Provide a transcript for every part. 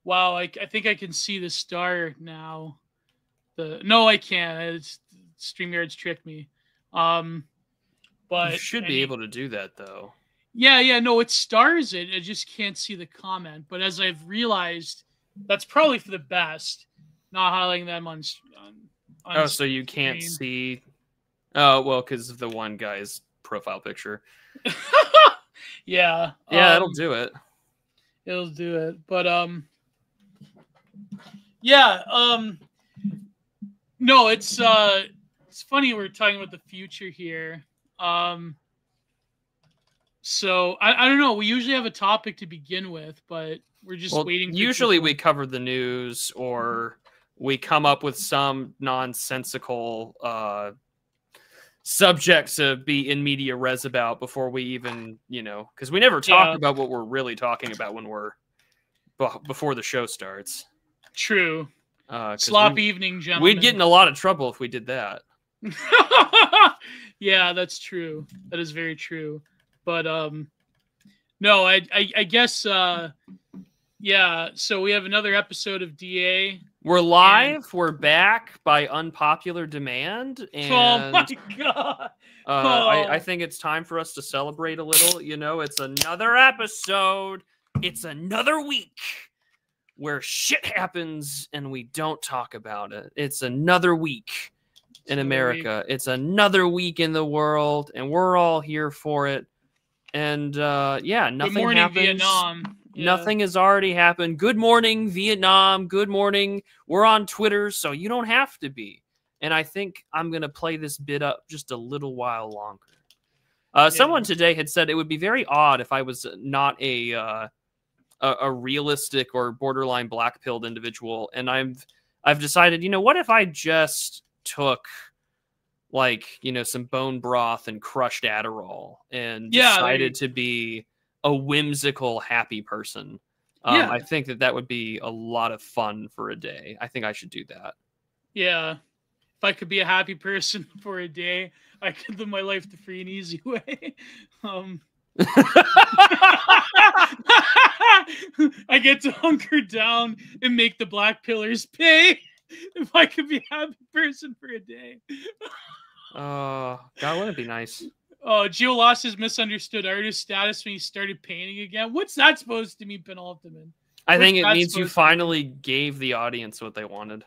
Wow, I think I can see the star now. No, I can't. StreamYard's tricked me. But you should be able to do that though. Yeah, no, it stars it. I just can't see the comment. But as I've realized, that's probably for the best. Not highlighting them on oh, so you can't see. Oh, well, because of the one guy's profile picture. Yeah. Yeah, that'll do it. It'll do it. But yeah. No, it's funny we're talking about the future here. So I don't know. We usually have a topic to begin with, but we're just waiting. Usually we cover the news, or we come up with some nonsensical subject to be in media res about before we even, because we never talk about what we're really talking about when we're before the show starts. True. Sloppy evening, gentlemen. We'd get in a lot of trouble if we did that. Yeah, that's true. That is very true. But no, I guess yeah. So we have another episode of DA. We're live. We're back by unpopular demand. And, oh my god! I think it's time for us to celebrate a little. It's another episode. It's another week where shit happens and we don't talk about it. It's another week in America. It's another week in the world, and we're all here for it. And yeah, nothing Good morning, happens. Vietnam. Yeah. Nothing has already happened. Good morning, Vietnam. Good morning. We're on Twitter, so you don't have to be. And I think I'm going to play this bit up just a little while longer. Someone today had said it would be very odd if I was not a realistic or borderline black-pilled individual. And I've decided, what if I just took some bone broth and crushed Adderall and decided to be a whimsical, happy person. I think that would be a lot of fun for a day. I think I should do that. Yeah. If I could be a happy person for a day, I could live my life the free and easy way. I get to hunker down and make the black pillars pay. If I could be a happy person for a day. God, wouldn't it be nice? Oh, Gio lost his misunderstood artist status when he started painting again. What's that supposed to mean, Penultimate? I think it means you finally gave the audience what they wanted.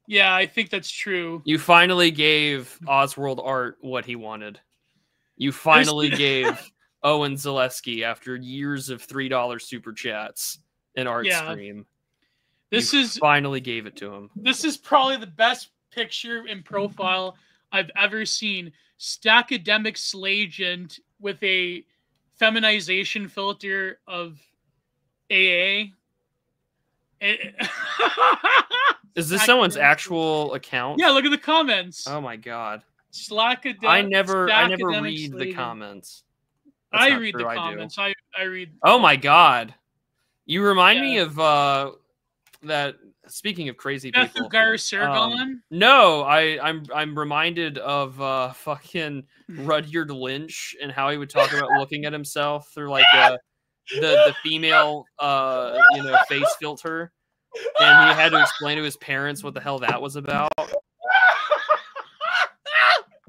Yeah, I think that's true. You finally gave Oswald Art what he wanted. You finally gave Owen Zaleski, after years of $3 super chats, an art stream. You finally gave it to him. This is probably the best picture and profile I've ever seen. Stackademic Slagent with a feminization filter of AA. Is this someone's actual account? Yeah, look at the comments. Oh my god. I never read the comments. I read the comments. I read. Oh my god. You remind me of that. Speaking of crazy people, no, I'm reminded of fucking Rudyard Lynch and how he would talk about looking at himself through the female face filter, and he had to explain to his parents what the hell that was about.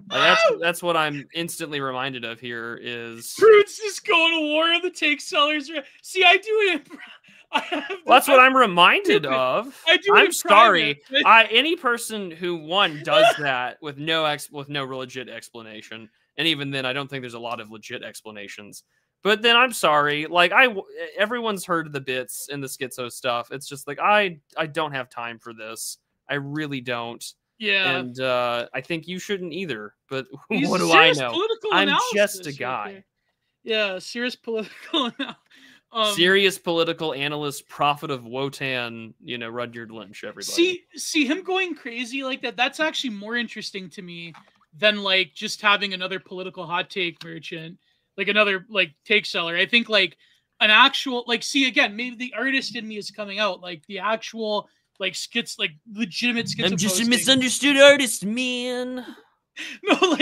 That's what I'm instantly reminded of here. Is Fruits is going to war on the take sellers. See, I do it. That's what I'm reminded of. I'm sorry. Any person who does that with no legit explanation, and even then, I don't think there's a lot of legit explanations. But then I'm sorry. Everyone's heard of the bits and the schizo stuff. It's just I don't have time for this. I really don't. Yeah. And I think you shouldn't either. But what do I know? I'm just a guy. Right. Yeah, serious political analysis. Serious political analyst, prophet of Wotan, Rudyard Lynch, everybody. See him going crazy like that. That's actually more interesting to me than just having another political hot take merchant, another take seller. I think an actual again, maybe the artist in me is coming out, the actual legitimate schizo. I'm just a misunderstood artist, man. No,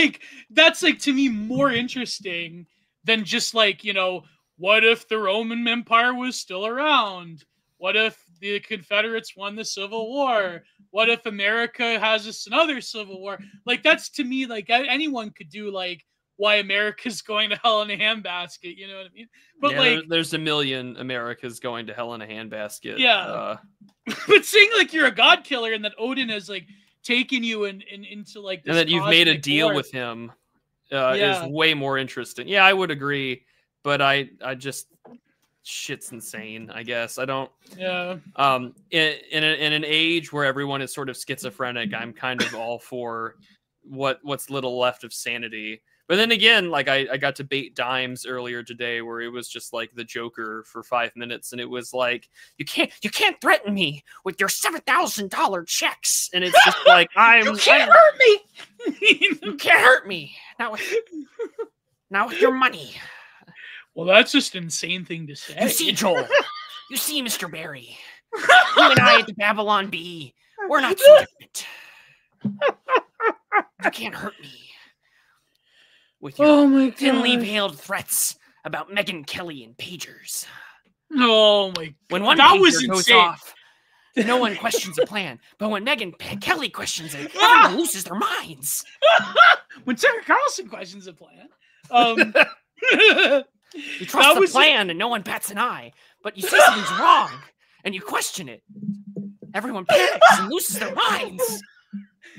that's to me more interesting than just what if the Roman Empire was still around? What if the Confederates won the Civil War? What if America has this another Civil War? Like, that's, to me, like, anyone could do, like, why America's going to hell in a handbasket, you know what I mean? But yeah, like, there's a million Americas going to hell in a handbasket. Yeah. But saying like you're a god killer and that Odin has like taken you into like this, and that you've made a deal war with him is way more interesting. Yeah, I would agree, but I just, shit's insane, I guess. I don't. Yeah. In an age where everyone is sort of schizophrenic, I'm kind of all for what's little left of sanity. But then again, like I got to bait Dimes earlier today, where it was just like the Joker for 5 minutes, and it was like, you can't threaten me with your $7,000 checks, and it's just like you can't hurt me. You can't hurt me. Not with your money. Well, that's just an insane thing to say. You see, Joel. You see, Mr. Barry. You and I at the Babylon Bee, we're not so different. You can't hurt me with your thinly veiled threats about Megyn Kelly and pagers. Oh my God. When one pager goes off, no one questions the plan. But when Megyn Kelly questions it, everyone loses their minds. When Tucker Carlson questions the plan. You trust the plan and no one bats an eye. But you say something's wrong and you question it. Everyone panics and loses their minds.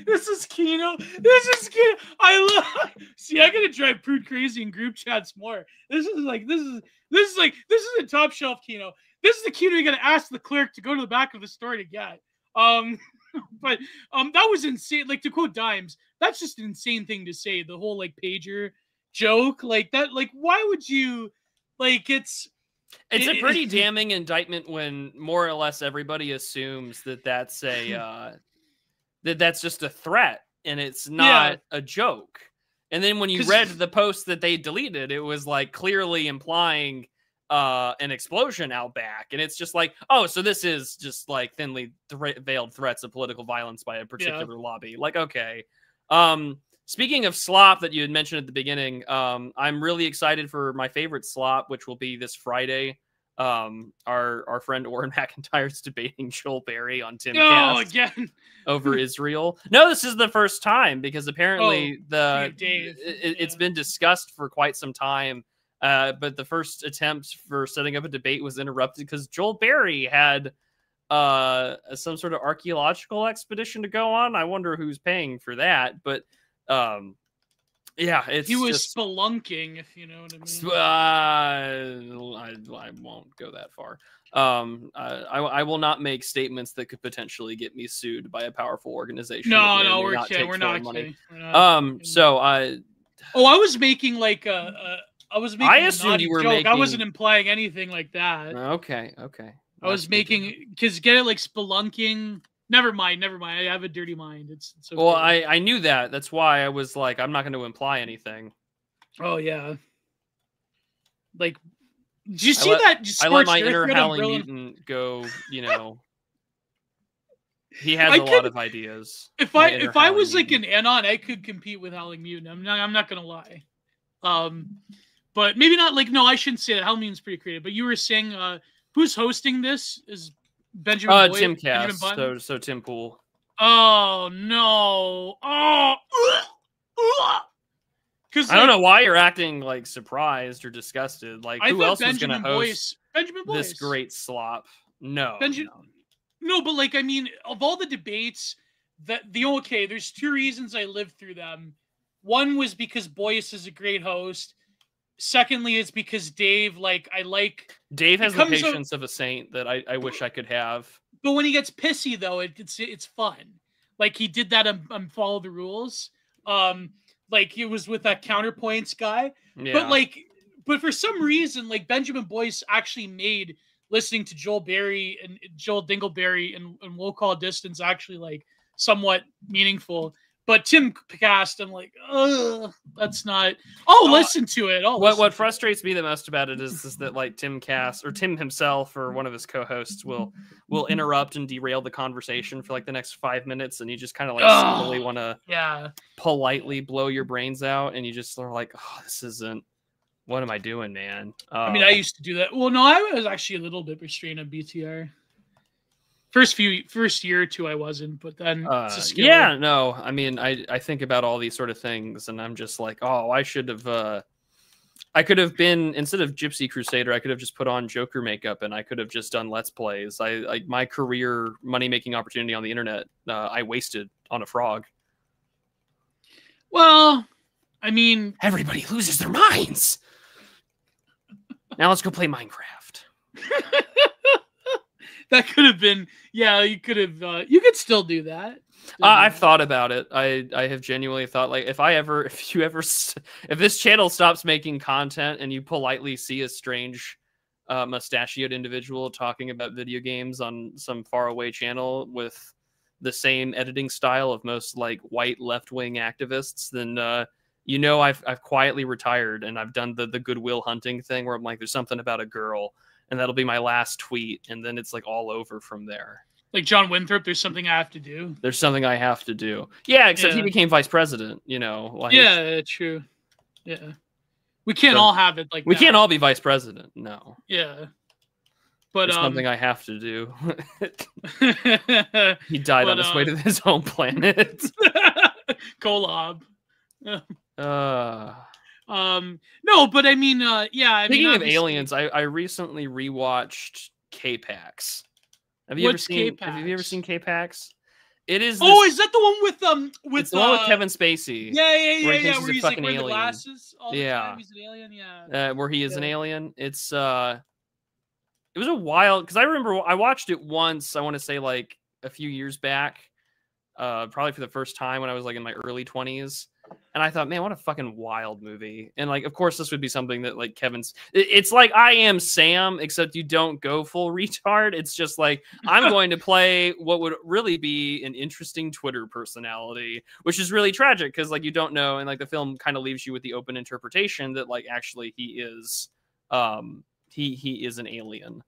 This is Kino. I love. See, I gotta drive Prude crazy in group chats more. This is a top shelf Kino. This is the Kino you gotta ask the clerk to go to the back of the store to get. But that was insane. Like, to quote Dimes, that's just an insane thing to say. The whole like pager joke, like that. Like, why would you? Like, it's a pretty damning indictment when more or less everybody assumes that that's a. That's just a threat and it's not a joke. And then when you read the post that they deleted, it was like clearly implying an explosion out back. And it's just like, oh, so this is just like thinly veiled threats of political violence by a particular lobby. Like, okay. Speaking of slop that you had mentioned at the beginning, I'm really excited for my favorite slop, which will be this Friday. Our friend Oren McIntyre's debating Joel Berry on Timcast again over Israel. No, this is the first time because apparently it's been discussed for quite some time. But the first attempt for setting up a debate was interrupted because Joel Berry had some sort of archaeological expedition to go on. I wonder who's paying for that, but yeah, he was spelunking, if you know what I mean. I won't go that far. I will not make statements that could potentially get me sued by a powerful organization. No, we're not money. So I was making like I assumed you were joke. I wasn't implying anything like that. Okay. I was making because get it like spelunking. Never mind. I have a dirty mind. It's okay. Well, I knew that. That's why I was like, I'm not going to imply anything. Oh yeah. Like, did you see that? I let my inner Howling Mutant go. You know, he has a lot of ideas. If I was like an anon, I could compete with Howling Mutant. I'm not gonna lie. But maybe not. Like, no, I shouldn't say that. Howling Mutant's pretty creative. But you were saying, who's hosting this? Is Benjamin Boyd? Timcast. So Tim Pool. Oh no! Oh, because I don't know why you're acting like surprised or disgusted. Like, who else was going to host this great slop? No, no, but like, I mean, of all the debates there's two reasons I lived through them. One was because Boyce is a great host. Secondly, it's because Dave, Dave has the patience of a saint that I wish I could have. But when he gets pissy, though, it's fun. Like, he did that on Follow the Rules. Like, he was with that Counterpoints guy. Yeah. But for some reason, like, Benjamin Boyce actually made listening to Joel Berry and Joel Dingleberry and We'll Call Distance actually, like, somewhat meaningful. But Timcast, I'm like, that's not. Listen to it. What frustrates me the most about it is that like Timcast or Tim himself or one of his co-hosts will interrupt and derail the conversation for like the next 5 minutes, and you just kind of like slowly want to politely blow your brains out, and you just are like, this isn't What am I doing, man? I mean, I used to do that. Well, no, I was actually a little bit restrained on BTR. First year or two, I wasn't, but then it's a skill. Yeah, no, I mean, I think about all these sort of things, and I'm just like, oh, I should have. I could have been, instead of Gypsy Crusader, I could have just put on Joker makeup, and I could have just done Let's Plays. My career money making opportunity on the internet, I wasted on a frog. Well, I mean, everybody loses their minds. Now let's go play Minecraft. That could have been, yeah, you could have, you could still do that. I've thought about it. I have genuinely thought, like, if this channel stops making content and you politely see a strange mustachioed individual talking about video games on some faraway channel with the same editing style of most like white left-wing activists, then you know I've quietly retired, and I've done the Goodwill Hunting thing where I'm like, there's something about a girl, and that'll be my last tweet, and then it's like all over from there. Like John Winthrop, there's something I have to do. There's something I have to do. Yeah, except he became vice president, you know. Like, yeah, true. Yeah. We can't all have it like we that. can't all be vice president, no. Yeah. But there's something I have to do. He died on his way to his home planet. Kolob. No, but I mean, yeah. Speaking of aliens, I recently rewatched K-Pax. Have you ever seen K-Pax? It is. Oh, is that the one with it's the one with Kevin Spacey? Yeah. Where he's like wearing the glasses all the time. He's an alien. Yeah. Where he is an alien. It's it was a while, because I remember I watched it once. I want to say like a few years back, probably for the first time when I was like in my early 20s. And I thought, man, what a fucking wild movie. And like, of course, this would be something that like it's like I Am Sam, except you don't go full retard. It's just like, I'm going to play what would really be an interesting Twitter personality, which is really tragic because like you don't know. And like the film kind of leaves you with the open interpretation that like actually he is he is an alien.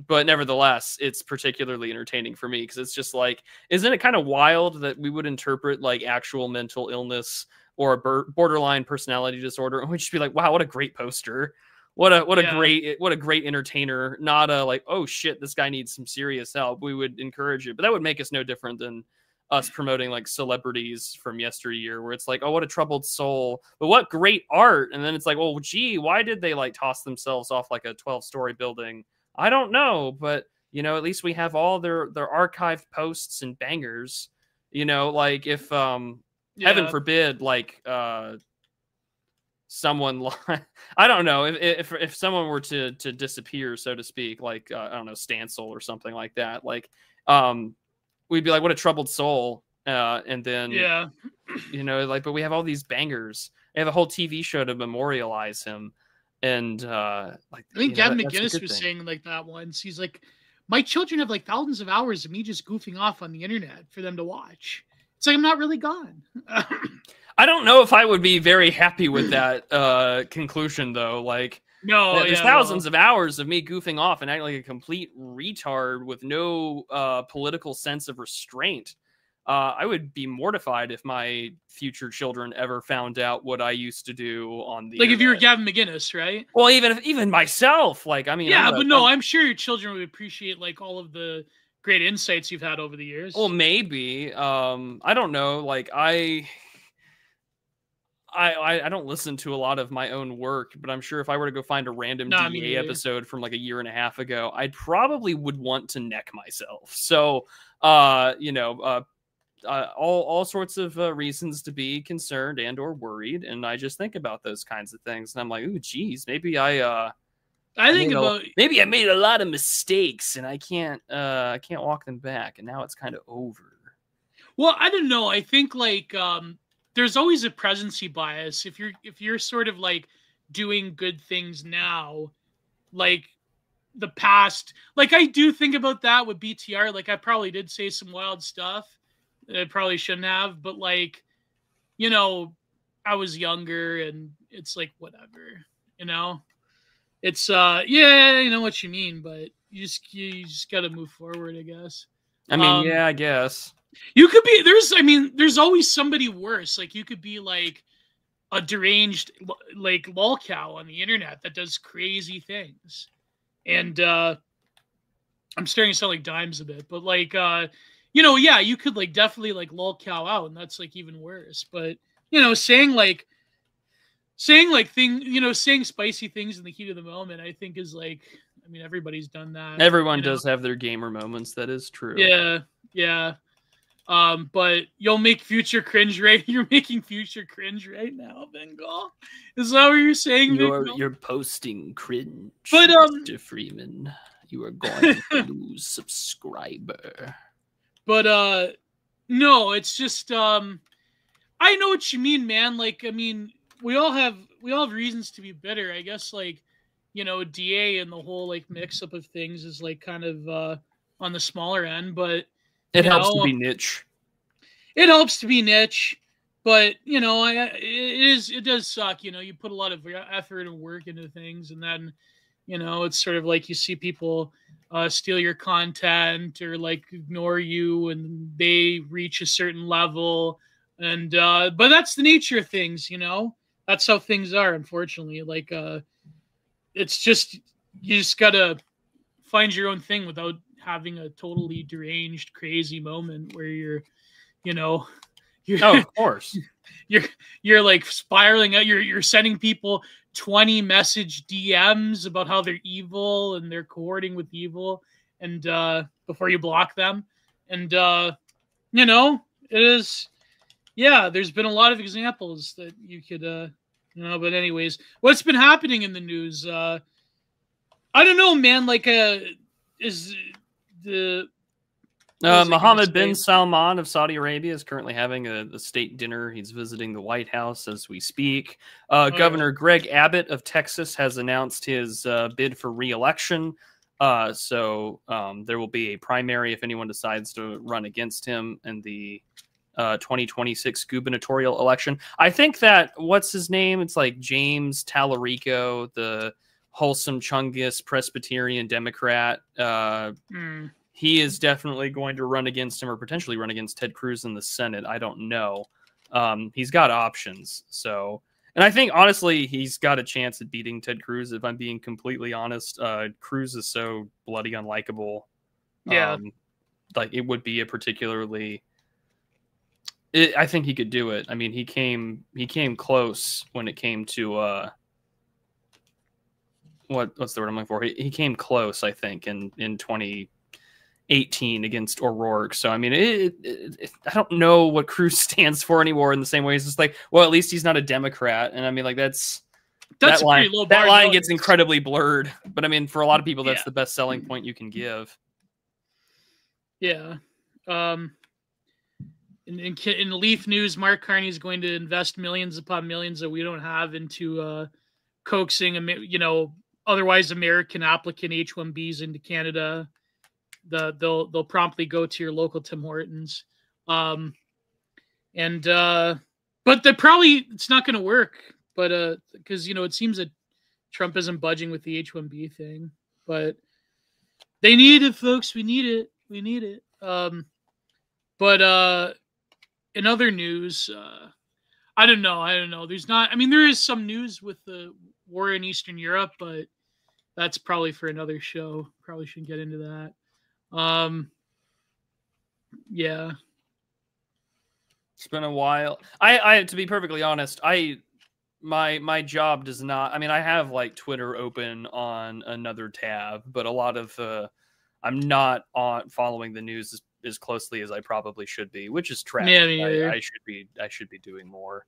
But nevertheless, it's particularly entertaining for me because it's just like, isn't it kind of wild that we would interpret like actual mental illness or a borderline personality disorder, and we'd just be like, wow, what a great poster. What a great entertainer. Not a like, oh shit, this guy needs some serious help. We would encourage it, but that would make us no different than us promoting like celebrities from yesteryear, where it's like, oh, what a troubled soul, but what great art. And then it's like, well, gee, why did they like toss themselves off like a 12-story building? I don't know, but you know, at least we have all their archived posts and bangers. You know, like if heaven forbid, like someone I don't know, if someone were to disappear, so to speak, like I don't know, Stancil or something like that, like we'd be like, what a troubled soul. And then you know, like, but we have all these bangers. We have a whole TV show to memorialize him. And like, I think Gavin McGinnis was saying like that once. He's like, my children have like thousands of hours of me just goofing off on the internet for them to watch. It's like, I'm not really gone. I don't know if I would be very happy with that conclusion though. Like, no, there's thousands of hours of me goofing off and acting like a complete retard with no political sense of restraint. I would be mortified if my future children ever found out what I used to do on the like internet. If you were Gavin McGinnis, right? Well, even myself, like, I mean, yeah, but no, I'm sure your children would appreciate like all of the great insights you've had over the years. Well, maybe. I don't know. Like I don't listen to a lot of my own work, but I'm sure if I were to go find a random DA episode from like a year and a half ago, I probably would want to neck myself. So, you know, all sorts of reasons to be concerned and or worried, and I just think about those kinds of things, and I'm like, ooh, geez, maybe I made a lot of mistakes, and I can't walk them back, and now it's kind of over. Well, I don't know. I think like there's always a presency bias if you're sort of like doing good things now, like the past. Like I do think about that with BTR. Like I probably did say some wild stuff I probably shouldn't have, but like, you know, I was younger and it's like, whatever, you know, it's, yeah, you know what you mean, but you just got to move forward, I guess. I mean, yeah, I guess you could be, there's always somebody worse. Like you could be like, a deranged like lolcow on the internet that does crazy things. And I'm starting to sound like Dimes a bit, but like you know, yeah, you could like definitely like lolcow out, and that's like even worse. But you know, saying saying spicy things in the heat of the moment, I think is like, I mean, everybo's done that. Everyone does have their gamer moments. That is true. Yeah, yeah. But you'll make future cringe right. You're making future cringe right now, Bengal. Is that what you're saying? You're posting cringe, but Mr. Freeman. You are going to lose subscriber. But no, it's just I know what you mean, man. Like, I mean, we all have reasons to be bitter. I guess, like, you know, DA and the whole like mix up of things is like kind of on the smaller end, but it helps to be niche. It helps to be niche, but you know, it does suck. You know, you put a lot of effort and work into things, and then, you know, it's sort of like you see people steal your content or like ignore you, and they reach a certain level, and but that's the nature of things. You know, that's how things are, unfortunately. Like it's just, you just gotta find your own thing without having a totally deranged, crazy moment where you're, you know, of course, you're like spiraling out. You're sending people 20 message DMs about how they're evil and they're cohorting with evil, and before you block them, and you know, it is. Yeah, there's been a lot of examples that you could, you know. But anyways, what's been happening in the news? I don't know, man. Like, is the Mohammed bin Salman of Saudi Arabia is currently having a state dinner. He's visiting the White House as we speak. Governor Greg Abbott of Texas has announced his bid for re-election. So there will be a primary if anyone decides to run against him in the 2026 gubernatorial election. I think that, what's his name? It's like James Tallarico, the wholesome Chungus Presbyterian Democrat. He is definitely going to run against him, or potentially run against Ted Cruz in the Senate. I don't know. He's got options. So, and I think, honestly, he's got a chance at beating Ted Cruz, if I'm being completely honest. Cruz is so bloody unlikable. Yeah. Like, it would be a particularly... I think he could do it. I mean, he came close when it came to... what's the word I'm looking for? He came close, I think, in 2018 against O'Rourke. So, I mean, I don't know what Cruz stands for anymore in the same way. It's just like, well, at least he's not a Democrat. And I mean, like, that line, that line gets incredibly blurred. But I mean, for a lot of people, that's the best selling point you can give. Yeah. In Leaf news, Mark Carney is going to invest millions upon millions that we don't have into coaxing, you know, otherwise American applicant H-1Bs into Canada. They'll promptly go to your local Tim Hortons, but it's not going to work. But because, you know, it seems that Trump isn't budging with the H-1B thing, but they need it, folks. We need it. We need it. But in other news, I don't know. There's not. I mean, there is some news with the war in Eastern Europe, but that's probably for another show. Probably shouldn't get into that. Yeah. It's been a while. I to be perfectly honest, my job does not. I mean, I have like Twitter open on another tab, but a lot of I'm not following the news as closely as I probably should be, which is tragic. Yeah, I should be doing more.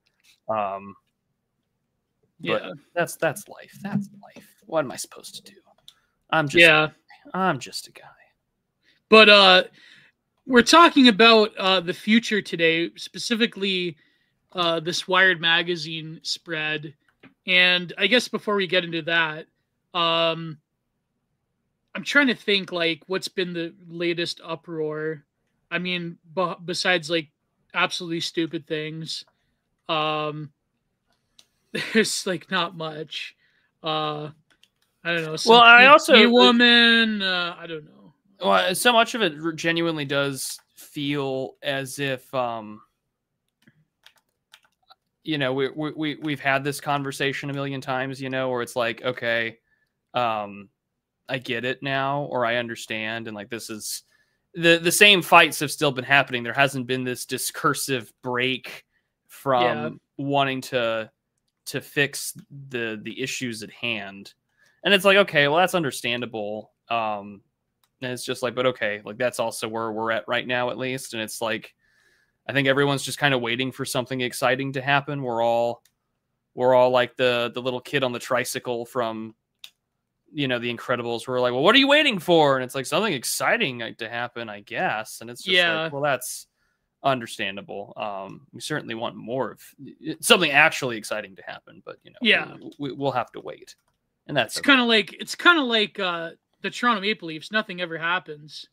Yeah, that's life. That's life. What am I supposed to do? I'm just a guy. But we're talking about the future today, specifically this Wired magazine spread. And I guess before we get into that, I'm trying to think, like, what's been the latest uproar. I mean, besides like absolutely stupid things, there's like not much. I don't know. Well, I also a woman. I don't know. Well, so much of it genuinely does feel as if you know, we've had this conversation a million times, you know, where it's like, okay, I get it now, or I understand, and like this is the same fights have still been happening. There hasn't been this discursive break from wanting to fix the issues at hand. And it's like, okay, well, that's understandable. And it's just like, but okay, like that's also where we're at right now, at least. And it's like, I think everyone's just kind of waiting for something exciting to happen. We're all like the little kid on the tricycle from, you know, The Incredibles. We're like, well, what are you waiting for? And it's like something exciting to happen, I guess. And it's just like, well, that's understandable. We certainly want more of something actually exciting to happen, but you know, we'll have to wait. And that's kind of like the Toronto Maple Leafs. Nothing ever happens.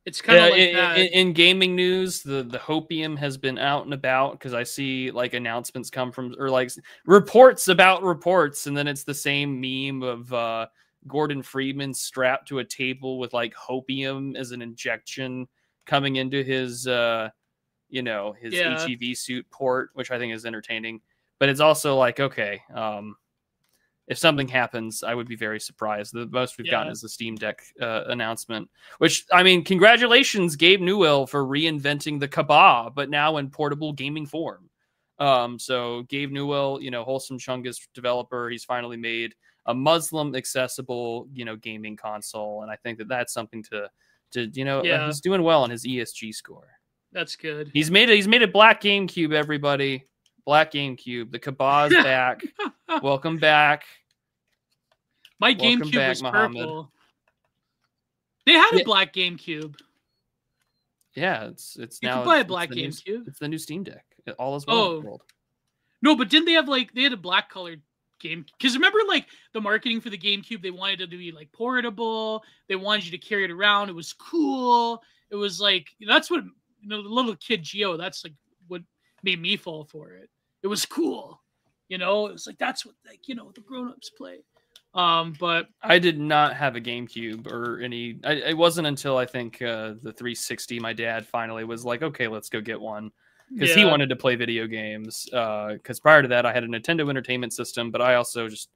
It's kind of like that. In gaming news, the hopium has been out and about, because I see like announcements come from, or like reports about reports, and then it's the same meme of Gordon Freeman strapped to a table with like hopium as an injection coming into his you know, his HEV suit port, which I think is entertaining. But it's also like, okay, if something happens, I would be very surprised. The most we've gotten is the Steam Deck announcement, which, I mean, congratulations, Gabe Newell, for reinventing the kebab, but now in portable gaming form. So Gabe Newell, you know, Wholesome Chungus developer, he's finally made a Muslim accessible, you know, gaming console. And I think that that's something to you know, he's doing well on his ESG score. That's good. He's made a black GameCube, everybody. Black GameCube. The kebab's back. Welcome back. My GameCube was purple. They had a black GameCube. Yeah, it's you now. You can buy a black GameCube. It's the new Steam Deck. All is well in the world. No, but didn't they have they had a black colored game? Because remember, like the marketing for the GameCube, they wanted it to be like portable. They wanted you to carry it around. It was cool. It was like, you know, that's what, you know, the little kid Gio. That's like what made me fall for it. It was cool. You know, it was like that's what, like, you know, the grown-ups play. But I did not have a GameCube or any. It wasn't until I think the 360, my dad finally was like, okay, let's go get one, because he wanted to play video games. Because prior to that, I had a Nintendo Entertainment System, but I also just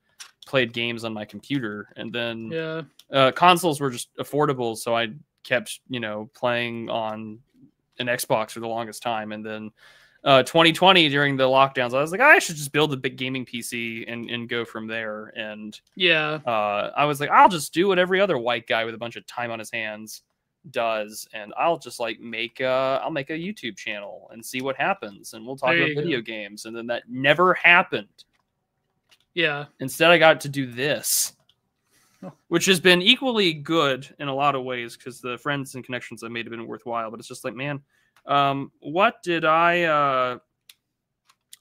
played games on my computer. And then consoles were just affordable, so I kept, you know, playing on an Xbox for the longest time. And then 2020 during the lockdowns, I was like, I should just build a big gaming PC and go from there. And I was like, I'll just do what every other white guy with a bunch of time on his hands does, and I'll just like make a YouTube channel and see what happens, and we'll talk about video games. And then that never happened. Instead, I got to do this, which has been equally good in a lot of ways, because the friends and connections I made have been worthwhile. But it's just like, man, what did I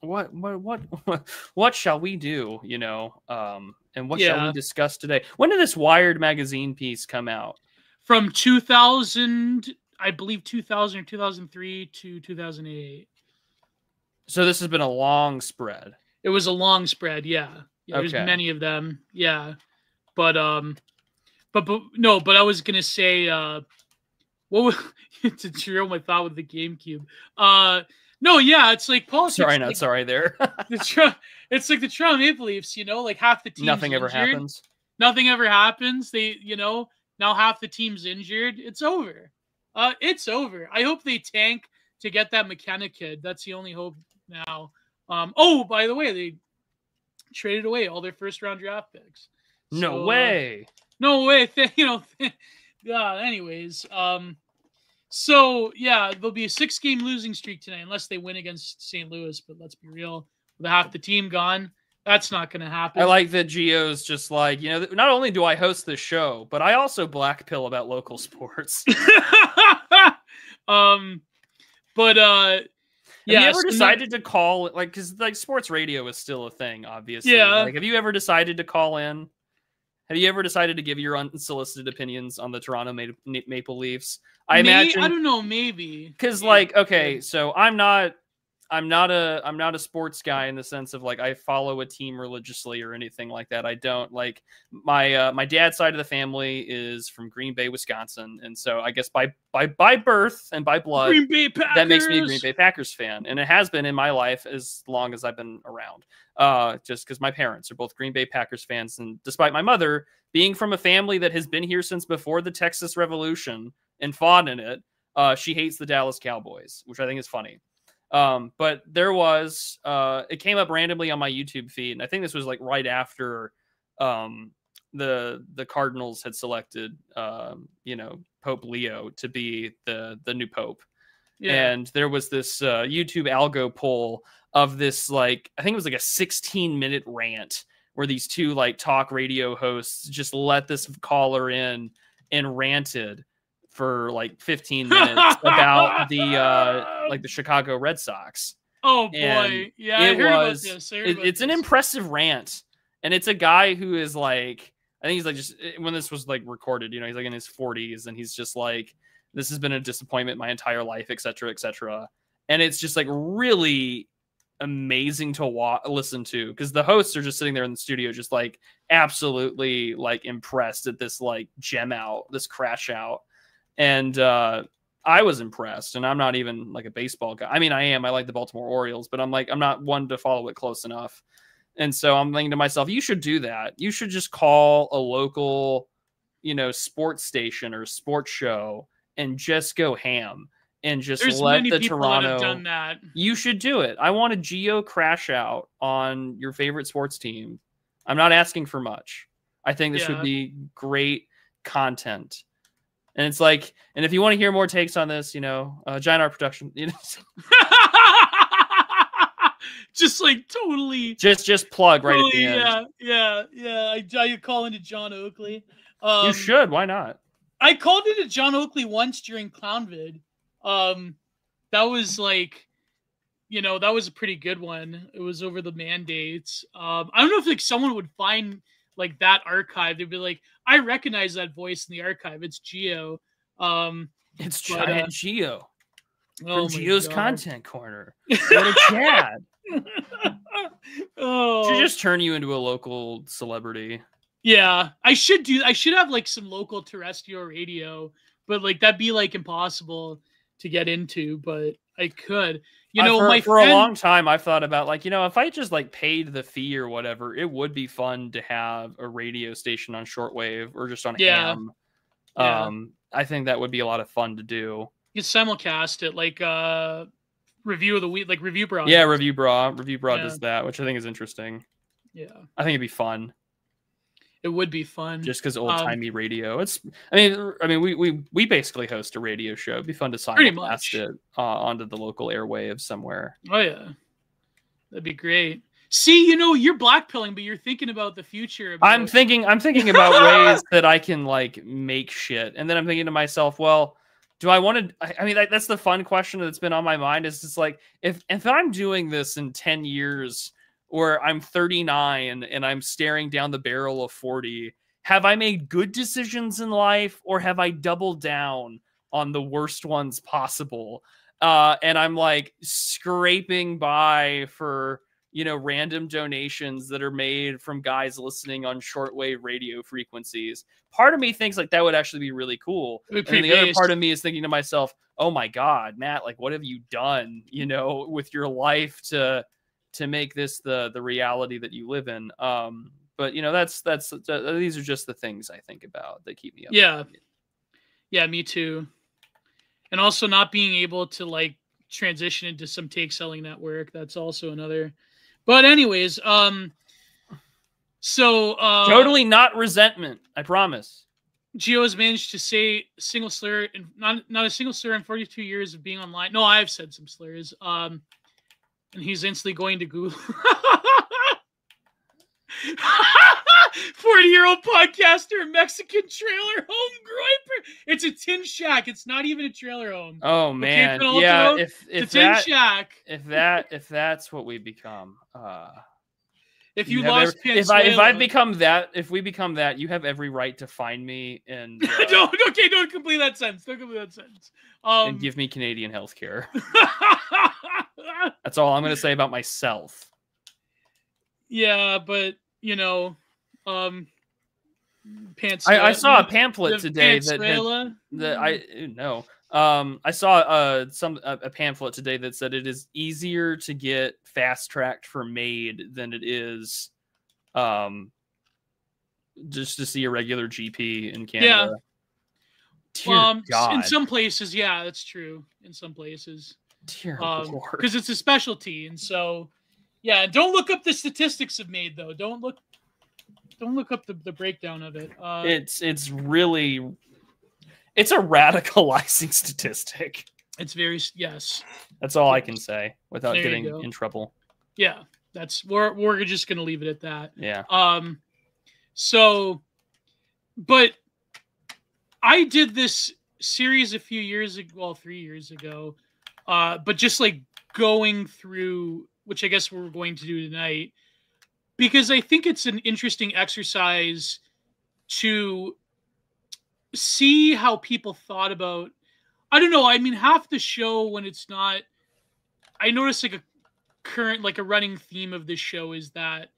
what shall we do, you know, and what shall we discuss today? When did this Wired magazine piece come out? From 2000, I believe 2000 or 2003 to 2008. So this has been a long spread. It was a long spread, there's many of them, but I was gonna say, what was to drill my thought with the GameCube? It's like politics. Sorry, not like, sorry there. It's like the Toronto Maple Leafs, you know, like half the team. Nothing ever happens. Nothing ever happens. They, you know, now half the team's injured. It's over. It's over. I hope they tank to get that McKenna kid. That's the only hope now. By the way, they traded away all their first-round draft picks. No way. No way. Anyways, there'll be a 6-game losing streak tonight unless they win against St. Louis. But let's be real, with half the team gone, that's not going to happen. I like that Gio's just like, you know, not only do I host this show, but I also black pill about local sports. Have you ever decided to call, like, because like sports radio is still a thing, obviously. Like, have you ever decided to call in? Have you ever decided to give your unsolicited opinions on the Toronto Maple Leafs? I imagine. I don't know, maybe. Because, like, okay, so I'm not I'm not a sports guy in the sense of like I follow a team religiously or anything like that. I don't. Like my dad's side of the family is from Green Bay, Wisconsin, and so I guess by birth and by blood, Green Bay Packers. That makes me a Green Bay Packers fan, and it has been in my life as long as I've been around. Just because my parents are both Green Bay Packers fans, and despite my mother being from a family that has been here since before the Texas Revolution and fought in it, she hates the Dallas Cowboys, which I think is funny. But there was, it came up randomly on my YouTube feed. And I think this was like right after, the Cardinals had selected, Pope Leo to be the new Pope. Yeah. And there was this, YouTube algo poll of this, like, I think it was like a 16-minute rant where these two like talk radio hosts just let this caller in and ranted for like 15 minutes about the Chicago Red Sox. Oh boy. And yeah, I heard about this. It's an impressive rant. And it's a guy who is like, I think he's like, just when this was like recorded, he's like in his 40s and he's just like, this has been a disappointment my entire life, et cetera, et cetera. And it's just like really amazing to listen to, because the hosts are just sitting there in the studio just like absolutely like impressed at this like gem out, this crash out. And I was impressed, and I'm not even like a baseball guy. I mean, I like the Baltimore Orioles, but I'm not one to follow it close enough. And so I'm thinking to myself, you should do that. You should just call a local, sports station or sports show and just go ham and just let the Toronto. That have done that. You should do it. I want a Gio crash out on your favorite sports team. I'm not asking for much. I think this would be great content. And it's like, and if you want to hear more takes on this, Giant Art Production, just like totally, just plug right at the end. Yeah. I call into John Oakley. You should. Why not? I called into John Oakley once during Clownvid. That was like, that was a pretty good one. It was over the mandates. I don't know if like someone would find like that archive. They'd be like, I recognize that voice in the archive. It's Gio. It's Giant Gio. From Gio's Content Corner. What a Chad. Should just turn you into a local celebrity. Yeah, I should have like some local terrestrial radio, but like that'd be like impossible to get into, but I could. For a long time, I've thought about like, if I just like paid the fee or whatever, it would be fun to have a radio station on shortwave or just on ham. I think that would be a lot of fun to do. You simulcast it like review of the week, like Review Bra. Yeah, Review Bra does that, which I think is interesting. Yeah, I think it'd be fun. It would be fun, just because old-timey radio. I mean, we basically host a radio show. It'd be fun to simulcast it onto the local airwaves somewhere. Oh yeah, that'd be great. See, you're blackpilling, but you're thinking about the future. I'm thinking about ways that I can like make shit, and then I'm thinking to myself, well, do I want to? I mean, that's the fun question that's been on my mind. Is just like if I'm doing this in 10 years. Or I'm 39 and I'm staring down the barrel of 40. Have I made good decisions in life, or have I doubled down on the worst ones possible? And I'm like scraping by for, random donations that are made from guys listening on shortwave radio frequencies. Part of me thinks like that would actually be really cool. And the other part of me is thinking to myself, oh my God, Matt, like what have you done, with your life to make this the reality that you live in. But these are just the things I think about that keep me up. Yeah, me too. And also not being able to like transition into some take selling network. That's also another, but anyways, totally not resentment. I promise. Gio has managed to say single slur and not a single slur in 42 years of being online. No, I've said some slurs. And he's instantly going to Google. 40-year-old podcaster, Mexican trailer home griper. It's a tin shack. It's not even a trailer home. Oh man, okay, yeah. If tin shack. If that's what we become. If you lost if I become that, if we become that, you have every right to find me and don't complete that sentence. And give me Canadian healthcare. That's all I'm going to say about myself. Yeah, but pants. I saw a pamphlet today that I saw a pamphlet today that said it is easier to get fast tracked for MAID than it is just to see a regular GP in Canada. Yeah. God. In some places, yeah, that's true. In some places. Dear Lord. Because it's a specialty, and so yeah, don't look up the statistics of MAID though. Don't look up the breakdown of it. It's really it's a radicalizing statistic. It's very yes. That's all I can say without getting in trouble. Yeah, we're just gonna leave it at that. Yeah. So, but I did this series a few years ago, well, 3 years ago, but just like going through, which I guess we're going to do tonight, because I think it's an interesting exercise to see how people thought about, I don't know, I mean, half the show when it's not, I noticed like a running theme of this show is that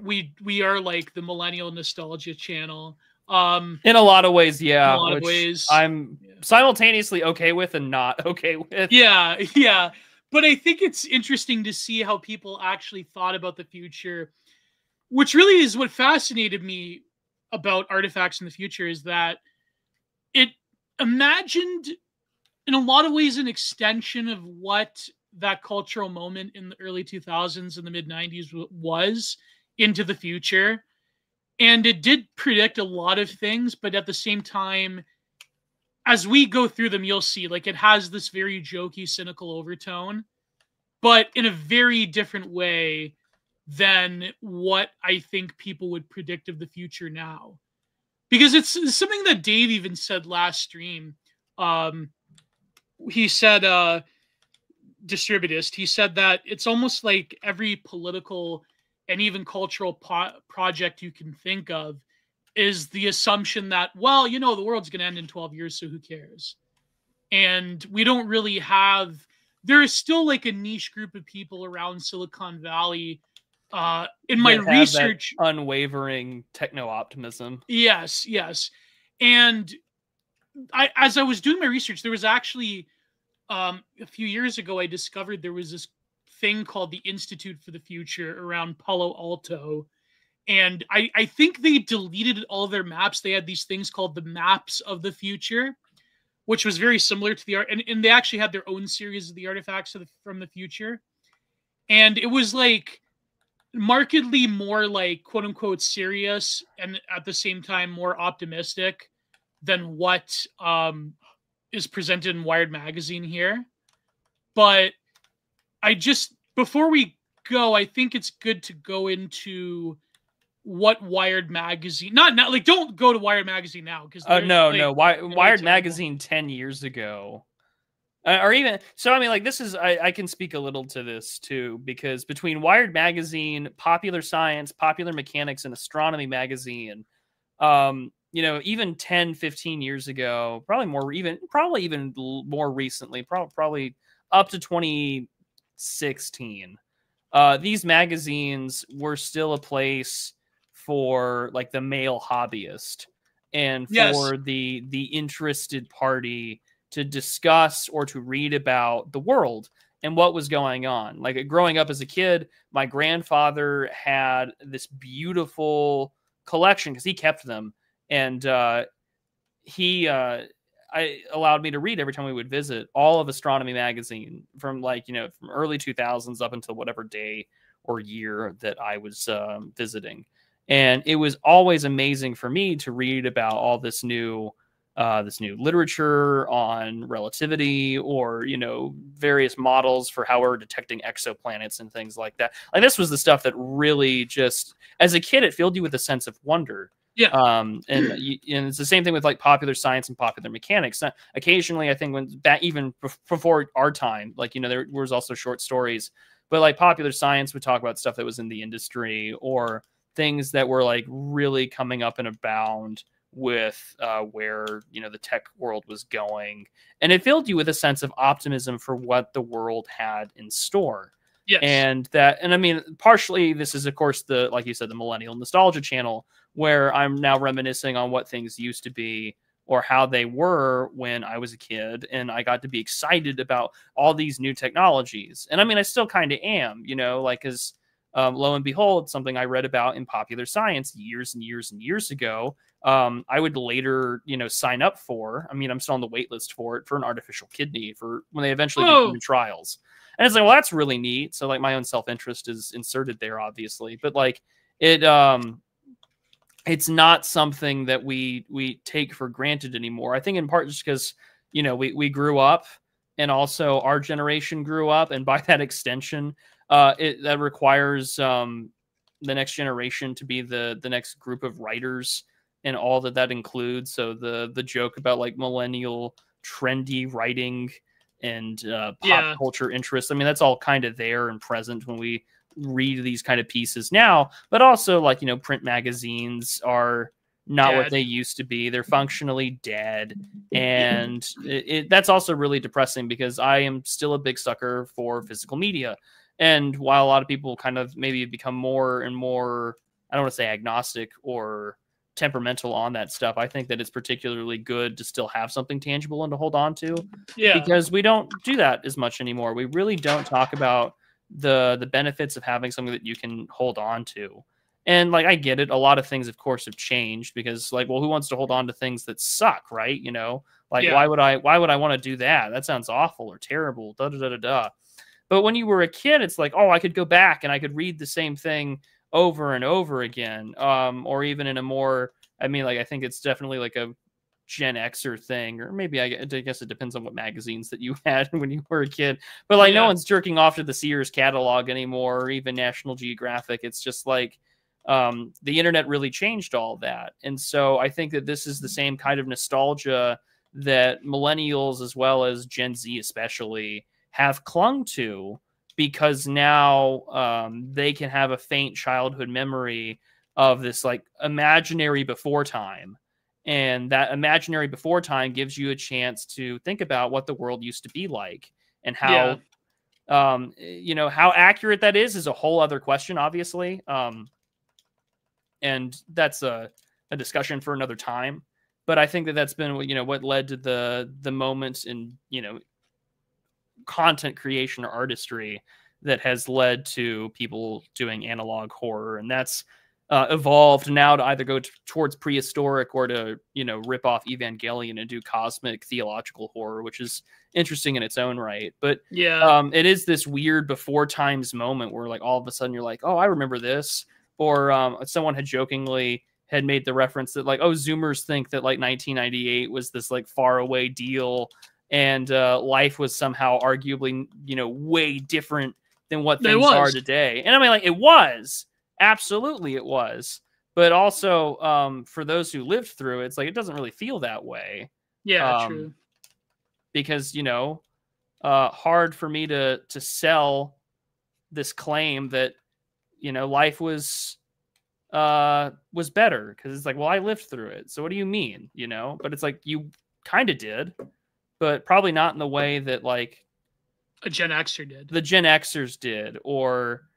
we are like the millennial nostalgia channel. In a lot of ways, yeah. In a lot of ways. I'm simultaneously okay with and not okay with. Yeah. But I think it's interesting to see how people actually thought about the future, which really is what fascinated me about Artifacts in the Future, is that it imagined in a lot of ways an extension of what that cultural moment in the early 2000s and the mid 90s was into the future. And it did predict a lot of things, but at the same time, as we go through them, you'll see like it has this very jokey, cynical overtone, but in a very different way than what I think people would predict of the future now. Because it's something that Dave even said last stream. He said, Distributist, he said that it's almost like every political and even cultural project you can think of is the assumption that, well, the world's going to end in 12 years, so who cares? And we don't really have, there is still like a niche group of people around Silicon Valley. In my research, unwavering techno-optimism. Yes. And as I was doing my research, there was actually, a few years ago, I discovered there was this thing called the Institute for the Future around Palo Alto. And I think they deleted all their maps. They had these things called the Maps of the Future, which was very similar to the art. And they actually had their own series of the Artifacts from the Future. And it was like markedly more like quote unquote serious and at the same time more optimistic than what is presented in Wired Magazine here. But before we go, I think it's good to go into what Wired Magazine, not now, like don't go to Wired Magazine now. Because Wired Magazine 10 years ago. Or even, so I mean, like this is, I can speak a little to this too, because between Wired Magazine, Popular Science, Popular Mechanics, and Astronomy Magazine, even 10, 15 years ago, probably even more recently, probably up to 2016, these magazines were still a place for like the male hobbyist and for the interested party to discuss or to read about the world and what was going on. Like growing up as a kid, my grandfather had this beautiful collection because he kept them. And I allowed me to read every time we would visit all of Astronomy Magazine from from early 2000s up until whatever day or year that I was visiting. And it was always amazing for me to read about all this new literature on relativity or, various models for how we're detecting exoplanets and things like that. Like this was the stuff that really just, as a kid, it filled you with a sense of wonder. Yeah. And it's the same thing with like Popular Science and Popular Mechanics. Occasionally, I think even before our time, there was also short stories, but like Popular Science would talk about stuff that was in the industry or things that were like really coming up and abound with where, you know, the tech world was going. And it filled you with a sense of optimism for what the world had in store. Yes. And I mean, partially this is, of course, like you said, the millennial nostalgia channel, where I'm now reminiscing on what things used to be or how they were when I was a kid. And I got to be excited about all these new technologies. And I mean, I still kind of am, you know, like, as lo and behold, something I read about in Popular Science years and years and years ago, I would later, you know, sign up for. I mean, I'm still on the wait list for it, for an artificial kidney, for when they eventually do human trials. And it's like, well, that's really neat. So like my own self-interest is inserted there, obviously, but like it's not something that we take for granted anymore. I think in part just because, you know, we grew up, and also our generation grew up, and by that extension, that requires the next generation to be the next group of writers, and all that includes. So the joke about like millennial trendy writing and pop culture interests, I mean, that's all kind of there and present when we read these kind of pieces now. But also, like, you know, print magazines are not what they used to be. They're functionally dead. And that's also really depressing, because I am still a big sucker for physical media. And while a lot of people kind of maybe become more and more, I don't want to say agnostic or temperamental on that stuff, I think that it's particularly good to still have something tangible and to hold on to. Yeah. Because we don't do that as much anymore. We really don't talk about the benefits of having something that you can hold on to. And like, I get it. A lot of things, of course, have changed, because like, well, who wants to hold on to things that suck, right? You know, like, why would I want to do that? That sounds awful or terrible. Da da da da da. But when you were a kid, it's like, oh, I could go back and I could read the same thing over and over again. Or even in a more, I mean, like, I think it's definitely like a Gen Xer thing, or maybe I guess it depends on what magazines that you had when you were a kid. But like, no one's jerking off to the Sears catalog anymore, or even National Geographic. It's just like, the internet really changed all that. And so I think that this is the same kind of nostalgia that millennials, as well as Gen Z especially, have clung to, because now they can have a faint childhood memory of this like imaginary before time. And that imaginary before time gives you a chance to think about what the world used to be like, and how, you know, how accurate that is a whole other question, obviously. And that's a discussion for another time. But I think that that's been, you know, what led to the moments in, you know, content creation or artistry that has led to people doing analog horror. And that's evolved now to either go towards prehistoric, or to, you know, rip off Evangelion and do cosmic theological horror, which is interesting in its own right. But it is this weird before times moment where like all of a sudden you're like, oh, I remember this. Or someone had jokingly had made the reference that like, oh, Zoomers think that like 1998 was this like far away deal, and life was somehow arguably, you know, way different than what things are today. And I mean, like, it was. Absolutely it was. But also, for those who lived through it, it's like, it doesn't really feel that way. Yeah, true. Because, you know, hard for me to sell this claim that, you know, life was better, because it's like, well, I lived through it. So what do you mean, you know? But it's like, you kind of did, but probably not in the way that like a Gen Xer did. The Gen Xers did, or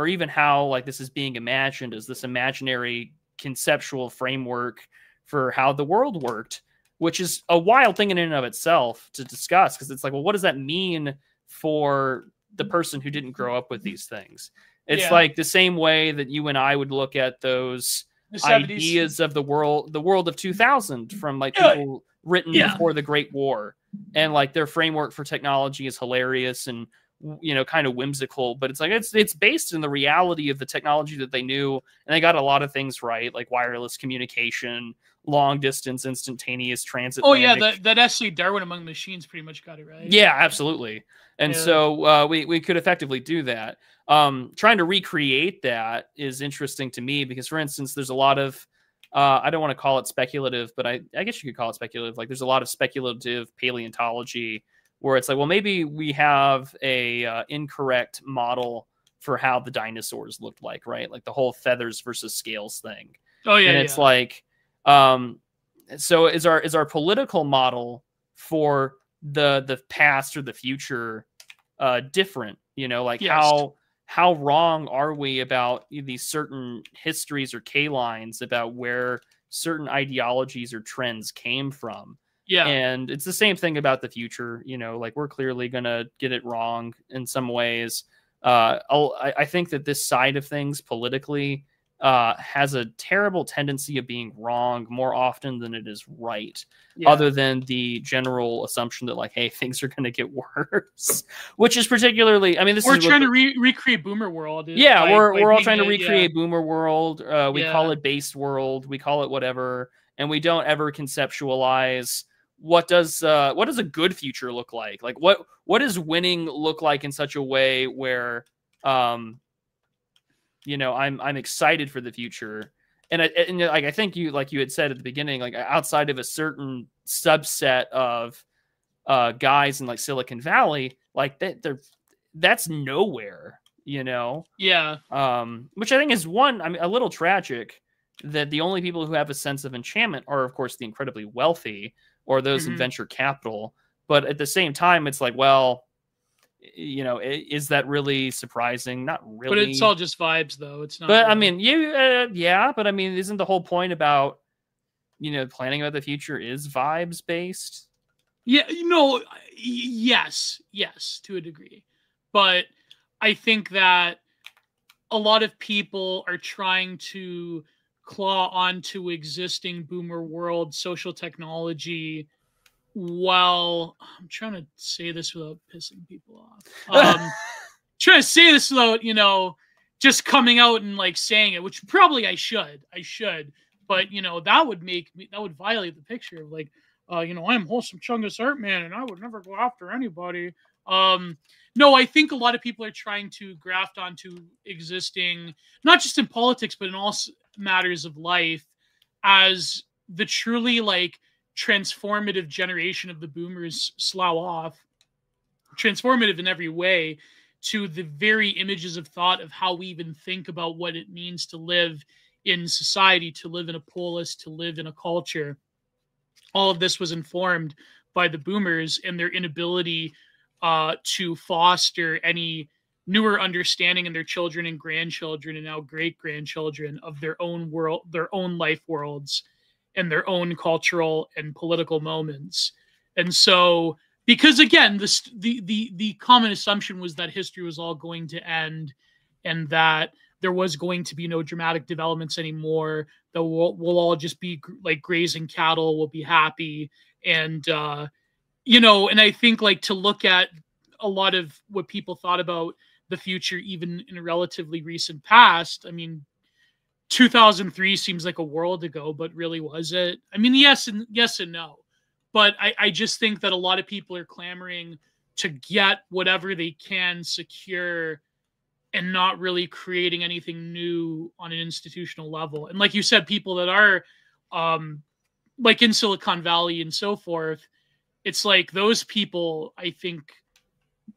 even how like this is being imagined as this imaginary conceptual framework for how the world worked, which is a wild thing in and of itself to discuss, because it's like, well, what does that mean for the person who didn't grow up with these things? It's like the same way that you and I would look at those ideas of the world of 2000 from like people written before the Great War, and like their framework for technology is hilarious and, you know, kind of whimsical, but it's like it's based in the reality of the technology that they knew, and they got a lot of things right, like wireless communication, long distance instantaneous transit. That essay Darwin Among Machines pretty much got it right. Yeah, absolutely. And so we could effectively do that. Trying to recreate that is interesting to me, because, for instance, there's a lot of I don't want to call it speculative, but I guess you could call it speculative. Like, there's a lot of speculative paleontology where it's like, well, maybe we have a incorrect model for how the dinosaurs looked like, right? Like the whole feathers versus scales thing. Oh yeah. And it's like, So is our political model for the past or the future different? You know, like Yes. how wrong are we about these certain histories or K lines about where certain ideologies or trends came from? Yeah. And it's the same thing about the future. You know, like we're clearly gonna get it wrong in some ways. I think that this side of things politically has a terrible tendency of being wrong more often than it is right. Yeah. Other than the general assumption that, like, hey, things are going to get worse, which is particularly, I mean, this we're is trying to recreate Boomer World. Yeah, we're all trying to recreate Boomer World. We Yeah. call it Based World. We call it whatever, and we don't ever conceptualize what does a good future look like? Like what does winning look like in such a way where you know, I'm excited for the future. And like I think you had said at the beginning, like outside of a certain subset of guys in like Silicon Valley, like that's nowhere, you know. Yeah. Which I think is a little tragic that the only people who have a sense of enchantment are, of course, the incredibly wealthy or those in venture capital. But at the same time, it's like, well, you know, is that really surprising? Not really. But it's all just vibes, though. It's not. But I mean, yeah. But I mean, isn't the whole point about, you know, planning about the future is vibes based? Yeah. No. Yes. To a degree. But I think that a lot of people are trying to claw onto existing Boomer World social technology. Well, I'm trying to say this without pissing people off. Trying to say this without, you know, just coming out and like saying it, which probably I should, but you know, that would violate the picture of like, you know, I'm wholesome Chungus art man and I would never go after anybody. No, I think a lot of people are trying to graft onto existing, not just in politics, but in all matters of life, as the truly like transformative generation of the boomers slough off, transformative in every way, to the very images of thought of how we even think about what it means to live in society, to live in a polis, to live in a culture. All of this was informed by the boomers and their inability to foster any newer understanding in their children and grandchildren and now great-grandchildren of their own world, their own life worlds, and their own cultural and political moments. And so, because again, the common assumption was that history was all going to end and that there was going to be no dramatic developments anymore, that we'll all just be like grazing cattle, we'll be happy. And, you know, and I think like to look at a lot of what people thought about the future, even in a relatively recent past, I mean, 2003 seems like a world ago, but really was it? I mean, yes and no. But I just think that a lot of people are clamoring to get whatever they can secure and not really creating anything new on an institutional level. And like you said, people that are like in Silicon Valley and so forth, it's like those people, I think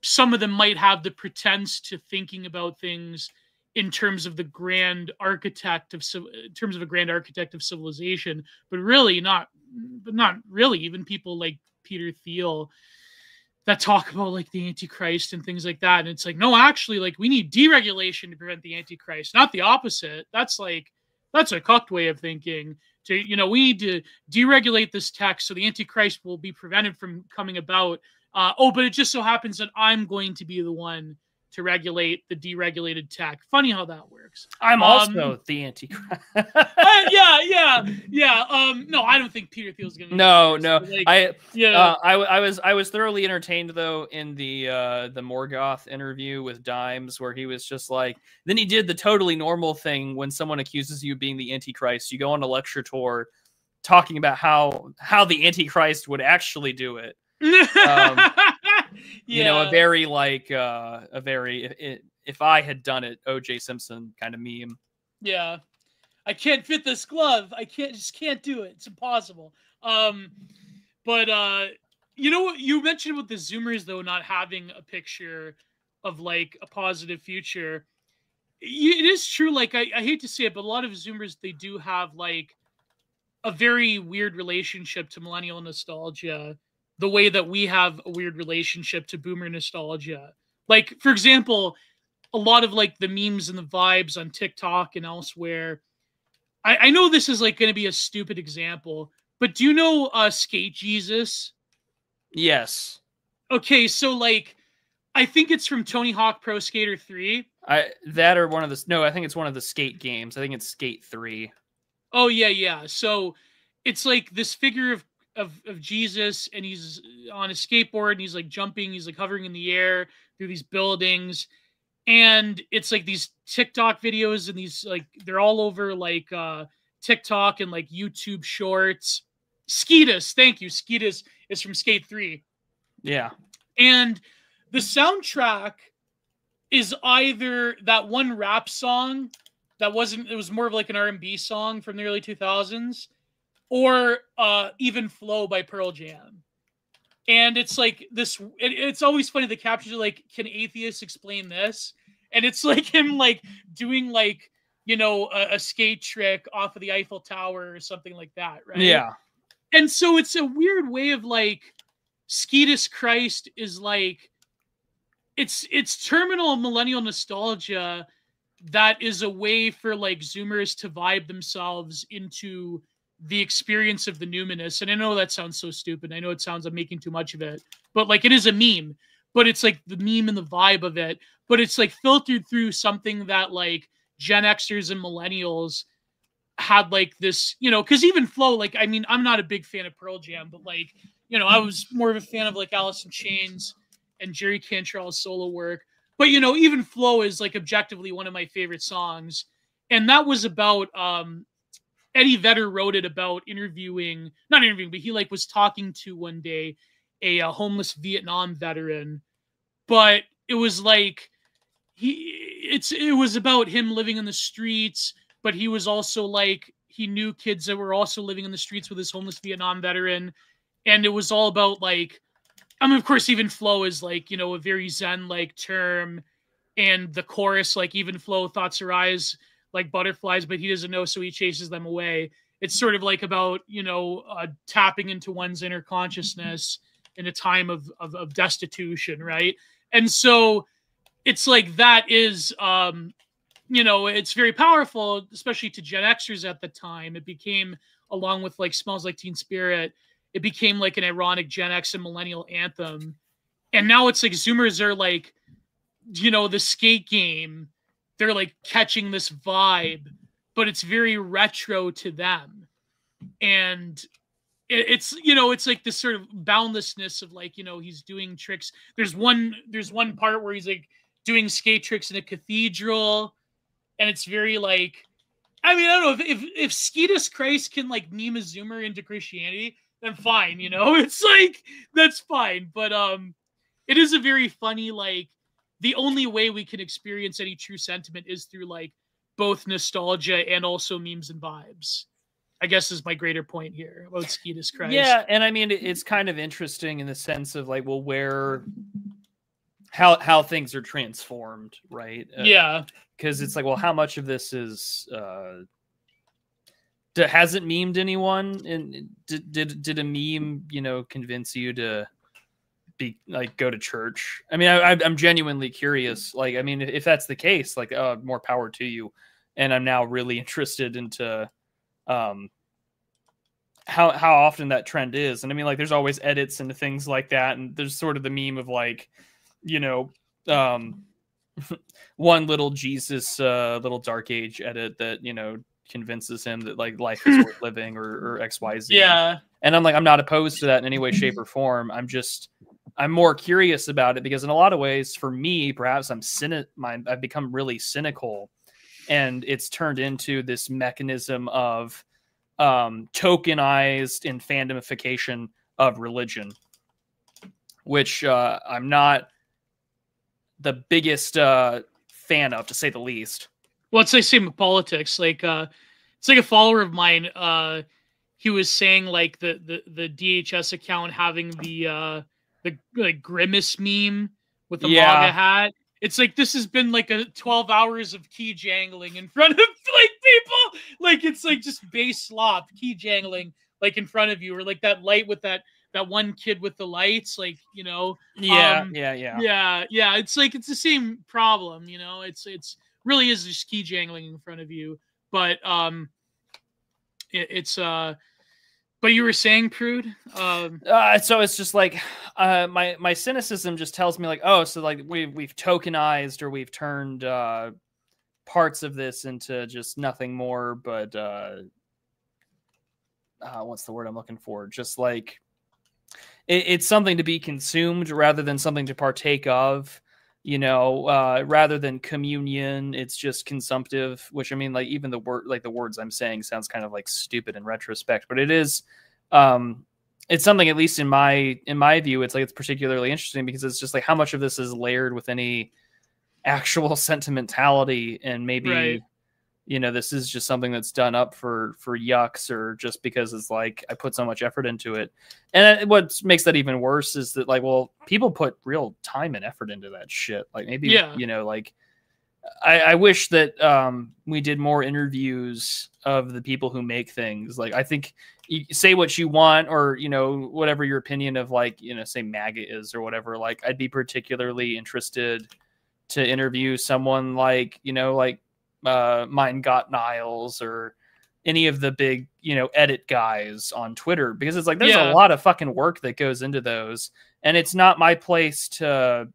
some of them might have the pretense to thinking about things in terms of the grand architect of civilization, but really not really. Even people like Peter Thiel that talk about like the Antichrist and things like that. And it's like, no, actually, like we need deregulation to prevent the Antichrist, not the opposite. That's a cucked way of thinking. We need to deregulate this tech so the Antichrist will be prevented from coming about. But it just so happens that I'm going to be the one to regulate the deregulated tech. Funny how that works. I'm also the Antichrist. Yeah. No, I don't think Peter Thiel's going to. No. Like, I was thoroughly entertained though in the Morgoth interview with Dimes, where he was just like, then he did the totally normal thing when someone accuses you of being the Antichrist. You go on a lecture tour talking about how the Antichrist would actually do it. You know, a very if I had done it, O.J. Simpson kind of meme. Yeah, I can't fit this glove. I just can't do it. It's impossible. But you know what you mentioned with the Zoomers though, not having a picture of like a positive future. It is true. Like I hate to say it, but a lot of Zoomers, they do have like a very weird relationship to millennial nostalgia, the way that we have a weird relationship to boomer nostalgia. Like, for example, a lot of like the memes and the vibes on TikTok and elsewhere. I know this is like going to be a stupid example, but do you know Skate Jesus? Yes. Okay, so like I think it's from Tony Hawk Pro Skater 3. I think it's one of the skate games. I think it's Skate 3. Oh yeah. So it's like this figure of Jesus, and he's on a skateboard and he's like jumping, he's like hovering in the air through these buildings. And it's like these TikTok videos, and these like they're all over like TikTok and like YouTube shorts. Skeetus, thank you. Skeetus is from Skate 3. Yeah. And the soundtrack is either that one rap song that it was more of like an R&B song from the early 2000s, or Even Flow by Pearl Jam. And it's like this, it's always funny. The captions are like, can atheists explain this? And it's like him like doing like, you know, a skate trick off of the Eiffel Tower or something like that, right? Yeah. And so it's a weird way of like, Skeetus Christ is like, it's terminal millennial nostalgia that is a way for like Zoomers to vibe themselves into the experience of the numinous. And I know that sounds so stupid. I know it sounds, I'm making too much of it, but like it is a meme, but it's like the meme and the vibe of it, but it's like filtered through something that like Gen Xers and millennials had like this, you know, because even Flow, like, I mean, I'm not a big fan of Pearl Jam, but like, you know, I was more of a fan of like Alice in Chains and Jerry Cantrell's solo work. But, you know, even Flow is like objectively one of my favorite songs. And that was about, Eddie Vedder wrote it about not interviewing, but he like was talking to one day a homeless Vietnam veteran. But it was like, it was about him living in the streets, but he was also like, he knew kids that were also living in the streets with this homeless Vietnam veteran. And it was all about like, I mean, of course, even flow is like, you know, a very Zen-like term. And the chorus, like, even flow thoughts arise like butterflies, but he doesn't know, so he chases them away. It's sort of like about, you know, tapping into one's inner consciousness in a time of destitution, right? And so it's like that is, you know, it's very powerful, especially to Gen Xers at the time. It became, along with like Smells Like Teen Spirit, it became like an ironic Gen X and millennial anthem. And now it's like Zoomers are like, you know, the skate game, they're like catching this vibe, but it's very retro to them. And it's, you know, it's like this sort of boundlessness of like, you know, he's doing tricks. There's one part where he's like doing skate tricks in a cathedral. And it's very like, I mean, I don't know if Skeetus Christ can like meme a Zoomer into Christianity, then fine, you know, it's like, that's fine. But it is a very funny, like, the only way we can experience any true sentiment is through like both nostalgia and also memes and vibes, I guess, is my greater point here about Skeetus Christ. Yeah, and I mean, it's kind of interesting in the sense of like, well, where, how things are transformed, right? Yeah. Because it's like, well, how much of this is hasn't memed anyone, and did a meme, you know, convince you to be like go to church? I mean, I'm genuinely curious. Like, I mean, if that's the case, like, more power to you. And I'm now really interested into how often that trend is. And I mean, like, there's always edits into things like that, and there's sort of the meme of like, you know, one little Jesus, little dark age edit that, you know, convinces him that like life is worth living, or XYZ. Yeah. And I'm like, I'm not opposed to that in any way, shape, or form. I'm more curious about it because in a lot of ways, for me, perhaps I've become really cynical, and it's turned into this mechanism of tokenized and fandomification of religion, which I'm not the biggest fan of, to say the least. Well, it's the same with politics. Like, it's like a follower of mine. He was saying like the DHS account having the like grimace meme with the MAGA hat. It's like, this has been like 12 hours of key jangling in front of like people. like it's like just base slop, key jangling, like in front of you, or like that light with that one kid with the lights, like, you know. Yeah. Yeah. It's like it's the same problem, you know. It's really is just key jangling in front of you, but it's But you were saying, Prude? So it's just like my cynicism just tells me like, oh, so like we've tokenized or we've turned parts of this into just nothing more but what's the word I'm looking for? Just like it's something to be consumed rather than something to partake of. You know, rather than communion, it's just consumptive, which I mean, like even the words I'm saying sounds kind of like stupid in retrospect, but it is, it's something, at least in my view, it's like, it's particularly interesting because it's just like how much of this is layered with any actual sentimentality, and maybe, right. you know, this is just something that's done up for yucks, or just because it's like I put so much effort into it. And what makes that even worse is that, like, well, people put real time and effort into that shit. Like maybe, you know, like I wish that we did more interviews of the people who make things. Like, I think you say what you want, or, you know, whatever your opinion of, like, you know, say MAGA is or whatever, like I'd be particularly interested to interview someone like, you know, like Mein Gott Niles or any of the big, you know, edit guys on Twitter, because it's like there's a lot of fucking work that goes into those, and it's not my place to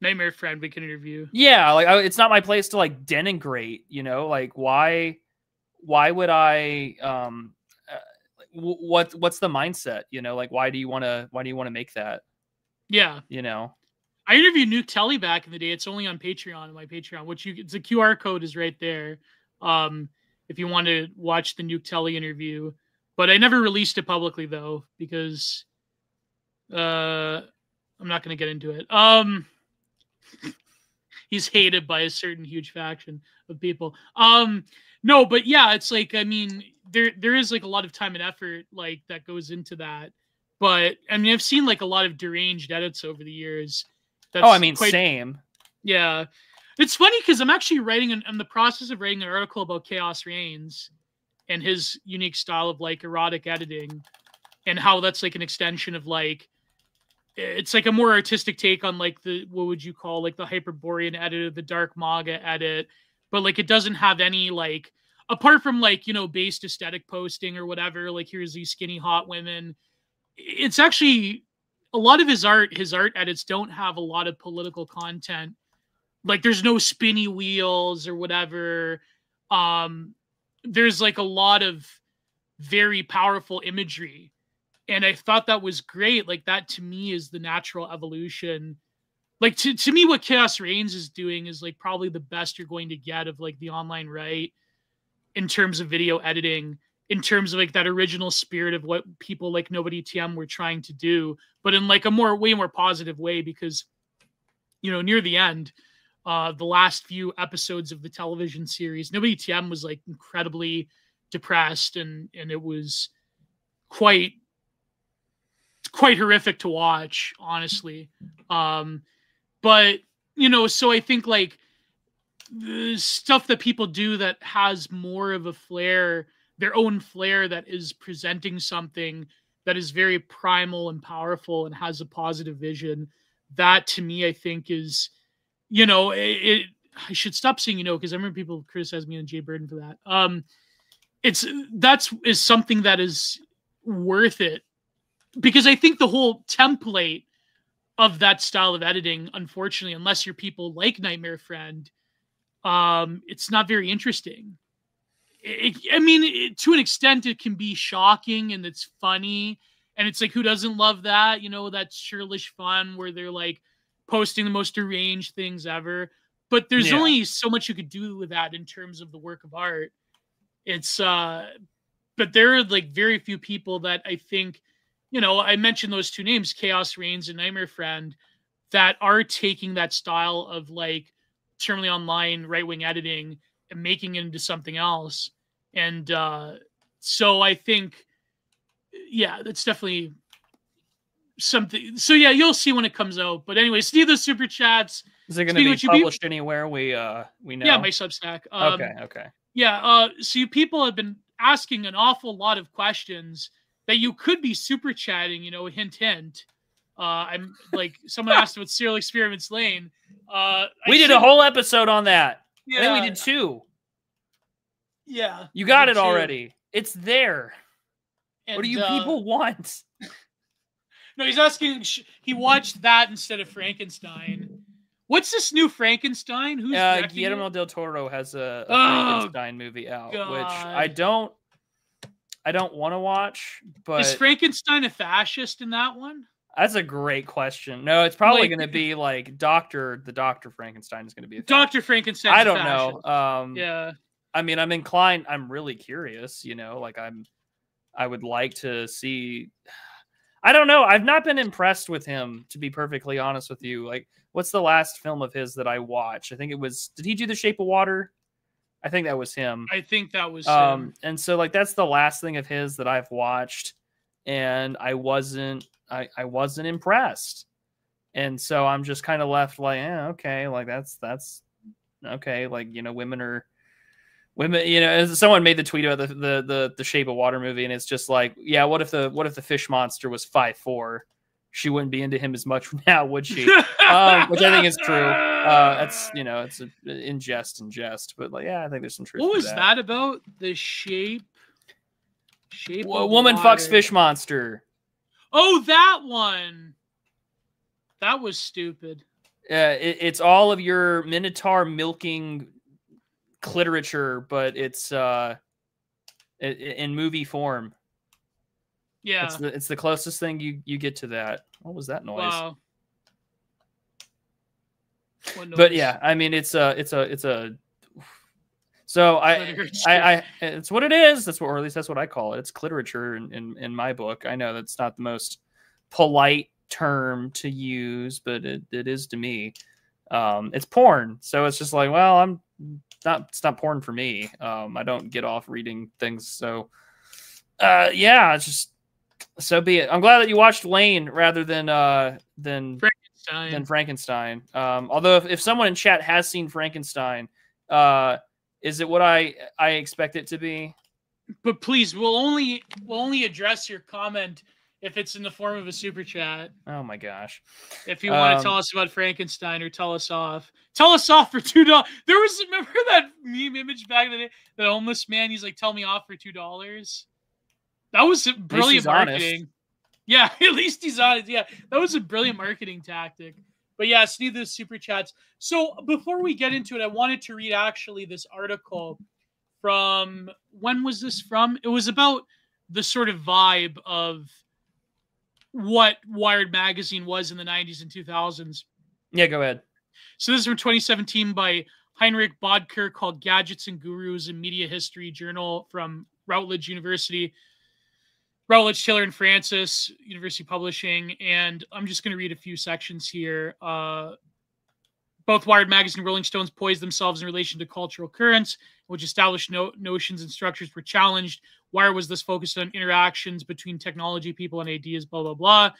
Nightmare Friend we can interview. Yeah, like it's not my place to like denigrate, you know, like why would I what's the mindset, you know, like why do you want to make that? Yeah, you know. I interviewed Nuke Telly back in the day. It's only on Patreon, my Patreon, which the QR code is right there. If you want to watch the Nuke Telly interview, but I never released it publicly though, because I'm not going to get into it. He's hated by a certain huge faction of people. No, but yeah, it's like, I mean, there is like a lot of time and effort like that goes into that. But I mean, I've seen like a lot of deranged edits over the years. Same. Yeah. It's funny because I'm actually I'm in the process of writing an article about Chaos Reigns and his unique style of like erotic editing, and how that's like an extension of like, it's like a more artistic take on like what would you call like the Hyperborean edit, the dark manga edit, but like it doesn't have any like, apart from like, you know, based aesthetic posting or whatever, like here's these skinny hot women. It's actually a lot of his art edits don't have a lot of political content. Like there's no spinny wheels or whatever. There's like a lot of very powerful imagery. And I thought that was great. Like that to me is the natural evolution. Like to me, what Chaos Reigns is doing is like probably the best you're going to get of like the online right in terms of video editing, in terms of like that original spirit of what people like Nobody TM were trying to do, but in like a way more positive way, because, you know, near the end, the last few episodes of the television series, Nobody TM was like incredibly depressed, and it was quite horrific to watch, honestly. But, you know, so I think like the stuff that people do that has more of a flair, their own flair, that is presenting something that is very primal and powerful and has a positive vision, that to me, I think is, you know, I should stop saying, you know, because I remember people criticize me and Jay Burden for that. Is something that is worth it, because I think the whole template of that style of editing, unfortunately, unless you're people like Nightmare Friend, it's not very interesting. To an extent, it can be shocking and it's funny, and it's like, who doesn't love that? You know, that churlish fun where they're like posting the most deranged things ever. But there's only so much you could do with that in terms of the work of art. It's but there are like very few people that I think, you know, I mentioned those two names, Chaos Reigns and Nightmare Friend, that are taking that style of like terminally online right-wing editing and making it into something else. And so I think, yeah, that's definitely something. So yeah, you'll see when it comes out. But anyway, see the super chats. Is it going to be published anywhere we know? Yeah, my Substack. Okay. Yeah, so you people have been asking an awful lot of questions that you could be super chatting, hint, hint. I'm like, someone asked about Serial Experiments Lane. We did a whole episode on that. Yeah. I think we did 2. Yeah. You got it already. It's there. And, what do you people want? No, he's asking, he watched that instead of Frankenstein. What's this new Frankenstein? Who's Guillermo del Toro has a Frankenstein movie out, which I don't want to watch. But is Frankenstein a fascist in that one? That's a great question. No, it's probably going to be like the Doctor Frankenstein is going to be a Dr. Frankenstein. I don't know. Yeah. I mean, I'm inclined. I'm really curious. Like I would like to see. I don't know. I've not been impressed with him, to be perfectly honest with you. Like, what's the last film of his that I watched? I think it was. Did he do The Shape of Water? I think that was him. I think that was him. And so, like, that's the last thing of his that I've watched, and I wasn't impressed. And so I'm just kind of left like, okay, like that's okay. Like, women, someone made the tweet about the Shape of Water movie, and it's just like, yeah, what if the fish monster was 5'4"? She wouldn't be into him as much now, would she? Which I think is true. That's it's in jest, but like, yeah, I think there's some truth. What to was that about? The shape of woman water. Fucks fish monster. Oh, that one. That was stupid. It's all of your Minotaur milking literature, but it's in movie form. Yeah, it's the closest thing you get to that. What was that noise? Wow. But yeah, I mean, it's a. So it's what it is. That's what, or at least that's what I call it. It's literature in my book. I know that's not the most polite term to use, but it is to me. It's porn. So it's just like, well, it's not porn for me. I don't get off reading things. So yeah, it's just, so be it. I'm glad that you watched Lane rather than Frankenstein. Although if someone in chat has seen Frankenstein, is it what I expect it to be? But please, we'll only address your comment if it's in the form of a super chat. Oh my gosh! If you want to tell us about Frankenstein or tell us off for $2. Remember that meme image back in the day? The homeless man, he's like, "Tell me off for $2." That was brilliant marketing. Honest. Yeah, at least he's honest. Yeah, that was a brilliant marketing tactic. But yeah, it's neither super chats. So before we get into it, I wanted to read actually this article from, when was this from? It was about the sort of vibe of what Wired magazine was in the 90s and 2000s. Yeah, go ahead. So this is from 2017 by Heinrich Bodker, called Gadgets and Gurus in Media History, journal from Routledge University. Routledge, Taylor and Francis, University Publishing. And I'm just going to read a few sections here. Both Wired magazine and Rolling Stones poised themselves in relation to cultural currents, which established notions and structures were challenged. Wired was thus focused on interactions between technology, people, and ideas, blah, blah, blah.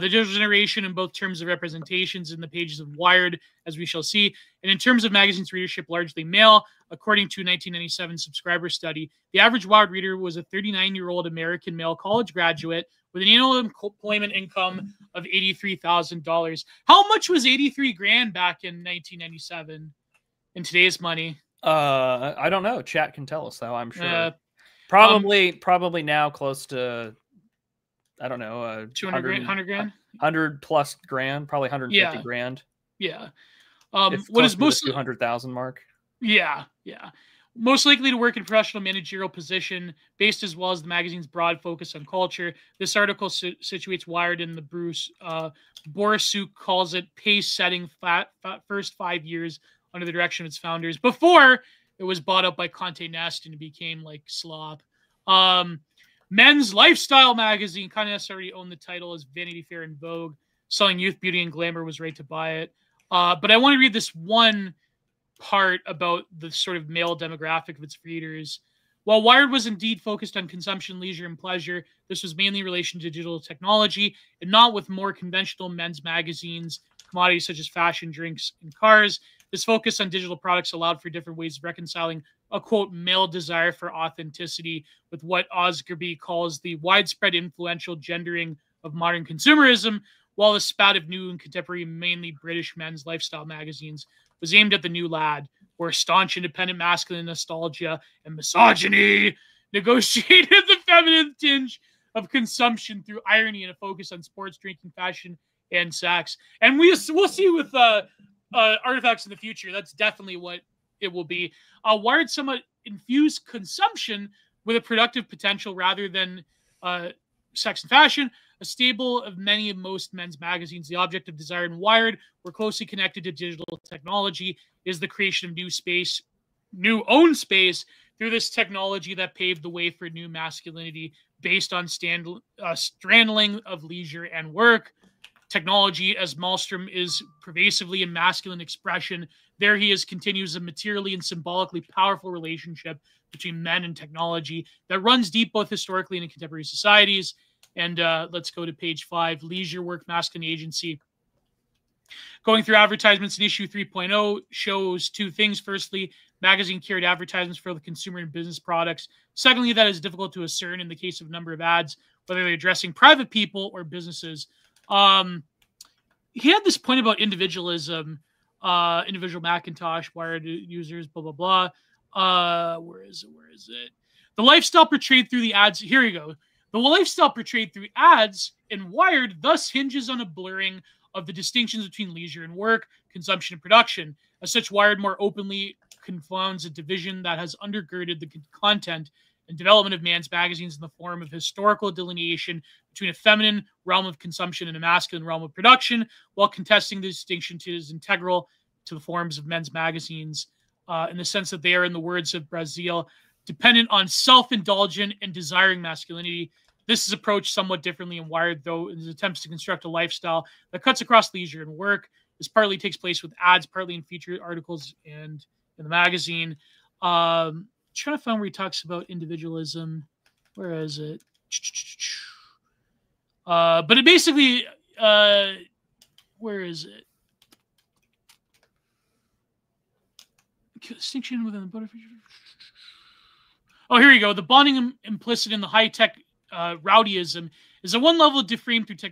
The digital generation in both terms of representations in the pages of Wired, as we shall see, and in terms of magazine's readership, largely male. According to a 1997 subscriber study, the average Wired reader was a 39-year-old American male college graduate with an annual employment income of $83,000. How much was $83,000 back in 1997 in today's money? I don't know. Chat can tell us, though, I'm sure. Probably now close to, I don't know, 200 grand, 100 grand, 100 plus grand, probably 150 grand. Yeah. What is most 200,000 mark? Yeah. Most likely to work in a professional managerial position, based as well as the magazine's broad focus on culture. This article situates Wired in the Borisuk calls it pace-setting first 5 years under the direction of its founders, before it was bought up by Conte Nast and it became like slop. Men's Lifestyle magazine, Conte Nast already owned the title as Vanity Fair and Vogue. Selling youth, beauty, and glamour, was right to buy it. But I want to read this one part about the sort of male demographic of its readers. While Wired was indeed focused on consumption, leisure, and pleasure, this was mainly in relation to digital technology and not with more conventional men's magazines, commodities such as fashion, drinks, and cars. This focus on digital products allowed for different ways of reconciling a, quote, male desire for authenticity with what Osgerby calls the widespread influential gendering of modern consumerism, while a spat of new and contemporary, mainly British men's lifestyle magazines was aimed at the new lad, where staunch independent masculine nostalgia and misogyny negotiated the feminine tinge of consumption through irony and a focus on sports, drinking, fashion, and sex. And we'll see with artifacts in the future. That's definitely what it will be. Wired somewhat infused consumption with a productive potential rather than sex and fashion. A staple of many of most men's magazines, the object of desire in Wired were closely connected to digital technology, is the creation of new own space through this technology that paved the way for new masculinity based on straddling of leisure and work. Technology, as Malmstrom is pervasively in masculine expression, there he is continues a materially and symbolically powerful relationship between men and technology that runs deep both historically and in contemporary societies. And let's go to page 5, Leisure Work Masculine Agency. Going through advertisements in issue 3.0 shows two things. Firstly, magazine carried advertisements for the consumer and business products. Secondly, that is difficult to discern in the case of a number of ads, whether they're addressing private people or businesses. He had this point about individualism, individual Macintosh, Wired users, blah, blah, blah. Where is it? The lifestyle portrayed through the ads. Here you go. The lifestyle portrayed through ads in Wired thus hinges on a blurring of the distinctions between leisure and work, consumption and production. As such, Wired more openly confounds a division that has undergirded the content and development of man's magazines in the form of historical delineation between a feminine realm of consumption and a masculine realm of production, while contesting the distinction is integral to the forms of men's magazines in the sense that they are, in the words of Brazil, dependent on self-indulgent and desiring masculinity. This is approached somewhat differently in Wired, though, in his attempts to construct a lifestyle that cuts across leisure and work. This partly takes place with ads, partly in featured articles and in the magazine. Trying to find where he talks about individualism. Where is it? But it basically, where is it? Distinction within the butterfly. Oh, here you go. The bonding implicit in the high-tech rowdyism is a one level deframed through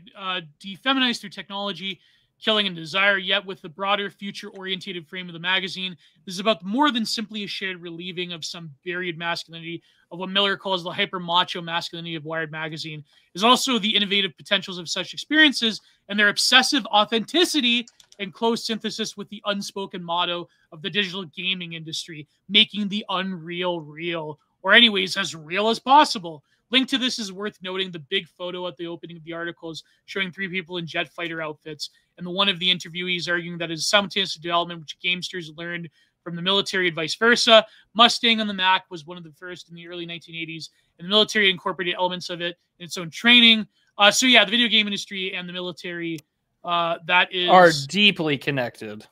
defeminized through technology, killing and desire, yet with the broader future-orientated frame of the magazine. This is about more than simply a shared relieving of some buried masculinity of what Miller calls the hyper-macho masculinity of Wired magazine. Is also the innovative potentials of such experiences and their obsessive authenticity and close synthesis with the unspoken motto of the digital gaming industry, making the unreal real, or anyways, as real as possible. Linked to this is worth noting the big photo at the opening of the articles showing 3 people in jet fighter outfits, and the one of the interviewees arguing that it is simultaneous development which gamesters learned from the military and vice versa. Mustang on the Mac was one of the first in the early 1980s, and the military incorporated elements of it in its own training. So yeah, the video game industry and the military are deeply connected.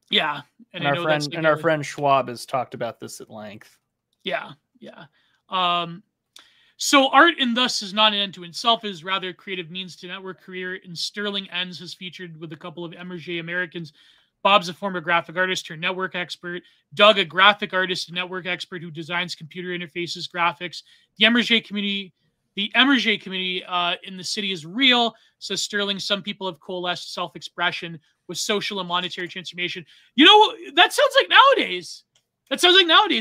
Yeah, and our friend Schwab has talked about this at length. Yeah. So art and thus is not an end to itself, it is rather a creative means to network career. And Sterling Enns has featured with a couple of Emergé Americans. Bob's a former graphic artist turned network expert. Doug, a graphic artist and network expert who designs computer interfaces, graphics. The Emergé community in the city is real, says Sterling. Some people have coalesced self-expression with social and monetary transformation. You know, that sounds like nowadays.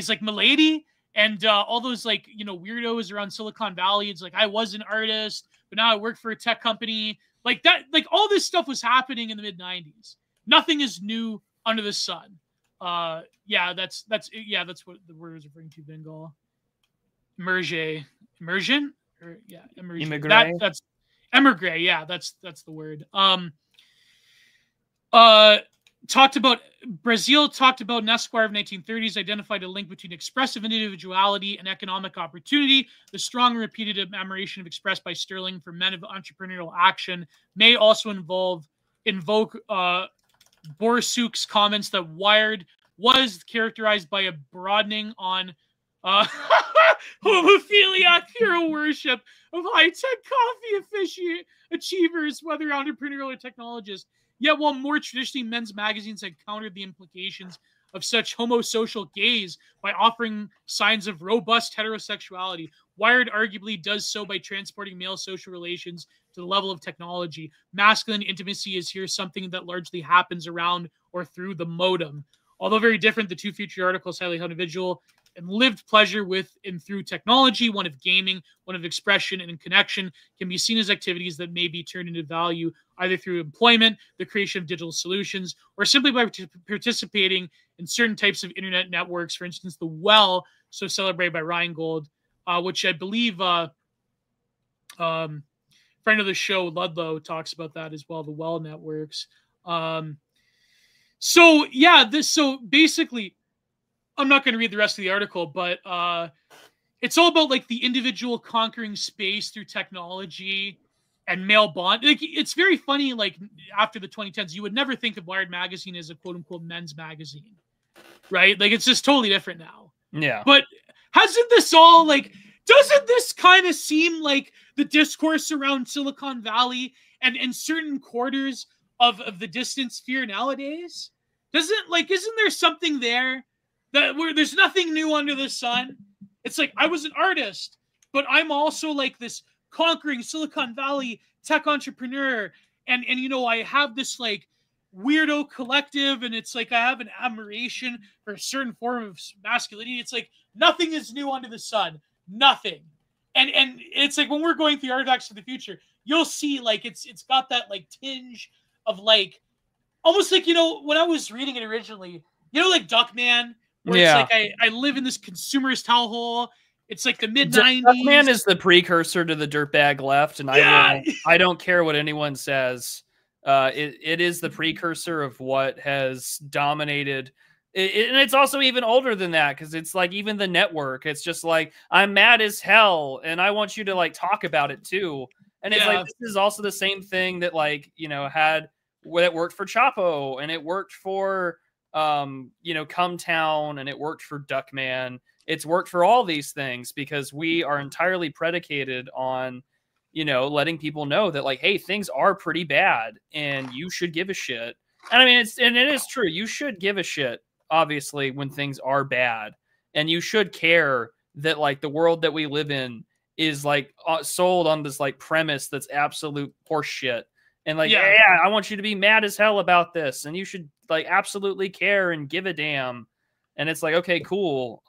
Like Milady. And all those, like, you know, weirdos around Silicon Valley. It's like, I was an artist, but now I work for a tech company. Like that, like all this stuff was happening in the mid-90s. Nothing is new under the sun. Yeah, that's what the word is referring to, Bengal. Immersion? Or, yeah, immersion. That's Emigre, yeah, that's the word. Brazil talked about an Esquire of 1930s, identified a link between expressive individuality and economic opportunity. The strong and repeated admiration expressed by Sterling for men of entrepreneurial action may also invoke Borsuk's comments that Wired was characterized by a broadening on homophiliac hero worship of high-tech coffee achievers, whether entrepreneurial or technologists. Yet, while more traditionally men's magazines had countered the implications of such homosocial gaze by offering signs of robust heterosexuality, Wired arguably does so by transporting male social relations to the level of technology. Masculine intimacy is here something that largely happens around or through the modem. Although very different, the two featured articles highlight how individual and lived pleasure with and through technology, one of gaming, one of expression and connection, can be seen as activities that may be turned into value either through employment, the creation of digital solutions, or simply by participating in certain types of internet networks. For instance, the Well, so celebrated by Ryan Gold, which I believe friend of the show, Ludlow, talks about that as well, the Well networks. So basically, I'm not going to read the rest of the article, but it's all about like the individual conquering space through technology and male bond. Like, it's very funny. Like, after the 2010s, you would never think of Wired magazine as a quote unquote men's magazine, right? Like, it's just totally different now. Yeah. But hasn't this all like? Doesn't this kind of seem like the discourse around Silicon Valley and certain quarters of the distant sphere nowadays? Isn't there something there that where there's nothing new under the sun? It's like, I was an artist, but I'm also like this conquering Silicon Valley tech entrepreneur. And you know, I have this like weirdo collective, and it's like I have an admiration for a certain form of masculinity. It's like nothing is new under the sun. Nothing. And it's like when we're going through Artifacts of the Future, you'll see like it's got that like tinge of like almost like, you know, when I was reading it originally, you know, like Duckman, where it's like I live in this consumerist hellhole. It's like the mid-90s. Duckman is the precursor to the dirtbag left, and I don't care what anyone says. It is the precursor of what has dominated. And it's also even older than that, because it's like even the network. It's just like, I'm mad as hell, and I want you to like talk about it too. And it's like, this is also the same thing that like, you know, that worked for Chapo, and it worked for you know, Cumtown, and it worked for Duckman. It's worked for all these things because we are entirely predicated on, you know, letting people know that like, hey, things are pretty bad and you should give a shit. And I mean, it is true. You should give a shit, obviously, when things are bad, and you should care that like the world that we live in is like sold on this like premise that's absolute horseshit. And like, yeah, I want you to be mad as hell about this, and you should like absolutely care and give a damn. And it's like, okay, cool.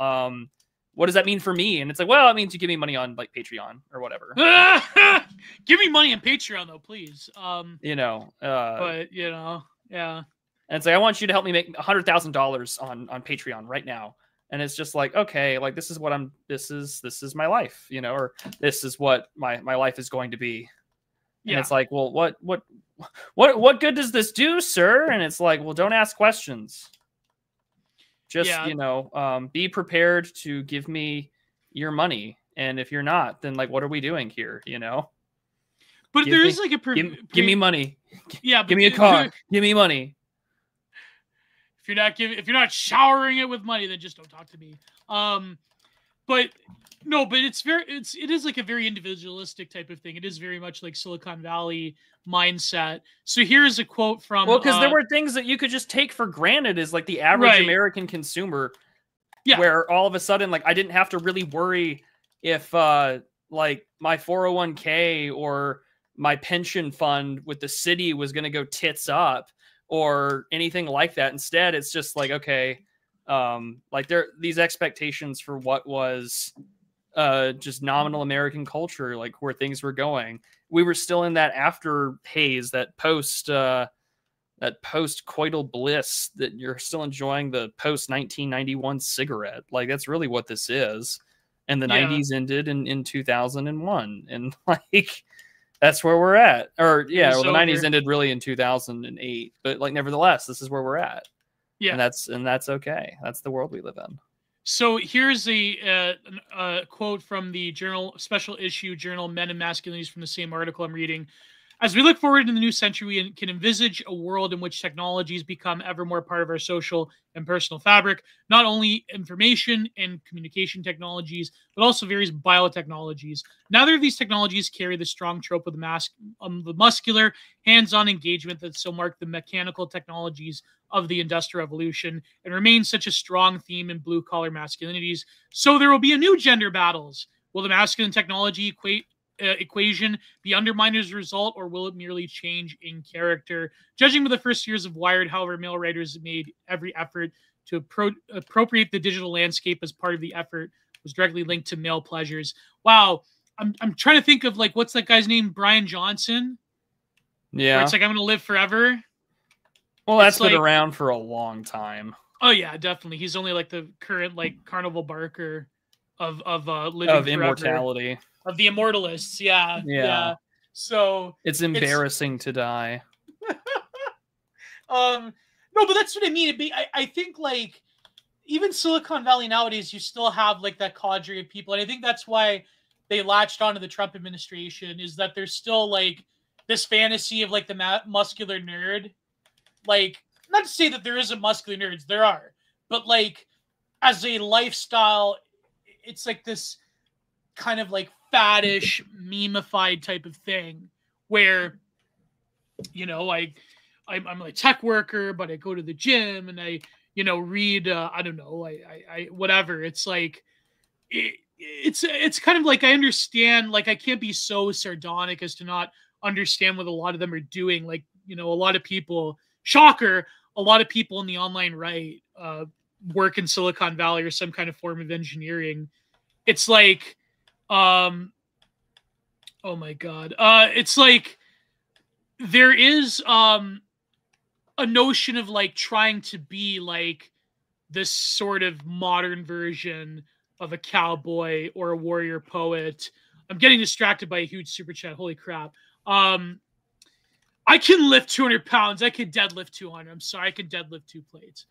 What does that mean for me? And it's like, well, it means you give me money on like Patreon or whatever. Give me money on Patreon though, please. You know, but you know, yeah. And it's like, I want you to help me make $100,000 on Patreon right now. And it's just like, okay, like this is my life, you know, or this is what my life is going to be. And it's like, well, what good does this do, sir? And it's like, well, don't ask questions. Just, you know, be prepared to give me your money. And if you're not, then like, what are we doing here? You know? But give there is like give me money. Yeah. Give me a car. Give me money. If you're not showering it with money, then just don't talk to me. But no, but it is like a very individualistic type of thing. It is very much like Silicon Valley mindset. So here's a quote from, well, because there were things that you could just take for granted as like the average American consumer, where all of a sudden, like, I didn't have to really worry if like my 401k or my pension fund with the city was going to go tits up or anything like that. Instead, it's just like, okay, like these expectations for what was just nominal American culture, like where things were going. We were still in that after haze, that post coital bliss, that you're still enjoying the post 1991 cigarette. Like that's really what this is. And the 90s ended in 2001, and like that's where we're at. Or the 90s ended really in 2008, but like nevertheless, this is where we're at. Yeah, and that's okay. That's the world we live in. So here's a quote from the special issue journal Men and Masculinities from the same article I'm reading. As we look forward in the new century, we can envisage a world in which technologies become ever more part of our social and personal fabric, not only information and communication technologies, but also various biotechnologies. Neither of these technologies carry the strong trope of the muscular, hands-on engagement that so marked the mechanical technologies of the Industrial Revolution and remains such a strong theme in blue-collar masculinities. So there will be a new gender battles. Will the masculine technology equation be undermined as a result, or will it merely change in character? Judging by the first years of Wired, however, male writers made every effort to appropriate the digital landscape as part of the effort was directly linked to male pleasures. Wow. I'm trying to think of like, what's that guy's name? Brian Johnson? Yeah. Where it's like, I'm going to live forever. Well, that's been around for a long time. Oh yeah, definitely. He's only like the current like Carnival Barker of living of forever. Immortality. Of the Immortalists, yeah. So it's embarrassing to die. No, but that's what I mean. I think like even Silicon Valley nowadays, you still have like that cadre of people, and I think that's why they latched onto the Trump administration, is that there's still like this fantasy of like the muscular nerd. Like, not to say that there isn't muscular nerds, there are, but like as a lifestyle, it's like this kind of like faddish, memeified type of thing where, you know, I'm a tech worker, but I go to the gym and I, you know, read, I don't know, I whatever. It's like, it's kind of like, I understand, like, I can't be so sardonic as to not understand what a lot of them are doing. Like, you know, a lot of people, shocker, a lot of people in the online right work in Silicon Valley or some kind of form of engineering. It's like, oh my God. It's like there is a notion of like trying to be like this sort of modern version of a cowboy or a warrior poet. I'm getting distracted by a huge super chat. Holy crap. I can lift 200 pounds. I could deadlift 200. I'm sorry. I could deadlift 2 plates.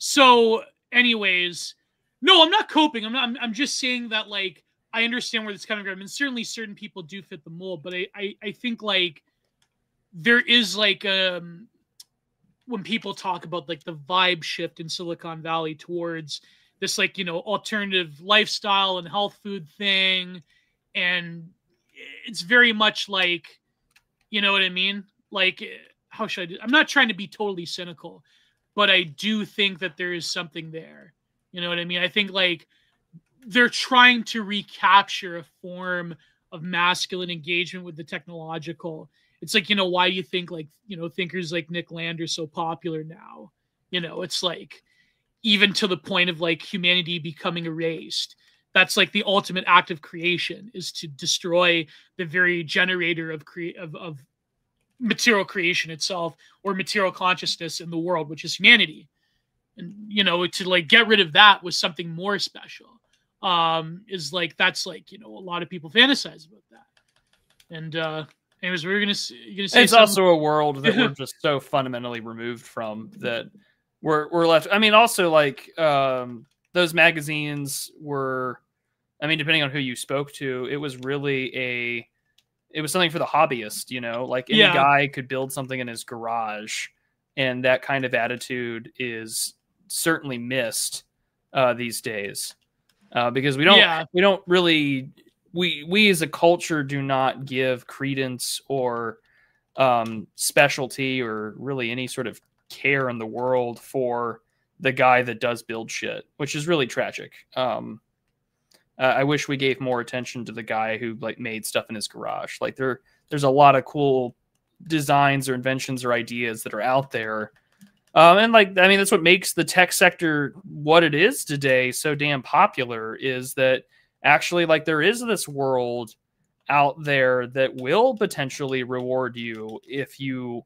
So anyways, no, I'm not coping. I'm just saying that like, I understand where this is coming from. And certainly certain people do fit the mold, but I think like there is like, when people talk about like the vibe shift in Silicon Valley towards this, like, you know, alternative lifestyle and health food thing. And it's very much like, you know what I mean? Like, how should I do? I'm not trying to be totally cynical, but I do think that there is something there. You know what I mean? I think like they're trying to recapture a form of masculine engagement with the technological. It's like, you know, why do you think like, you know, thinkers like Nick Land are so popular now? You know, it's like even to the point of like humanity becoming erased. That's like the ultimate act of creation, is to destroy the very generator of material creation itself, or material consciousness in the world, which is humanity. And, you know, to like get rid of that was something more special. Is like, that's like, you know, a lot of people fantasize about that. And anyways, we're gonna say it's also a world that we're just so fundamentally removed from that we're left. I mean, also like those magazines were, I mean, depending on who you spoke to, it was really it was something for the hobbyist, you know, like any guy could build something in his garage, and that kind of attitude is certainly missed these days. Because we don't really, we as a culture do not give credence or specialty or really any sort of care in the world for the guy that does build shit, which is really tragic. I wish we gave more attention to the guy who like made stuff in his garage. Like there's a lot of cool designs or inventions or ideas that are out there. And like, I mean, that's what makes the tech sector what it is today so damn popular, is that actually like there is this world out there that will potentially reward you if you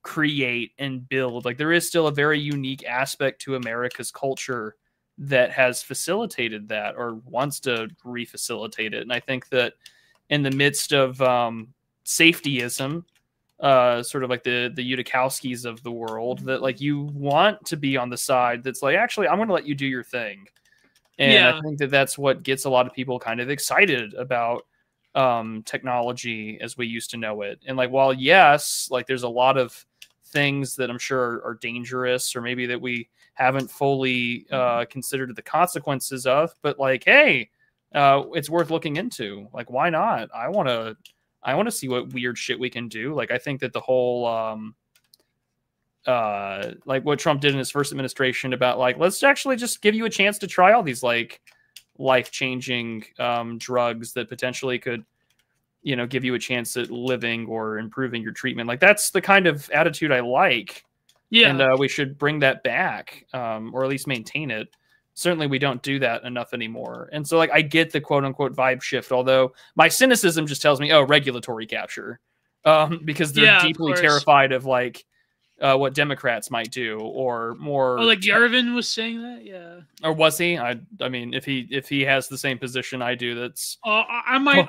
create and build. Like there is still a very unique aspect to America's culture that has facilitated that or wants to refacilitate it. And I think that in the midst of safetyism, sort of like the Utikowskis of the world, that like you want to be on the side that's like, actually, I'm going to let you do your thing. And I think that that's what gets a lot of people kind of excited about technology as we used to know it. And like, while yes, like there's a lot of things that I'm sure are dangerous, or maybe that we haven't fully considered the consequences of, but like, hey, it's worth looking into. Like, why not? I want to see what weird shit we can do. Like, I think that the whole like what Trump did in his first administration about like, let's actually just give you a chance to try all these like life-changing drugs that potentially could, you know, give you a chance at living or improving your treatment. Like, that's the kind of attitude I like. Yeah. And we should bring that back, or at least maintain it. Certainly we don't do that enough anymore. And so like, I get the quote unquote vibe shift, although my cynicism just tells me, oh, regulatory capture, because they're deeply terrified of like what Democrats might do, or more. Oh, like Yarvin was saying that, yeah. Or was he? I mean, if he has the same position I do, that's. I might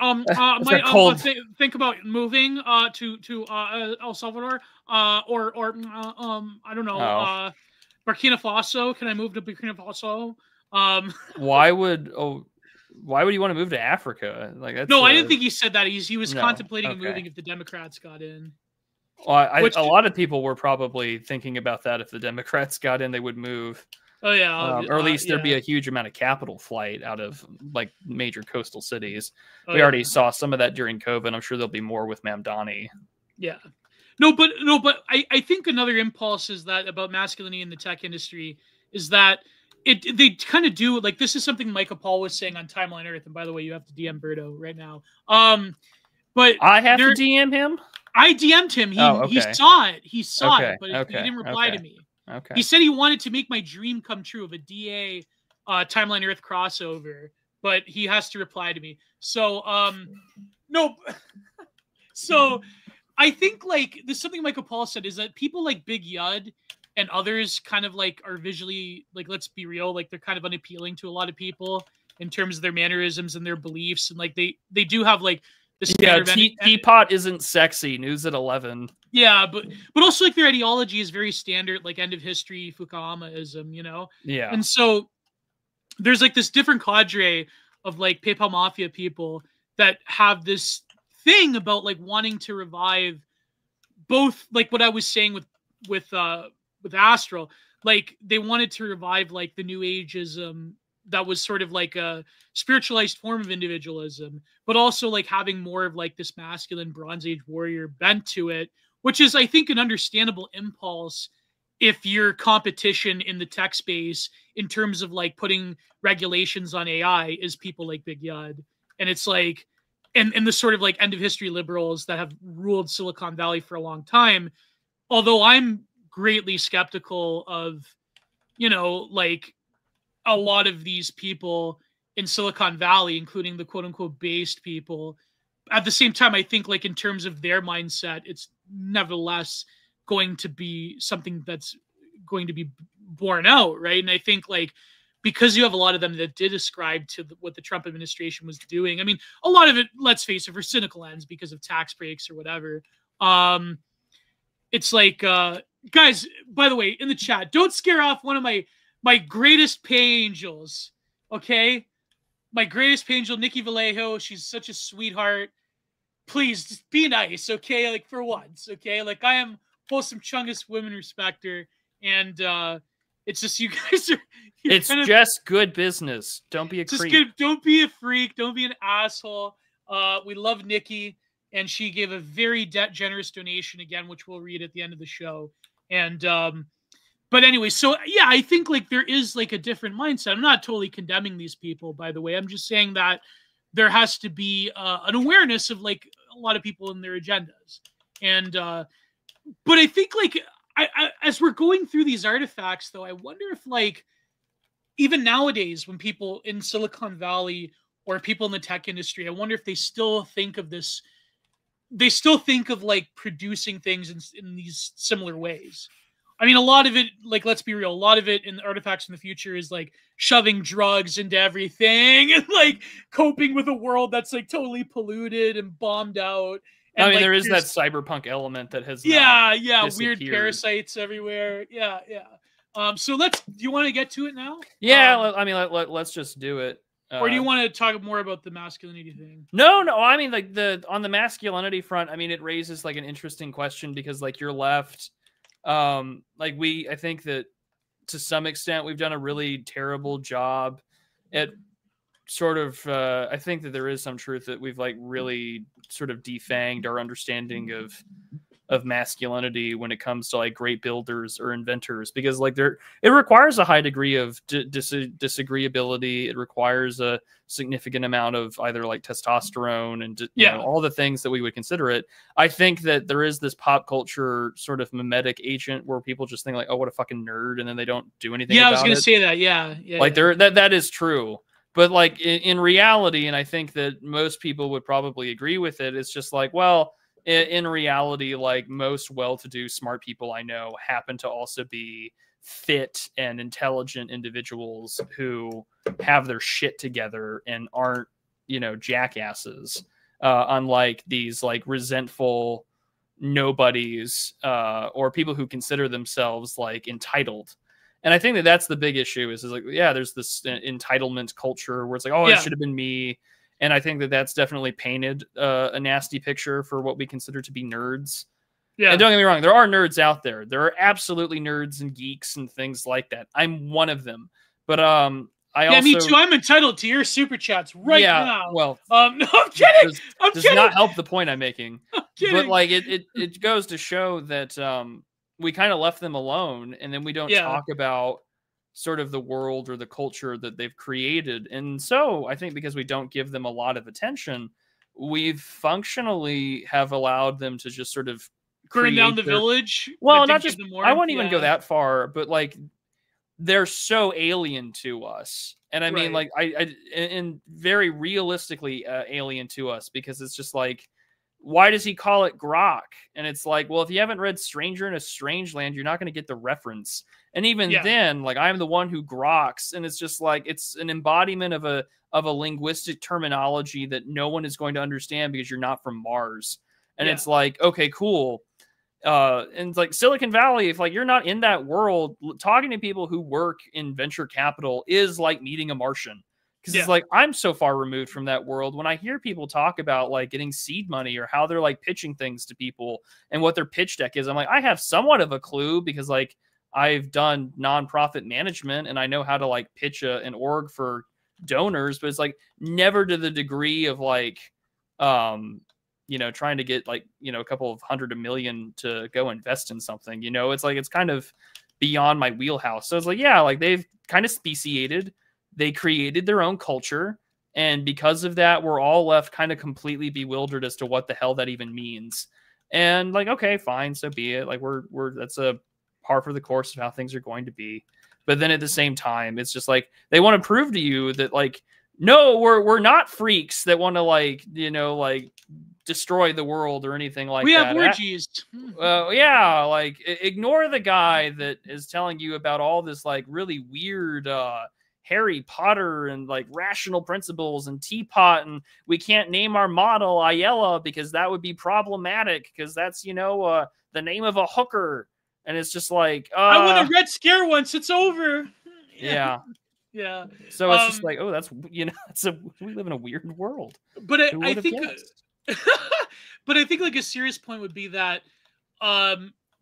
think about moving to El Salvador, or I don't know, Burkina Faso. Can I move to Burkina Faso? Why would you want to move to Africa? Like, that's I didn't think he said that. He was contemplating moving if the Democrats got in. Well, a lot of people were probably thinking about that. If the Democrats got in, they would move. Oh yeah, or at least there'd be a huge amount of capital flight out of like major coastal cities. We already saw some of that during COVID. I'm sure there'll be more with Mamdani. Yeah, but I think another impulse is that about masculinity in the tech industry is that they kind of do, like, this is something Michael Paul was saying on Timeline Earth. And by the way, you have to DM Berto right now. But I have to DM him. I DM'd him. He saw it. He saw it, but he didn't reply to me. Okay. He said he wanted to make my dream come true of a DA Timeline Earth crossover, but he has to reply to me. So no. So I think like there's something Michael Paul said is that people like Big Yud and others kind of like are visually, like, let's be real, like they're kind of unappealing to a lot of people in terms of their mannerisms and their beliefs, and like they do have like this. Yeah, Teapot isn't sexy. News at 11. Yeah, but also like their ideology is very standard, like end of history Fukuyamaism, you know. Yeah, and so there's like this different cadre of like PayPal Mafia people that have this thing about like wanting to revive both, like what I was saying with Astral, like they wanted to revive like the New Ageism that was sort of like a spiritualized form of individualism, but also like having more of like this masculine Bronze Age warrior bent to it, which is, I think, an understandable impulse if your competition in the tech space in terms of like putting regulations on AI is people like Big Yud. And it's like, and the sort of like end of history liberals that have ruled Silicon Valley for a long time, although I'm greatly skeptical of, you know, like a lot of these people in Silicon Valley, including the quote unquote based people. At the same time, I think like in terms of their mindset, it's nevertheless going to be something that's going to be borne out, right? And I think like because you have a lot of them that did ascribe to what the Trump administration was doing. I mean, a lot of it, let's face it, for cynical ends because of tax breaks or whatever. It's like, guys, by the way, in the chat, don't scare off one of my greatest pay angels, okay? My greatest pay angel, Nikki Vallejo. She's such a sweetheart. Please, just be nice, okay? Like, for once, okay? Like, I am wholesome Chungus women respecter, and it's just you guys are... It's just good business. Don't be a creep. Good. Don't be a freak. Don't be an asshole. We love Nikki, and she gave a very generous donation again, which we'll read at the end of the show. And but anyway, so yeah, I think like there is like a different mindset. I'm not totally condemning these people, by the way. I'm just saying that there has to be an awareness of like a lot of people and their agendas. And but I think like I as we're going through these artifacts, though, I wonder if like even nowadays when people in Silicon Valley or people in the tech industry, I wonder if they still think of this. They still think of like producing things in these similar ways. I mean, a lot of it, like, let's be real, a lot of it in the artifacts in the future is like shoving drugs into everything and like coping with a world that's like totally polluted and bombed out. And, I mean, like, there is that cyberpunk element that has weird parasites everywhere. Yeah. So do you want to get to it now? Yeah, I mean, let's just do it. Or do you want to talk more about the masculinity thing? No. I mean, like on the masculinity front, I mean, it raises like an interesting question because like you're left, like I think that to some extent we've done a really terrible job at sort of, I think that there is some truth that we've like really sort of defanged our understanding of masculinity when it comes to like great builders or inventors, because like it requires a high degree of disagreeability. It requires a significant amount of either like testosterone and you know, all the things that we would consider it. I think that there is this pop culture sort of mimetic agent where people just think like, oh, what a fucking nerd, and then they don't do anything about it. I was gonna say that. Yeah. Like that is true. But like in reality, and I think that most people would probably agree with it, it's just like, well, in reality, like most well-to-do smart people I know happen to also be fit and intelligent individuals who have their shit together and aren't, you know, jackasses, unlike these like resentful nobodies or people who consider themselves like entitled. And I think that that's the big issue is like, yeah, there's this entitlement culture where it's like, oh, it should have been me. And I think that that's definitely painted a nasty picture for what we consider to be nerds. Yeah. And don't get me wrong, there are nerds out there. There are absolutely nerds and geeks and things like that. I'm one of them. But me too. I'm entitled to your super chats now. Well, no, I'm kidding. Does not help the point I'm making. But like it goes to show that we kind of left them alone, and then we don't talk about sort of the world or the culture that they've created. And so I think because we don't give them a lot of attention, we've functionally have allowed them to just sort of burn down the village. Well, not just, I won't even go that far, but like they're so alien to us. And I mean, like and very realistically alien to us, because it's just like, why does he call it grok? And it's like, well, if you haven't read Stranger in a Strange Land, you're not going to get the reference. And even then, like, I'm the one who groks, and it's just like, it's an embodiment of a linguistic terminology that no one is going to understand because you're not from Mars. And it's like, okay, cool. And like Silicon Valley, if like you're not in that world, talking to people who work in venture capital is like meeting a Martian. Because it's like, I'm so far removed from that world. When I hear people talk about like getting seed money or how they're like pitching things to people and what their pitch deck is, I'm like, I have somewhat of a clue because like I've done nonprofit management and I know how to like pitch an org for donors, but it's like never to the degree of like, you know, trying to get like, you know, a couple of $100 million to go invest in something, you know, it's like, it's kind of beyond my wheelhouse. So it's like, yeah, like they've kind of speciated. They created their own culture, and because of that, we're all left kind of completely bewildered as to what the hell that even means. And like, okay, fine, so be it. Like we're that's a par for the course of how things are going to be. But then at the same time, it's just like they want to prove to you that like, no, we're not freaks that want to like, you know, like destroy the world or anything like that. We have orgies. Yeah, like ignore the guy that is telling you about all this like really weird Harry Potter and like rational principles and teapot, and we can't name our model Ayala because that would be problematic because that's, you know, the name of a hooker. And it's just like, I won a Red Scare once. It's over. Yeah. Yeah. So it's just like, oh, that's, you know, we live in a weird world. But I think, but I think like a serious point would be that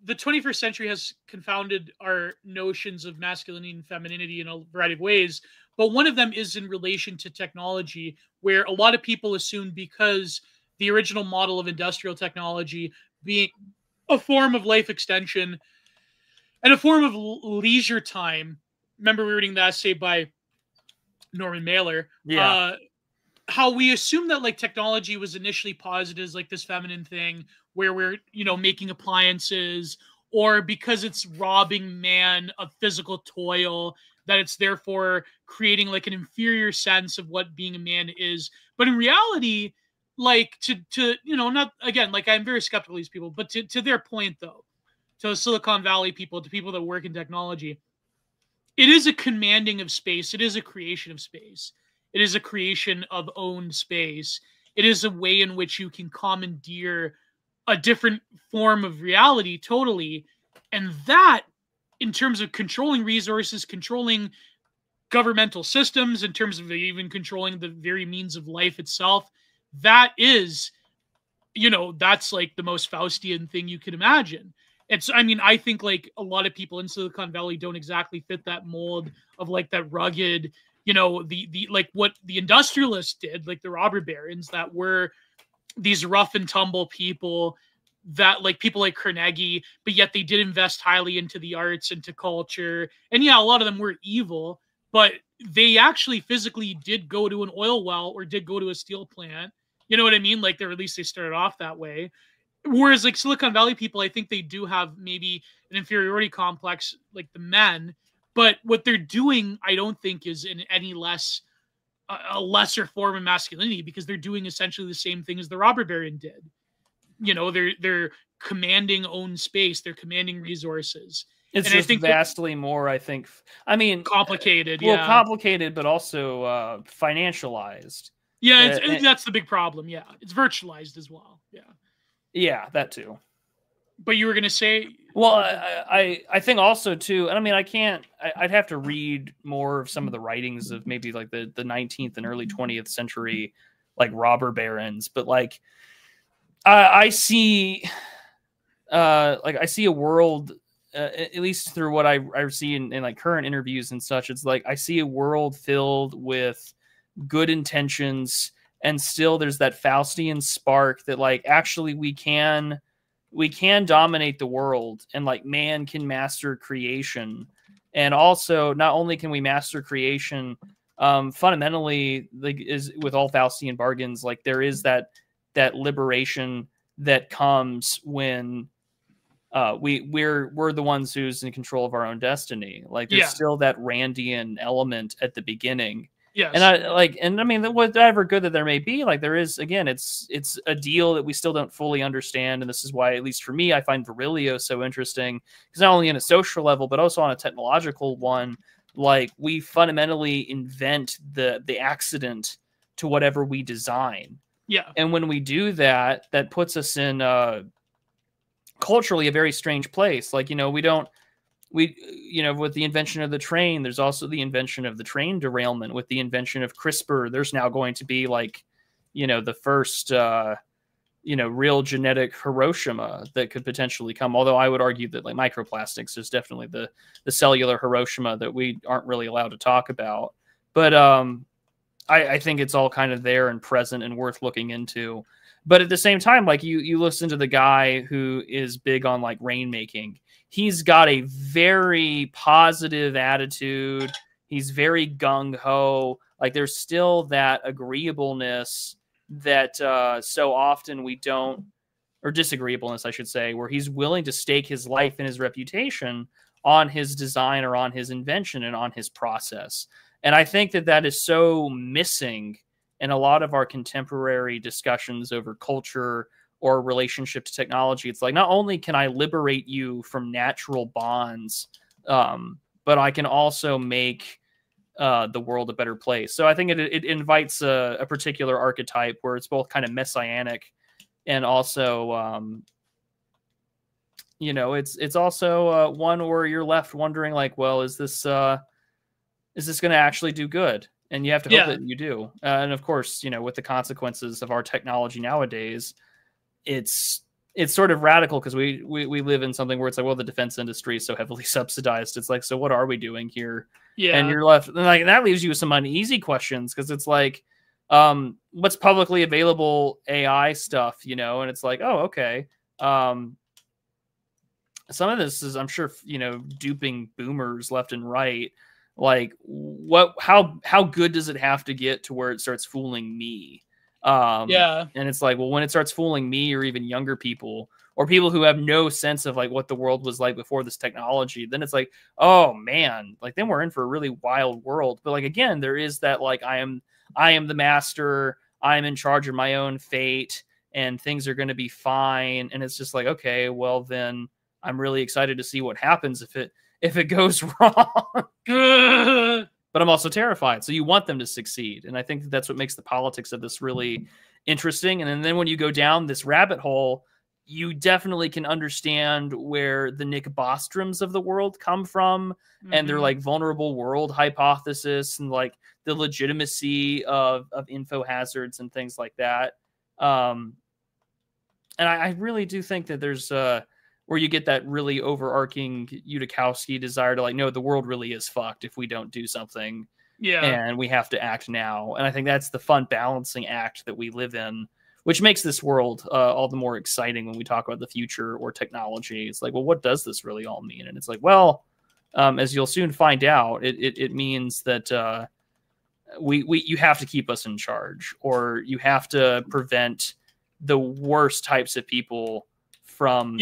the 21st century has confounded our notions of masculinity and femininity in a variety of ways. But one of them is in relation to technology, where a lot of people assume because the original model of industrial technology being a form of life extension and a form of leisure time. Remember, we were reading the essay by Norman Mailer. How we assume that like technology was initially posited as like this feminine thing where we're, you know, making appliances, or because it's robbing man of physical toil, that it's therefore creating like an inferior sense of what being a man is. But in reality, like to you know, not again, like I'm very skeptical of these people, but to their point though, to Silicon Valley people, to people that work in technology, it is a commanding of space. It is a creation of space. It is a creation of owned space. It is a way in which you can commandeer a different form of reality totally. And that, in terms of controlling resources, controlling governmental systems, in terms of even controlling the very means of life itself. That is, that's like the most Faustian thing you could imagine. I mean, I think like a lot of people in Silicon Valley don't exactly fit that mold of like that rugged, the like what the industrialists did, like the robber barons, that were these rough and tumble people, that like people like Carnegie, but yet they did invest highly into the arts, into culture. And yeah, a lot of them were evil, but they actually physically did go to an oil well or did go to a steel plant. You know what I mean? Like, at least they started off that way. Whereas like Silicon Valley people, I think they do have maybe an inferiority complex, like the men, but what they're doing, I don't think is in any less a lesser form of masculinity, because they're doing essentially the same thing as the robber baron did. They're commanding own space, they're commanding resources. It's just vastly more, I think. I mean, complicated. Well, complicated, but also financialized. Yeah, that's the big problem. Yeah, it's virtualized as well. Yeah, that too. But you were gonna say? Well, I think also too, and I mean, I'd have to read more of some of the writings of maybe like the 19th and early 20th century, like robber barons. But like, I see a world, at least through what I see in like current interviews and such. It's like I see a world filled with good intentions, and still there's that Faustian spark that like actually we can dominate the world, and like man can master creation. And also, not only can we master creation, fundamentally, like is with all Faustian bargains, like there is that liberation that comes when we're the ones who's in control of our own destiny. Like there's still that Randian element at the beginning. Yes. And I mean, whatever good that there may be, like there is, again, it's a deal that we still don't fully understand. And this is why, at least for me, I find Virilio so interesting, because not only on a social level, but also on a technological one, like we fundamentally invent the accident to whatever we design. Yeah. And when we do that, that puts us in culturally a very strange place. Like, with the invention of the train, there's also the invention of the train derailment. With the invention of CRISPR, there's now going to be like, the first, real genetic Hiroshima that could potentially come. Although I would argue that like microplastics is definitely the cellular Hiroshima that we aren't really allowed to talk about. But I think it's all kind of there and present and worth looking into. But at the same time, like you listen to the guy who is big on like rainmaking. He's got a very positive attitude. He's very gung-ho. Like there's still that agreeableness that so often we don't, or disagreeableness, I should say, where he's willing to stake his life and his reputation on his design or on his invention and on his process. And I think that is so missing in a lot of our contemporary discussions over culture or relationship to technology. It's like, not only can I liberate you from natural bonds, but I can also make the world a better place. So I think it invites a particular archetype where it's both kind of messianic and also, it's also one where you're left wondering like, well, is this going to actually do good? And you have to hope that you do. And of course, with the consequences of our technology nowadays, it's sort of radical, because we live in something where it's like, well, the defense industry is so heavily subsidized. It's like, so what are we doing here? Yeah. And you're left, and like that leaves you with some uneasy questions, because it's like, what's publicly available AI stuff, and it's like, oh, okay. Some of this is, I'm sure, duping boomers left and right. Like how good does it have to get to where it starts fooling me? And it's like, well, when it starts fooling me or even younger people or people who have no sense of like what the world was like before this technology, then it's like, oh man, like then we're in for a really wild world. But like, again, there is that, like, I am the master, I'm in charge of my own fate, and things are going to be fine. And it's just like, okay, well then I'm really excited to see what happens if it goes wrong. But I'm also terrified. So you want them to succeed. And I think that's what makes the politics of this really interesting. And then when you go down this rabbit hole, you definitely can understand where the Nick Boströms of the world come from, and their like vulnerable world hypothesis, and like the legitimacy of info hazards and things like that. And I really do think that there's where you get that really overarching Utikowski desire to like, no, the world really is fucked if we don't do something. Yeah. And we have to act now. And I think that's the fun balancing act that we live in, which makes this world all the more exciting when we talk about the future or technology. It's like, well, what does this really all mean? And it's like, well, as you'll soon find out, it means that you have to keep us in charge, or you have to prevent the worst types of people from,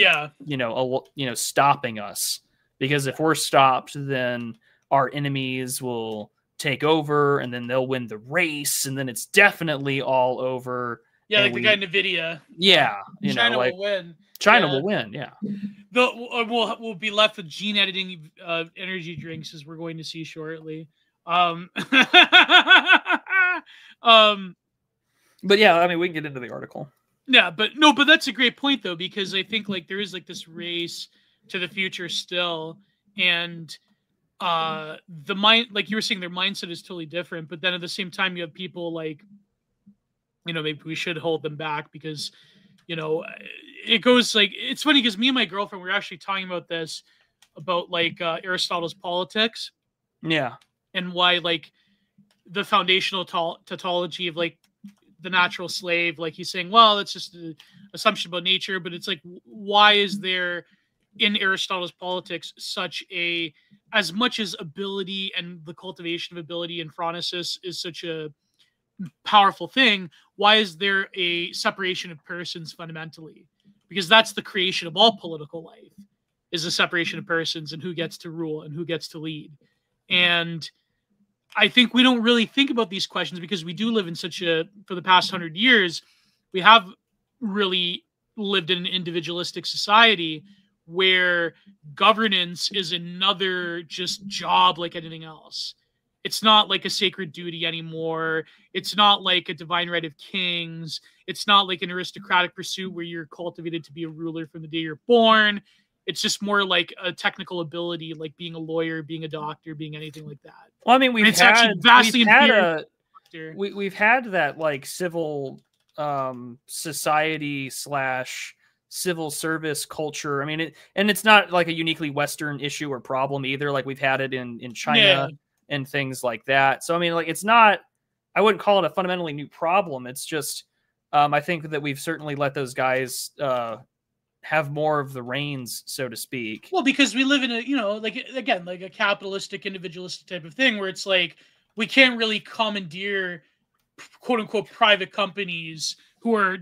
stopping us. Because if we're stopped, then our enemies will take over, and then they'll win the race, and then it's definitely all over. Yeah, like the guy in NVIDIA. Yeah, China will win. China will win. Yeah, we'll be left with gene editing energy drinks, as we're going to see shortly. But yeah, I mean, we can get into the article. Yeah, but that's a great point though, because I think like there is like this race to the future still, and the mind, like you were saying, their mindset is totally different. But then at the same time, you have people like, maybe we should hold them back because, it goes like, it's funny because me and my girlfriend were actually talking about this, about like Aristotle's Politics. Yeah. And why like the foundational tautology of like the natural slave, like he's saying, well, that's just an assumption about nature. But it's like, why is there in Aristotle's Politics such as much as ability and the cultivation of ability in phronesis is such a powerful thing, why is there a separation of persons fundamentally? Because that's the creation of all political life, is a separation of persons and who gets to rule and who gets to lead. And I think we don't really think about these questions because we do live in for the past 100 years, we have really lived in an individualistic society where governance is another just job like anything else. It's not like a sacred duty anymore. It's not like a divine right of kings. It's not like an aristocratic pursuit where you're cultivated to be a ruler from the day you're born. It's just more like a technical ability, like being a lawyer, being a doctor, being anything like that. Well, I mean, we've had that like civil society / civil service culture. I mean, it's not like a uniquely Western issue or problem either. Like we've had it in China and things like that. So, I mean, like it's not, I wouldn't call it a fundamentally new problem. It's just, I think that we've certainly let those guys have more of the reins, so to speak. Well, because we live in a, like, again, like a capitalistic, individualistic type of thing where it's like, we can't really commandeer quote unquote private companies who are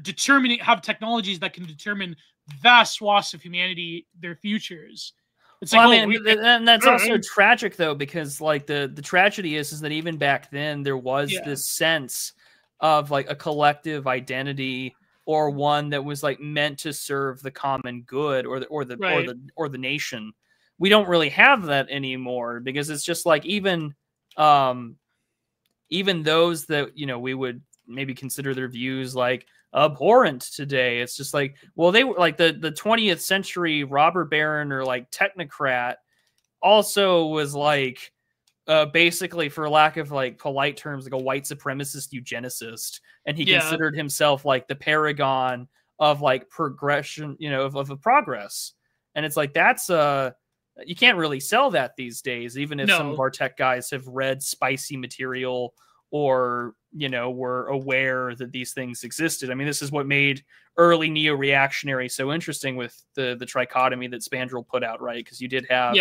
have technologies that can determine vast swaths of humanity, their futures. It's like, and that's also tragic though, because like the tragedy is that even back then there was this sense of like a collective identity, or one that was like meant to serve the common good or the nation. We don't really have that anymore, because it's just like even those that we would maybe consider their views like abhorrent today. It's just like, well, they were like the 20th century robber baron or like technocrat also was like basically, for lack of like polite terms, like a white supremacist eugenicist, and he considered himself like the paragon of like progression, of a progress. And it's like, that's you can't really sell that these days, even if some of our tech guys have read spicy material or were aware that these things existed. I mean, this is what made early neo-reactionary so interesting with the trichotomy that Spandrel put out, right? Because you did have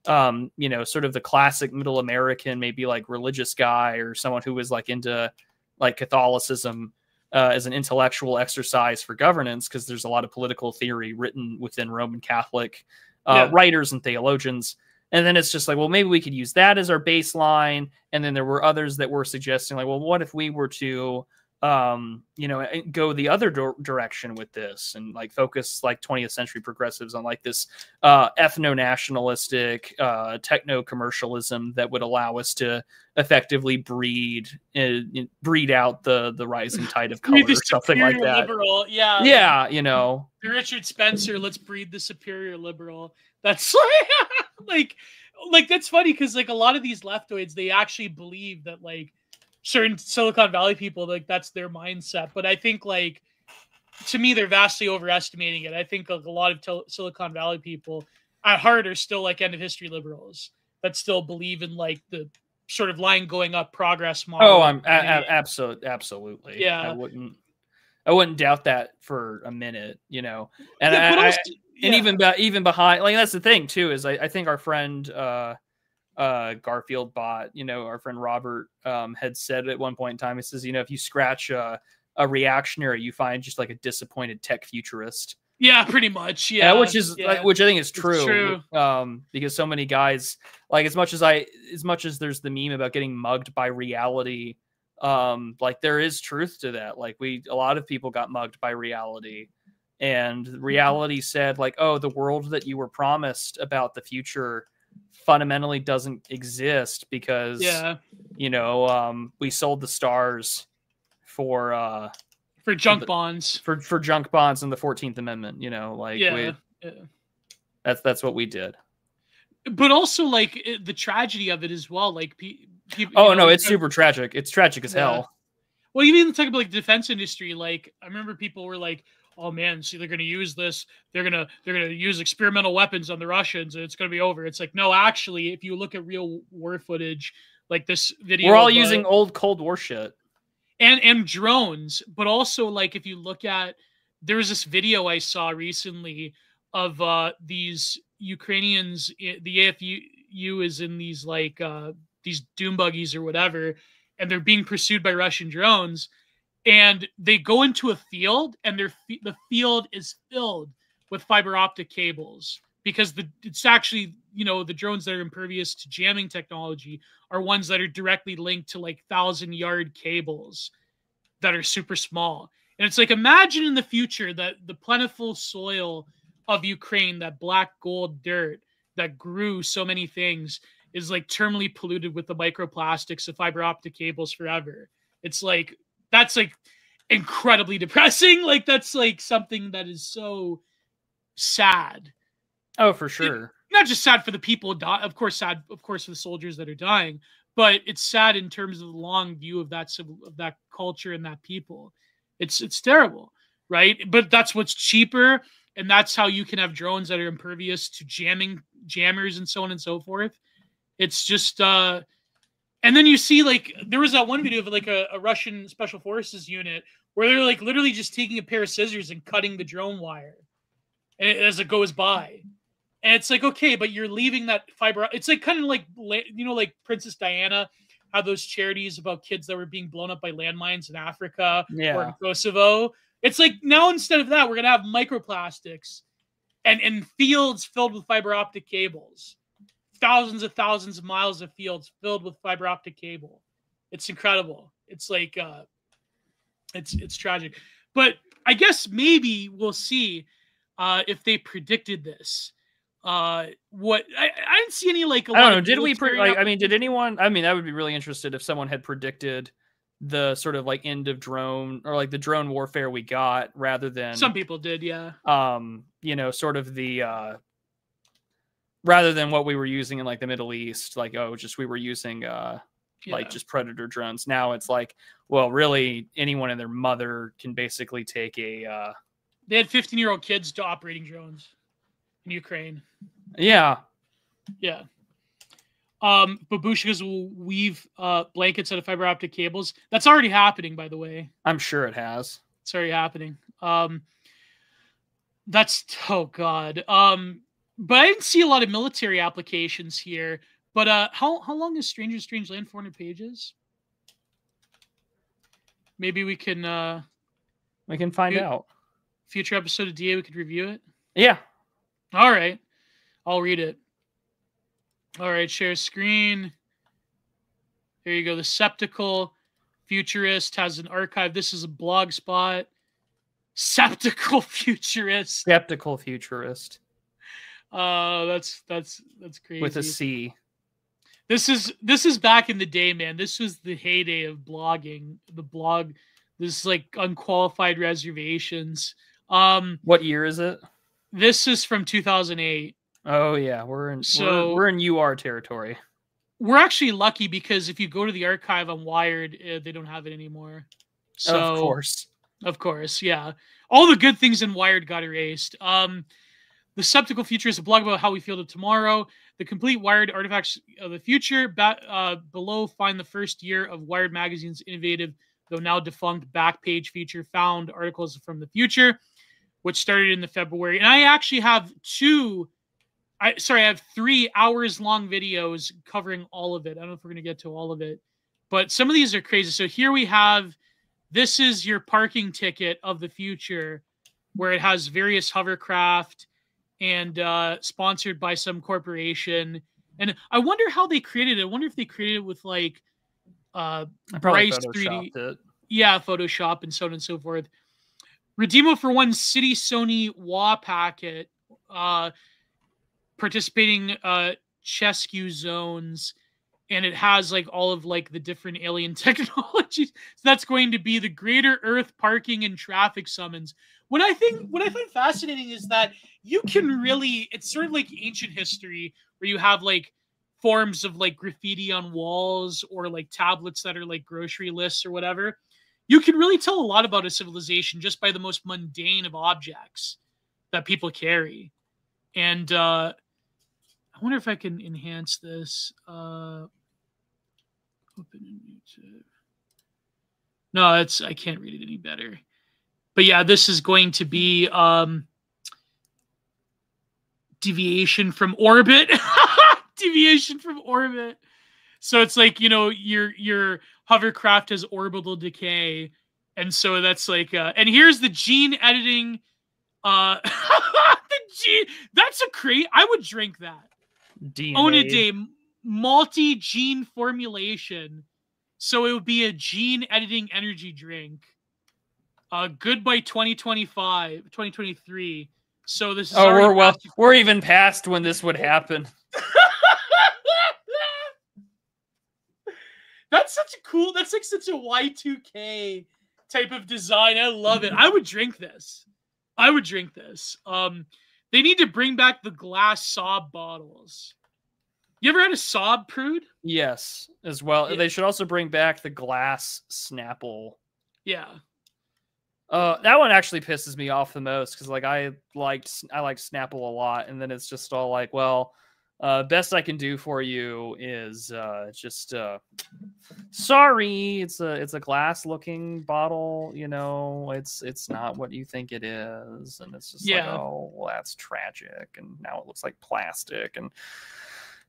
sort of the classic middle American, maybe like religious guy or someone who was like into like Catholicism as an intellectual exercise for governance, because there's a lot of political theory written within Roman Catholic writers and theologians. And then it's just like, well, maybe we could use that as our baseline. And then there were others that were suggesting like, well, what if we were to you know, go the other direction with this and like focus like 20th century progressives on like this ethno-nationalistic techno-commercialism that would allow us to effectively breed out the rising tide of color or something like that. Liberal. Yeah. Yeah, you know. The Richard Spencer, let's breed the superior liberal. That's like that's funny because like a lot of these leftoids, they actually believe that like certain Silicon Valley people, like that's their mindset. But I think like to me, they're vastly overestimating it. I think like, a lot of Silicon Valley people at heart are still like end of history liberals that still believe in like the sort of line going up progress model. Oh, I'm absolutely. Yeah, I wouldn't doubt that for a minute, you know. And yeah, and even behind, like that's the thing too, is I think our friend Garfield Bot, you know, our friend Robert had said at one point in time, he says, you know, if you scratch a reactionary, you find just like a disappointed tech futurist. Yeah, pretty much. Yeah, which I think is true. Because so many guys, like as much as there's the meme about getting mugged by reality, like there is truth to that. Like a lot of people got mugged by reality, and reality said like, oh, the world that you were promised about the future fundamentally doesn't exist because you know, we sold the stars for junk bonds for junk bonds in the 14th Amendment, you know, like that's what we did. But also like the tragedy of it as well, like people. Oh no, it's super tragic. It's tragic as hell. Well, you even talk about like the defense industry. Like I remember people were like, "Oh man, see, they're going to use this. They're gonna use experimental weapons on the Russians, and it's going to be over." It's like, no, actually, if you look at real war footage, like this video, we're all using old Cold War shit and drones. But also, like if you look at, there was this video I saw recently of these Ukrainians. The AFU is in these like these doom buggies or whatever, and they're being pursued by Russian drones. And they go into a field, and the field is filled with fiber optic cables because it's actually, you know, the drones that are impervious to jamming technology are ones that are directly linked to like 1,000-yard cables that are super small. And it's like, imagine in the future that the plentiful soil of Ukraine, that black gold dirt that grew so many things, is like terminally polluted with the microplastics of fiber optic cables forever. It's like, that's like incredibly depressing. Like that's like something that is so sad. Oh, for sure. Not just sad for the people, of course, sad, of course, for the soldiers that are dying, but it's sad in terms of the long view of that culture and that people. It's terrible, right? But that's what's cheaper, and that's how you can have drones that are impervious to jammers and so on and so forth. It's just and then you see, like, there was that one video of like a Russian special forces unit where they're like literally just taking a pair of scissors and cutting the drone wire as it goes by. And it's like, okay, but you're leaving that fiber. It's like kind of like, you know, like Princess Diana had those charities about kids that were being blown up by landmines in Africa or in Kosovo. It's like now instead of that, we're going to have microplastics and fields filled with fiber optic cables. Thousands of miles of fields filled with fiber optic cable. It's incredible. It's like it's tragic. But I guess maybe we'll see if they predicted this. What I didn't see any like. I don't know. Did we? I mean, did anyone? I mean, I would be really interested if someone had predicted the sort of like end of drone or like the drone warfare we got, rather than some people did. Yeah. You know, sort of the. Rather than what we were using in like the Middle East, like, oh, just we were using like just Predator drones. Now it's like, well, really anyone and their mother can basically take a they had 15-year-old kids to operating drones in Ukraine. Yeah. Yeah. Babushkas will weave blankets out of fiber optic cables. That's already happening, by the way. I'm sure it has. It's already happening. That's, oh God. But I didn't see a lot of military applications here. But how long is Strange Land? 400 pages? Maybe we can find out. Future episode of DA, we could review it. Yeah. All right. I'll read it. All right, share screen. There you go. The Septical Futurist has an archive. This is a blog spot. Skeptical Futurist. Skeptical Futurist. That's crazy. With a C. This is back in the day, man. This was the heyday of blogging. The blog, this is like unqualified reservations. What year is it? This is from 2008. Oh yeah, we're in UR territory. We're actually lucky because if you go to the archive on Wired, they don't have it anymore. So of course, yeah. All the good things in Wired got erased. The Skeptical Future is a blog about how we feel to tomorrow. The complete Wired artifacts of the future. Below, find the first year of Wired magazine's innovative, though now defunct, back page feature. Found articles from the future, which started in the February. And I actually have I have 3 hours long videos covering all of it. I don't know if we're going to get to all of it, but some of these are crazy. So here we have, this is your parking ticket of the future, where it has various hovercraft and sponsored by some corporation. And I wonder how they created it. I wonder if they created it with like Bryce 3D. It. Yeah, Photoshop and so on and so forth. Redeemo for 1 City Sony WA packet. Participating Chescu zones, and it has like all of like the different alien technologies. So that's going to be the Greater Earth Parking and Traffic Summons. What I find fascinating is that you can really, it's sort of like ancient history where you have like forms of like graffiti on walls or like tablets that are like grocery lists or whatever. You can really tell a lot about a civilization just by the most mundane of objects that people carry. And I wonder if I can enhance this. Open in YouTube. No, I can't read it any better. But yeah, this is going to be deviation from orbit. Deviation from orbit. So it's like, your hovercraft has orbital decay. And so that's like, and here's the gene editing. That's a crate. I would drink that. DNA. Own a day, multi-gene formulation. So it would be a gene editing energy drink. Good by 2023. So this is we're even past when this would happen. That's such a cool, that's like such a Y2K type of design. I love it. I would drink this. They need to bring back the glass Sob bottles. You ever had a Sob, Prude? Yes, as well. Yeah. They should also bring back the glass Snapple. Yeah. That one actually pisses me off the most because like I liked Snapple a lot, and then it's just all like, well, best I can do for you is just sorry, it's a glass looking bottle, it's not what you think it is, and it's just like, oh well, that's tragic, and now it looks like plastic, and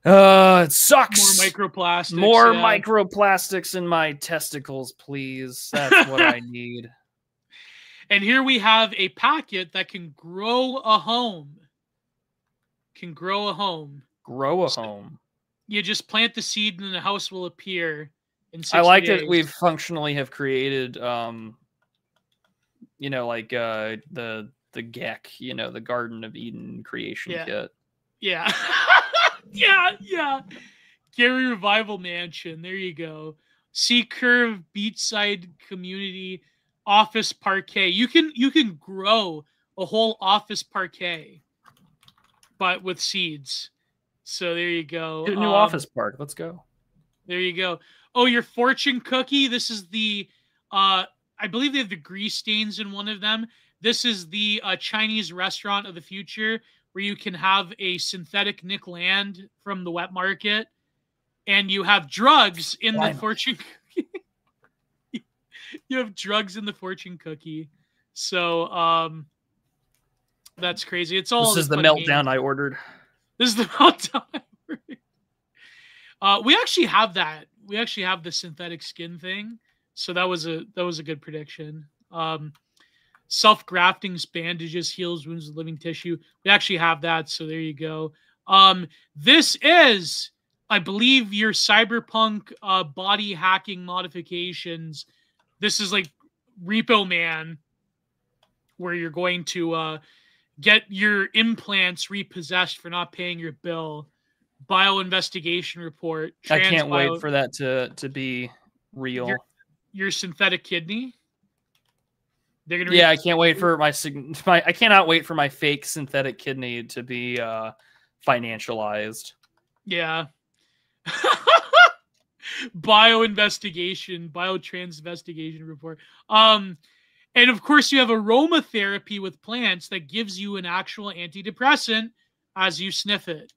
it sucks. More microplastics in my testicles, please. That's what I need. And here we have a packet that can grow a home. Grow a home. You just plant the seed and the house will appear in 60 I like days. that we've functionally have created, the GEC, the Garden of Eden creation kit. Yeah. yeah. Gary Revival Mansion. There you go. Sea Curve Beachside Community Office Parquet. You can grow a whole office parquet, but with seeds. So there you go. Get a new office park. Let's go. There you go. Oh, your fortune cookie. This is the I believe they have the grease stains in one of them. This is the Chinese restaurant of the future where you can have a synthetic Nick Land from the wet market, and you have drugs in the fortune cookie. You have drugs in the fortune cookie. So that's crazy. It's all this is the meltdown I ordered. This is the meltdown I ordered. We actually have that. We actually have the synthetic skin thing. So that was a good prediction. Self-grafting bandages, heals wounds with living tissue. We actually have that. So there you go. This is I believe your cyberpunk body hacking modifications. This is like Repo Man, where you're going to get your implants repossessed for not paying your bill. Bio investigation report. I can't wait for that to be real. Your synthetic kidney. They're gonna. Yeah, I can't wait for I cannot wait for my fake synthetic kidney to be financialized. Yeah. Biotrans investigation report. And of course, you have aromatherapy with plants that gives you an actual antidepressant as you sniff it.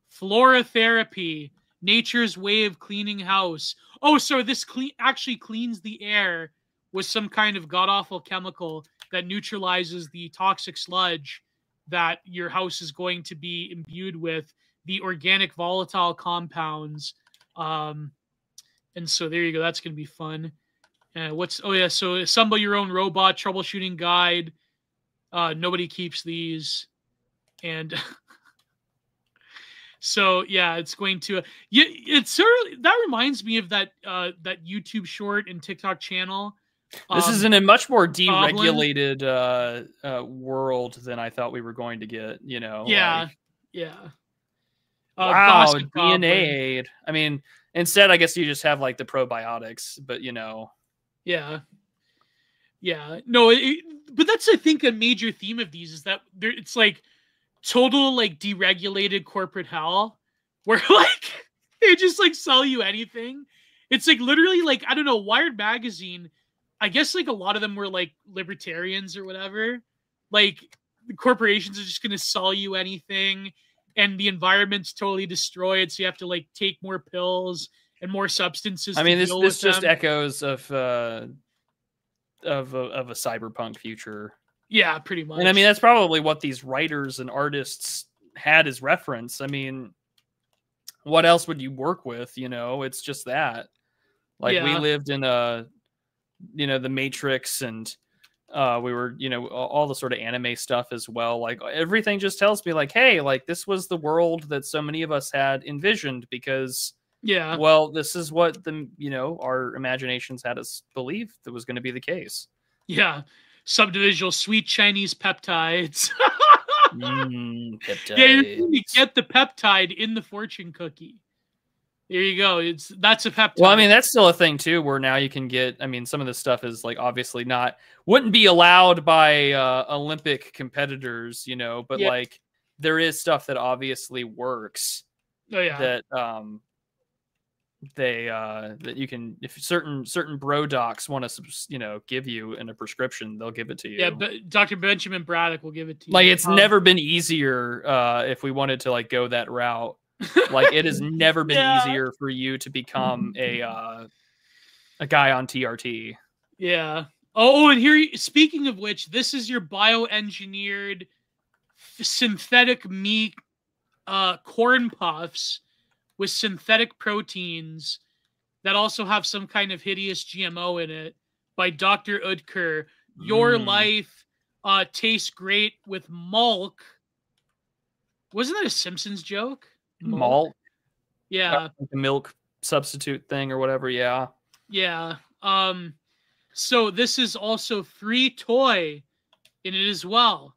Florotherapy, nature's way of cleaning house. Oh, so this actually cleans the air with some kind of god-awful chemical that neutralizes the toxic sludge that your house is going to be imbued with, the organic volatile compounds. And so there you go. That's going to be fun. So assemble your own robot troubleshooting guide. Nobody keeps these. And so yeah, it's going to it's sort of, that reminds me of that YouTube short and TikTok channel. This is in a much more deregulated world than I thought we were going to get, you know. Yeah. Wow, DNA. I mean, instead, I guess you just have like the probiotics, but you know. Yeah. No, but that's, I think, a major theme of these is that it's like total like deregulated corporate hell where like they just like sell you anything. It's like literally like, I don't know, Wired Magazine, I guess like a lot of them were like libertarians or whatever. Like the corporations are just going to sell you anything and the environment's totally destroyed. So you have to like take more pills and more substances. I mean, this just echoes of a cyberpunk future. Yeah, pretty much. And I mean, that's probably what these writers and artists had as reference. I mean, what else would you work with? You know, it's just that. Like we lived in the Matrix, and we were, all the sort of anime stuff as well. Like everything just tells me like, hey, like this was the world that so many of us had envisioned because well, this is what our imaginations had us believe that was going to be the case. Yeah. Subdivisional sweet Chinese peptides. Peptides. Yeah, you're going to get the peptide in the fortune cookie. There you go. That's a peptide. Well, I mean, that's still a thing too, where now you can get, I mean, some of this stuff is like obviously wouldn't be allowed by Olympic competitors, but like there is stuff that obviously works. Oh yeah. That you can, if certain bro docs want to, give you in a prescription, they'll give it to you. Yeah, but Dr. Benjamin Braddock will give it to you. Like it's never been easier if we wanted to like go that route. Like it has never been easier for you to become a guy on TRT. Yeah. Oh, and here, speaking of which, this is your bioengineered synthetic meat corn puffs with synthetic proteins that also have some kind of hideous GMO in it by Dr. Udker. Your life tastes great with Malk. Wasn't that a Simpsons joke? Malt? Yeah. Like the milk substitute thing or whatever, yeah. Yeah. So this is also free toy in it as well.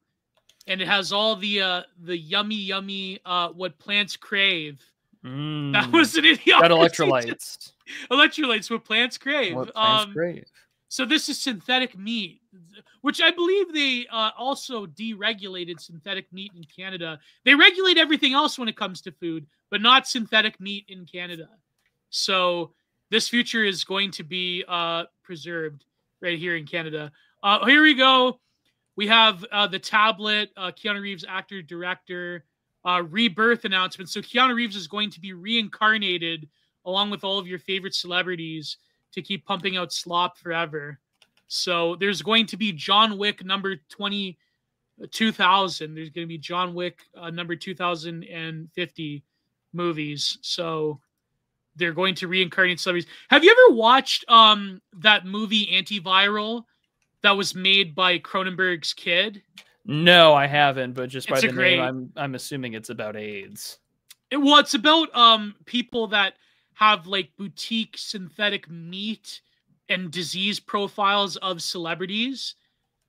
And it has all the yummy what plants crave. That was an idiot. Got electrolytes. Electrolytes, what plants crave. What plants crave. So this is synthetic meat, which I believe they also deregulated synthetic meat in Canada. They regulate everything else when it comes to food, but not synthetic meat in Canada. So this future is going to be preserved right here in Canada. Here we go. We have the tablet, Keanu Reeves, actor, director, rebirth announcement. So Keanu Reeves is going to be reincarnated along with all of your favorite celebrities to keep pumping out slop forever. So there's going to be John Wick number 2000. There's going to be John Wick number 2050 movies. So they're going to reincarnate celebrities. Have you ever watched that movie Antiviral that was made by Cronenberg's kid? No, I haven't, but just by the name, I'm assuming it's about AIDS. Well, it's about people that have like boutique synthetic meat and disease profiles of celebrities.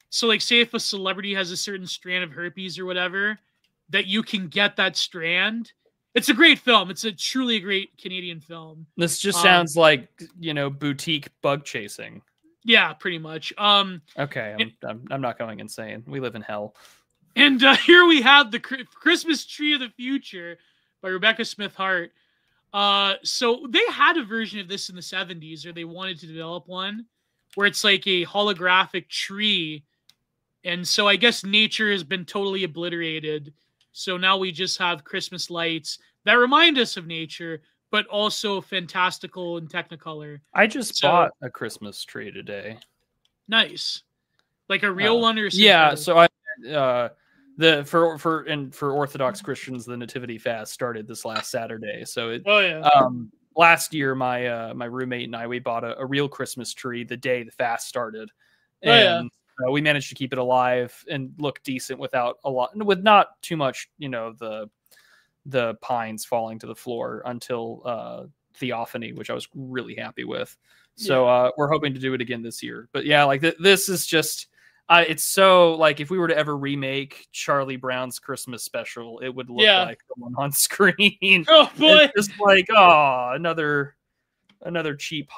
So like say if a celebrity has a certain strand of herpes or whatever, that you can get that strand. It's a great film. It's a truly great Canadian film. This just sounds like, you know, boutique bug chasing. Yeah, pretty much. Okay, I'm not going insane. We live in hell. And here we have the Christmas Tree of the Future by Rebecca Smith Hart. So they had a version of this in the 70s, or they wanted to develop one, where it's like a holographic tree. And so I guess nature has been totally obliterated. So now we just have Christmas lights that remind us of nature, but also fantastical and technicolor. I just bought a Christmas tree today. Nice. Like a real one or something? Yeah, so I for Orthodox Christians, the Nativity Fast started this last Saturday. So last year my roommate and I, we bought a real Christmas tree the day the fast started. And we managed to keep it alive and look decent with not too much, you know, the pines falling to the floor until Theophany, which I was really happy with. So we're hoping to do it again this year. But yeah, like this is just it's so like if we were to ever remake Charlie Brown's Christmas special, it would look like the one on screen. Oh boy, it's just like another cheap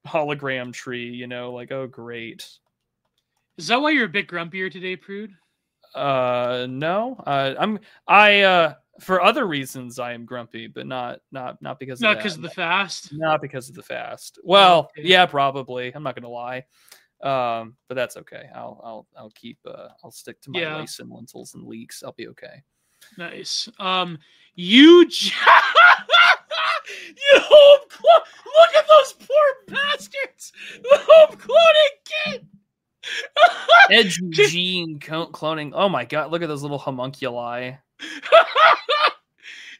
hologram tree, you know, like oh great. Is that why you're a bit grumpier today, Prude? No. For other reasons I am grumpy, but not because of the fast. Not because of the fast. Well, yeah, probably. I'm not gonna lie. But that's okay. I'll stick to my rice and lentils and leeks. I'll be okay. Nice. You look at those poor bastards. The home cloning kid. Edge gene cloning. Oh my god, look at those little homunculi.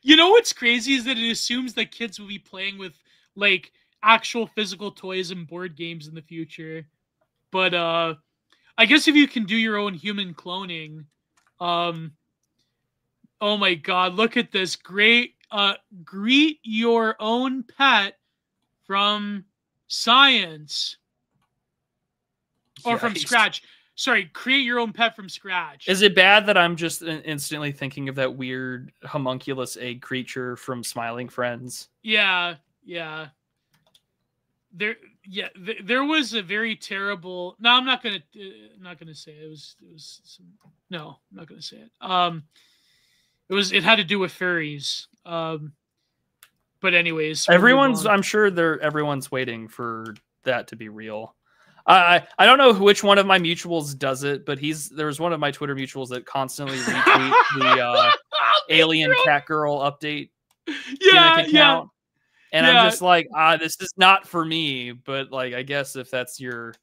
You know what's crazy is that it assumes that kids will be playing with like actual physical toys and board games in the future. But I guess if you can do your own human cloning, oh my god, look at this. Great greet your own pet from science. Or from scratch. Sorry, create your own pet from scratch. Is it bad that I'm just instantly thinking of that weird homunculus egg creature from Smiling Friends? Yeah. There was a very terrible. No, I'm not gonna say it. No, I'm not gonna say it. It had to do with furries. But anyways, I'm sure everyone's waiting for that to be real. I don't know which one of my mutuals does it, but there's one of my Twitter mutuals that constantly retweet the alien cat girl update account. And I'm just like, this is not for me, but like I guess if that's your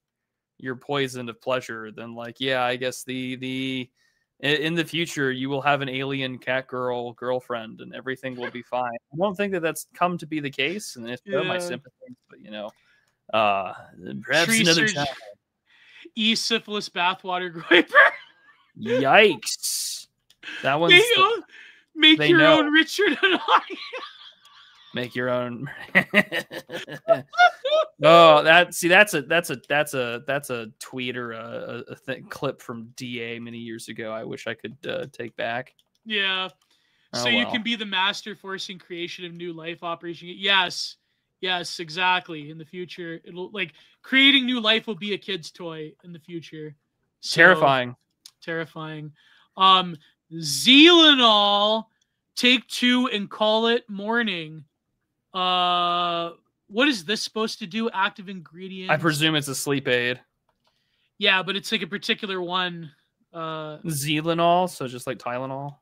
poison of pleasure, then like I guess in the future you will have an alien cat girlfriend and everything will be fine. I don't think that's come to be the case, and if so, my sympathy, but you know. Perhaps another time. E-syphilis bathwater groiper. Yikes! That one's make your own Richard and I. Make your own. Oh, that's a tweet or a clip from DA many years ago. I wish I could take back. Yeah. So you can be the master forcing creation of new life operation. Yes, exactly. In the future, it'll like creating new life will be a kid's toy in the future. So, terrifying. Zelenol, take 2 and call it morning. What is this supposed to do? Active ingredient. I presume it's a sleep aid. Yeah, but it's like a particular one. Zelenol, so just like Tylenol.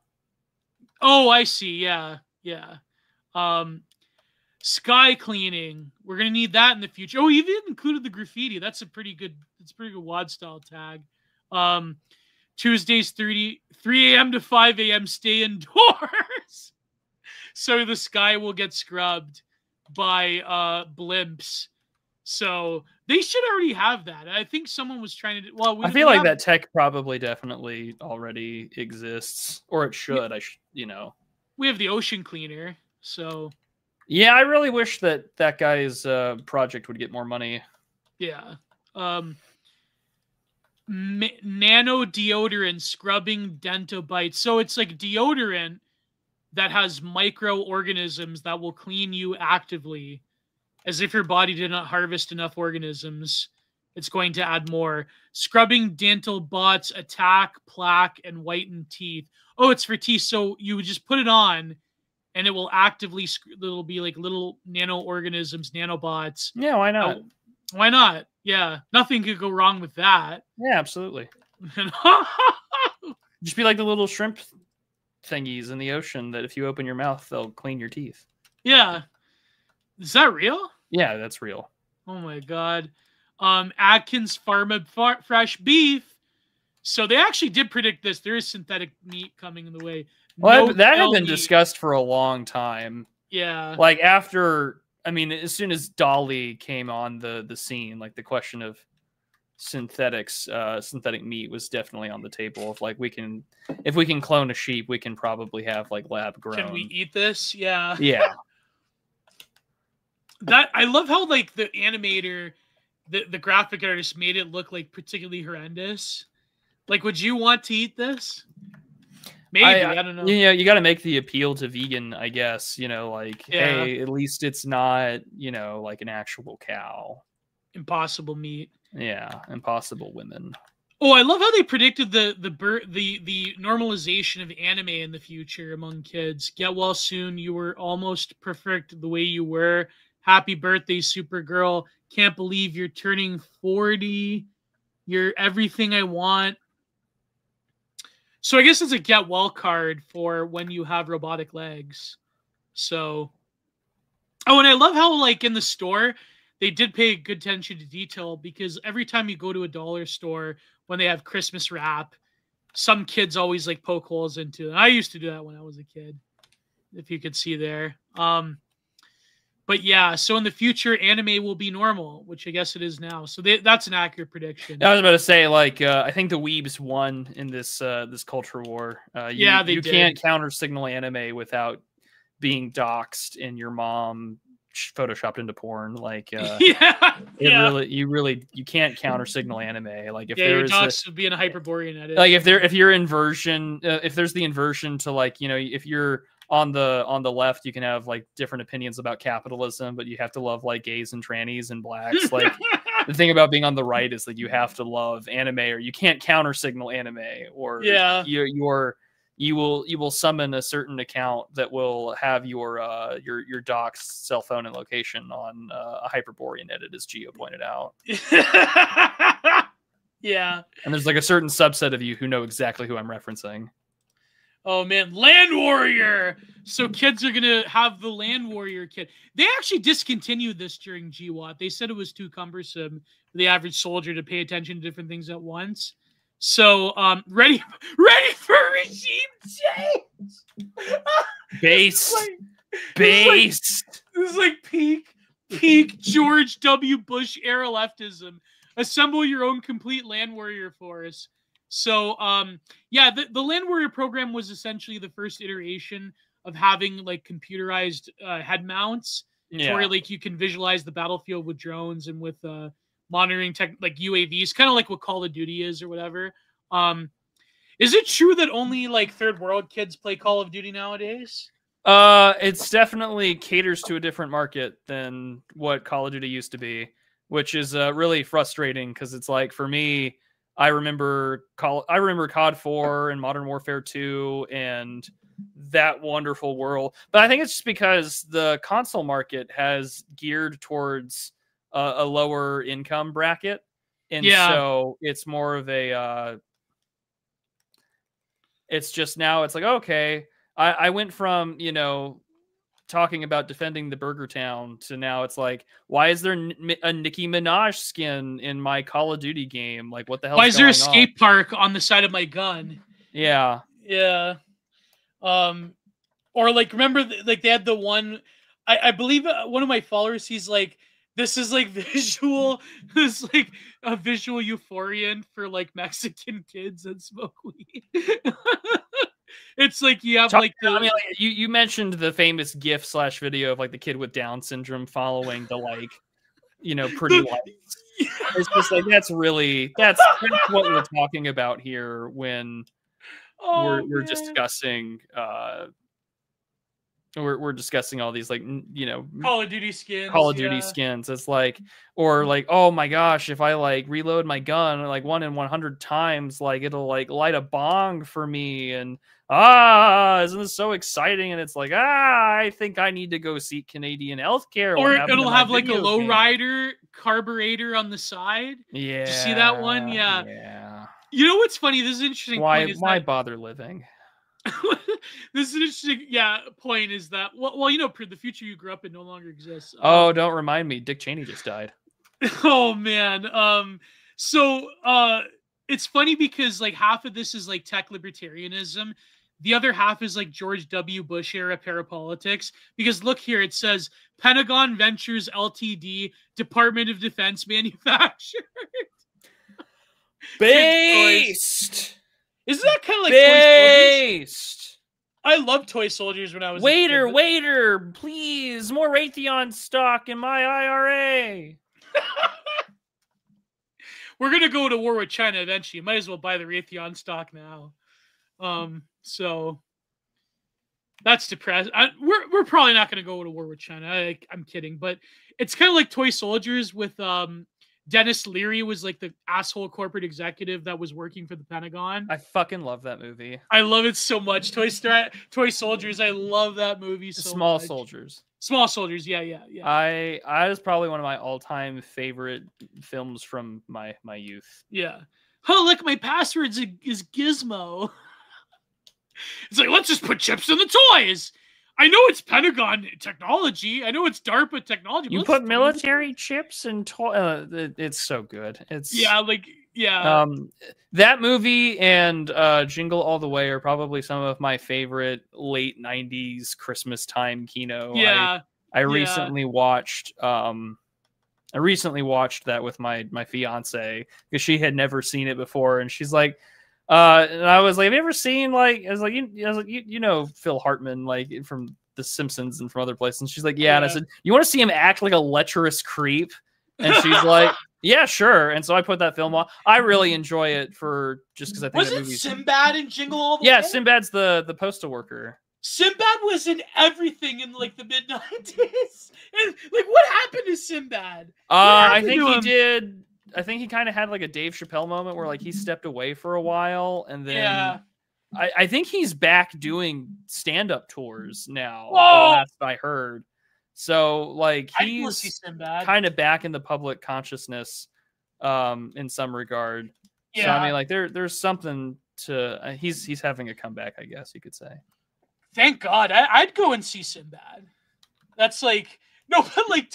Oh, I see. Yeah. Sky cleaning. We're gonna need that in the future. Oh, you even included the graffiti. That's a pretty good WAD style tag. Tuesdays 3 a.m. to 5 a.m. stay indoors. So the sky will get scrubbed by blimps. So they should already have that. I think someone was trying to. Well, I feel like that tech probably definitely already exists, or it should. we have the ocean cleaner. So yeah, I really wish that guy's project would get more money. yeah. Nano deodorant scrubbing dentobites. So it's like deodorant that has microorganisms that will clean you actively, as if your body did not harvest enough organisms. It's going to add more. Scrubbing dental bots attack plaque and whiten teeth. Oh, it's for teeth. So you just put it on, and it will actively. It'll be like little nano organisms, nanobots. Yeah, why not? Why not? Yeah, nothing could go wrong with that. Yeah, absolutely. Just be like the little shrimp thingies in the ocean that if you open your mouth, they'll clean your teeth. Yeah. Is that real? Yeah, that's real. Oh my god. Atkins Pharma fresh beef. So they actually did predict this. There is synthetic meat coming in the way. Well, that had been discussed for a long time. Yeah. Like after, I mean, as soon as Dolly came on the scene, like the question of synthetic meat was definitely on the table. If like if we can clone a sheep, we can probably have like lab grown. Can we eat this? Yeah. Yeah. That I love how like the animator, the graphic artist made it look like particularly horrendous. Like, would you want to eat this? Maybe, I don't know. Yeah, you got to make the appeal to vegan, I guess. You know, like, hey, at least it's not, you know, like an actual cow. Impossible meat. Yeah, impossible women. Oh, I love how they predicted the normalization of anime in the future among kids. Get well soon. You were almost perfect the way you were. Happy birthday, Supergirl. Can't believe you're turning 40. You're everything I want. So I guess it's a get well card for when you have robotic legs. So, oh, and I love how like in the store, they did pay good attention to detail, because every time you go to a dollar store when they have Christmas wrap, some kids always like poke holes into it. I used to do that when I was a kid, if you could see there. But yeah, so in the future, anime will be normal, which I guess it is now. So that's an accurate prediction. I was about to say, like, I think the weebs won in this this culture war. You can't counter signal anime without being doxxed and your mom photoshopped into porn. Like, you can't counter signal anime. Like, if your docs would be in a Hyperborean edit. Like, if you're inversion, if there's the inversion to, like, you know, if you're on the left, you can have like different opinions about capitalism, but you have to love like gays and trannies and blacks. Like, the thing about being on the right is that you have to love anime, or you can't counter signal anime, or you will summon a certain account that will have your doc's cell phone and location on a Hyperborean edit, as Gio pointed out. Yeah. And there's like a certain subset of you who know exactly who I'm referencing. Oh man, Land Warrior! So kids are gonna have the Land Warrior kit. They actually discontinued this during GWAT. They said it was too cumbersome for the average soldier to pay attention to different things at once. So, ready for regime change. Base. This is like peak George W. Bush era leftism. Assemble your own complete Land Warrior force. So, yeah, the Land Warrior program was essentially the first iteration of having like computerized head mounts, where like you can visualize the battlefield with drones and with monitoring tech, like UAVs, kind of like what Call of Duty is or whatever. Is it true that only like third world kids play Call of Duty nowadays? It's definitely caters to a different market than what Call of Duty used to be, which is really frustrating, because it's like, for me, I remember COD 4 and Modern Warfare 2 and that wonderful world. But I think it's just because the console market has geared towards a lower income bracket. And so it's more of a, it's just now it's like, okay, I went from, you know, talking about defending the Burger Town to now it's like, why is there a Nicki Minaj skin in my Call of Duty game? Like, what the hell? Why is there a skate park on the side of my gun? Yeah. Or like, remember, like they had the one, I believe one of my followers, he's like, this is like visual, this is like a visual euphorian for like Mexican kids that smoke weed. It's like you have I like mean, like, you mentioned the famous GIF / video of like the kid with Down syndrome following the like, pretty lights. It's just like that's what we're talking about here when we're discussing we're discussing all these like Call of Duty skins. It's like, or like, oh my gosh, if I like reload my gun like 1 in 100 times, like it'll like light a bong for me, and isn't this so exciting? And it's like, I think I need to go seek Canadian healthcare. Or it'll have like a lowrider carburetor on the side. Yeah. Did you see that one? Yeah. Yeah. You know what's funny? This is an interesting point. Why bother living? This is an interesting point is that well the future you grew up in no longer exists. Don't remind me. Dick Cheney just died. Oh man. So it's funny because like half of this is like tech libertarianism. The other half is like George W. Bush era parapolitics. Because look here, it says Pentagon Ventures Ltd, Department of Defense manufactured. Based. Isn't that kind of like based? I loved Toy Soldiers when I was waiter, please, more Raytheon stock in my IRA. We're gonna go to war with China eventually. You might as well buy the Raytheon stock now. So that's depressing. We're probably not gonna go to war with China. I'm kidding, but it's kind of like Toy Soldiers with Dennis Leary was like the asshole corporate executive that was working for the Pentagon. I fucking love that movie. I love it so much. Toy Soldiers. I love that movie so much. Small Soldiers. Yeah. I was probably one of my all-time favorite films from my youth. Yeah. Oh, look, my password is Gizmo. It's like, let's just put chips in the toys. I know it's Pentagon technology. I know it's DARPA technology. You put military chips in toy. It's so good. It's that movie and Jingle All the Way are probably some of my favorite late '90s Christmas time kino. Yeah, I recently watched. I recently watched that with my fiance because she had never seen it before, and she's like. And I was like, have you ever seen you know Phil Hartman like from The Simpsons and from other places? And she's like, yeah. And I said, you want to see him act like a lecherous creep? And she's like, yeah, sure. And so I put that film on. I really enjoy it for just because I think was it Sinbad in Jingle All the Way? Yeah, Sinbad's the postal worker. Sinbad was in everything in like the mid 90s. And like, what happened to Sinbad? I think he did. I think he kind of had like a Dave Chappelle moment where like he stepped away for a while, and then I think he's back doing stand-up tours now. That's what I heard. So like he's kind of back in the public consciousness in some regard. Yeah. So I mean like there's something to he's having a comeback, I guess you could say. Thank God. I'd go and see Sinbad. That's like no, but like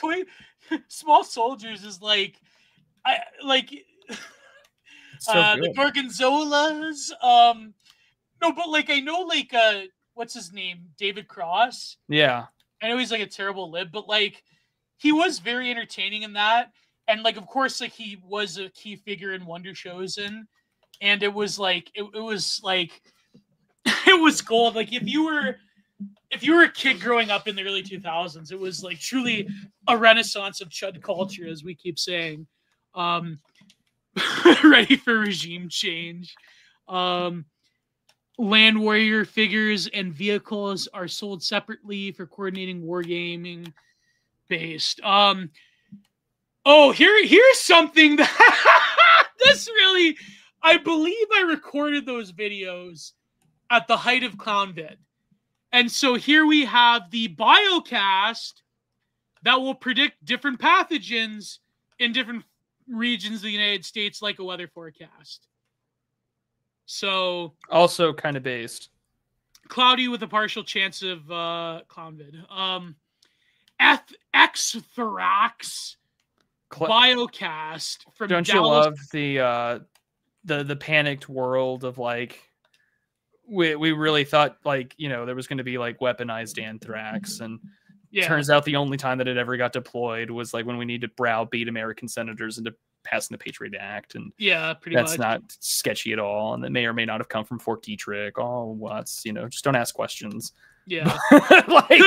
Small Soldiers is like the Gorgonzolas. No, but like I know like what's his name? David Cross. Yeah. I know he's like a terrible lib, but like he was very entertaining in that. And like of course like he was a key figure in Wonder Chosen. And it was like it was like it was gold. Like if you were a kid growing up in the early 2000s, it was like truly a renaissance of chud culture, as we keep saying. Ready for regime change. Land warrior figures and vehicles are sold separately for coordinating wargaming based. Here's something that this really, I believe I recorded those videos at the height of ClownVid. And so here we have the biocast that will predict different pathogens in different regions of the United States like a weather forecast. So also kind of based. Cloudy with a partial chance of ClownVid. X-Thorax biocast from Don't Dallas. You love the panicked world of like we really thought like there was going to be like weaponized anthrax, and Yeah. Turns out the only time that it ever got deployed was like when we needed to browbeat American senators into passing the Patriot Act, and yeah, pretty that's much. not sketchy at all, and that may or may not have come from Fort Detrick. Oh, what's just don't ask questions. Yeah. Like,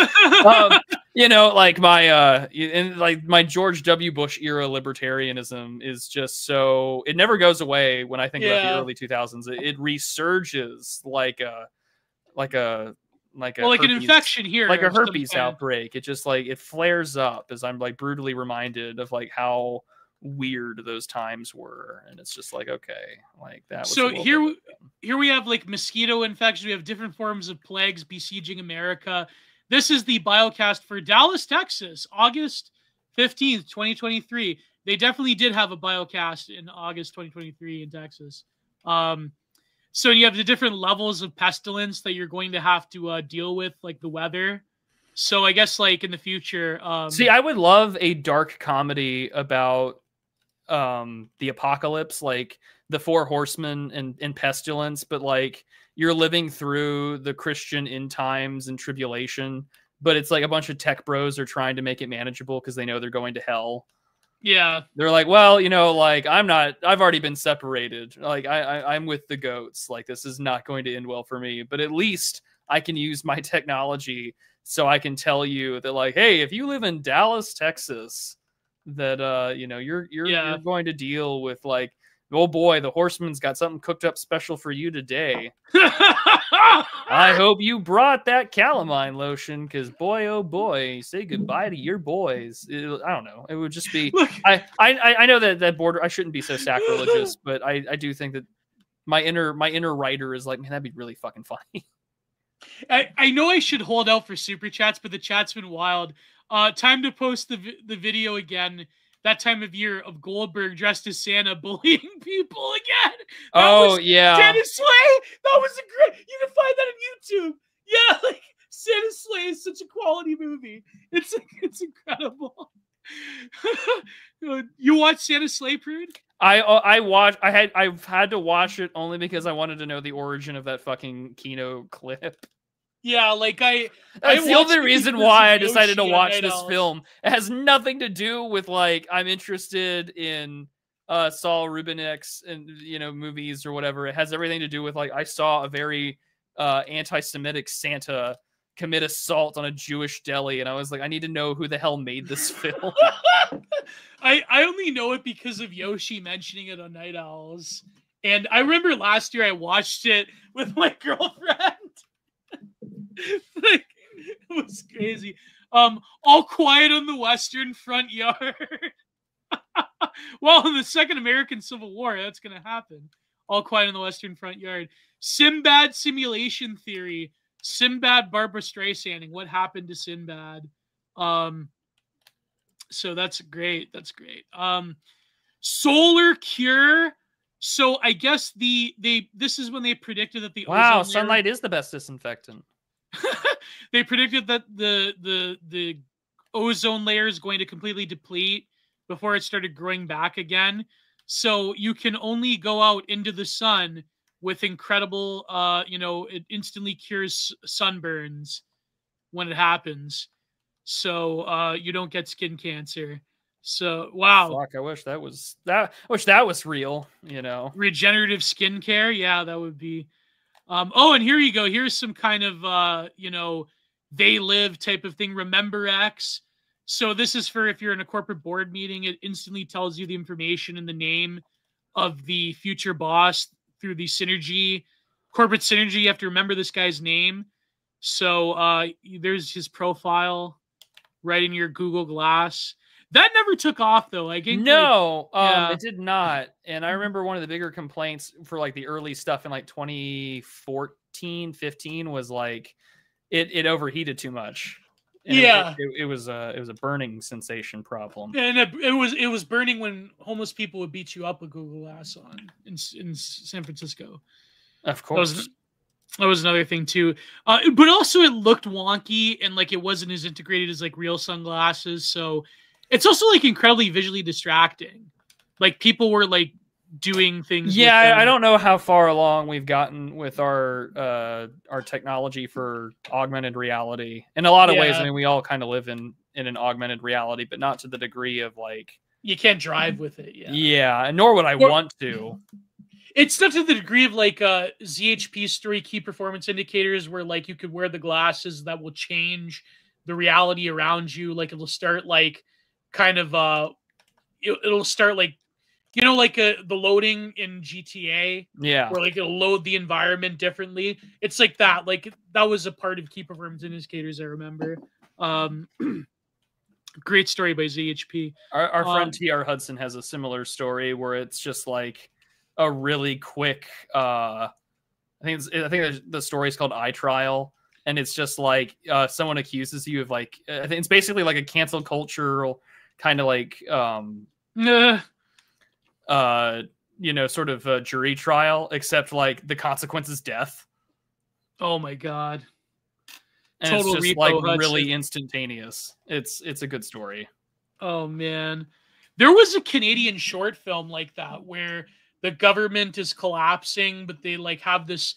like my George W. Bush era libertarianism is just so, it never goes away when I think about the early 2000s. It resurges like an infection here, like a herpes outbreak. It just like it flares up as I'm like brutally reminded of like how weird those times were, and it's just like, okay, like that was so here we have like mosquito infections, we have different forms of plagues besieging America. This is the biocast for Dallas, Texas, August 15th, 2023. They definitely did have a biocast in August 2023 in Texas. So you have the different levels of pestilence that you're going to have to deal with, like the weather. So I guess like in the future, see, I would love a dark comedy about the apocalypse, like the Four Horsemen and pestilence, but like you're living through the Christian end times and tribulation, but it's like a bunch of tech bros are trying to make it manageable because they know they're going to hell. Yeah, they're like, well, like I've already been separated. Like I'm with the goats. Like this is not going to end well for me, but at least I can use my technology so I can tell you that like, hey, if you live in Dallas, Texas, that you're going to deal with like, oh boy, the Horseman's got something cooked up special for you today. I hope you brought that calamine lotion, because boy, oh boy, say goodbye to your boys. I don't know. It would just be. I know that border. I shouldn't be so sacrilegious, but I do think that my inner writer is like, man, that'd be really fucking funny. I know I should hold out for super chats, but the chat's been wild. Time to post the video again. That time of year of Goldberg dressed as Santa bullying people again. Yeah. Santa Slay. That was a great. You can find that on YouTube. Yeah, like Santa Slay is such a quality movie. It's incredible. You watched Santa Slay, Prude? I've had to watch it only because I wanted to know the origin of that fucking Kino clip. Yeah, like that's the only reason why I decided to watch this film. It has nothing to do with like I'm interested in Saul Rubinik's and movies or whatever. It has everything to do with like I saw a very anti-Semitic Santa commit assault on a Jewish deli, and I was like, I need to know who the hell made this film. I only know it because of Yoshi mentioning it on Night Owls, and I remember last year I watched it with my girlfriend. Like, it was crazy. All Quiet on the Western Front Yard. Well, in the Second American Civil War, that's going to happen. All Quiet on the Western Front Yard. Sinbad Simulation Theory. Sinbad Barbara Streisanding. What happened to Sinbad? So that's great. That's great. Solar Cure. So I guess this is when they predicted that the ozone sunlight is the best disinfectant. They predicted that the ozone layer is going to completely deplete before it started growing back again. So you can only go out into the sun with incredible, it instantly cures sunburns when it happens. So you don't get skin cancer. So wow. Fuck, I wish that was real, Regenerative skincare, yeah, that would be. And here you go. Here's some kind of, they live type of thing. Remember X. So this is for if you're in a corporate board meeting, it instantly tells you the information and the name of the future boss through the corporate synergy. You have to remember this guy's name. So there's his profile right in your Google Glass. That never took off though. It did not. And I remember one of the bigger complaints for like the early stuff in like 2014, 15 was like it overheated too much. And it was a burning sensation problem. And it was burning when homeless people would beat you up with Google Glass on in San Francisco. Of course. That was another thing too. But also it looked wonky and like it wasn't as integrated as like real sunglasses. So it's also like incredibly visually distracting. Like people were like doing things. Yeah, I don't know how far along we've gotten with our technology for augmented reality. In a lot of ways, I mean, we all kind of live in an augmented reality, but not to the degree of like you can't drive with it. Yeah, nor would I want to. It's not to the degree of like ZHP story key performance indicators where like you could wear the glasses that will change the reality around you. Like it'll start like kind of it'll start like, you know, like the loading in GTA, yeah, where like it'll load the environment differently. It's like that. Like that was a part of key performance indicators, I remember. Great story by ZHP. Our friend TR Hudson has a similar story where it's just like a really quick. I think the story is called Eye Trial, and it's just like someone accuses you of like I think it's basically like a cancel culture kind of like you know, sort of a jury trial, except like the consequence is death. Oh my god. And Total it's just repo, like Hudson. really instantaneous. It's a good story. Oh man. There was a Canadian short film like that where the government is collapsing, but they like have this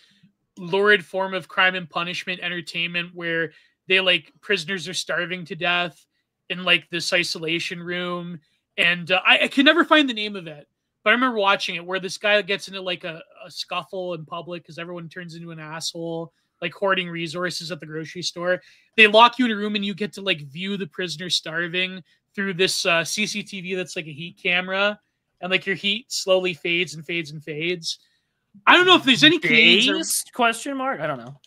lurid form of crime and punishment entertainment where they like prisoners are starving to death in like this isolation room. And I can never find the name of it, but I remember watching it where this guy gets into like a scuffle in public because everyone turns into an asshole, like hoarding resources at the grocery store. They lock you in a room and you get to like view the prisoner starving through this CCTV that's like a heat camera, and like your heat slowly fades and fades and fades. I don't know if there's any Canadians question mark. I don't know.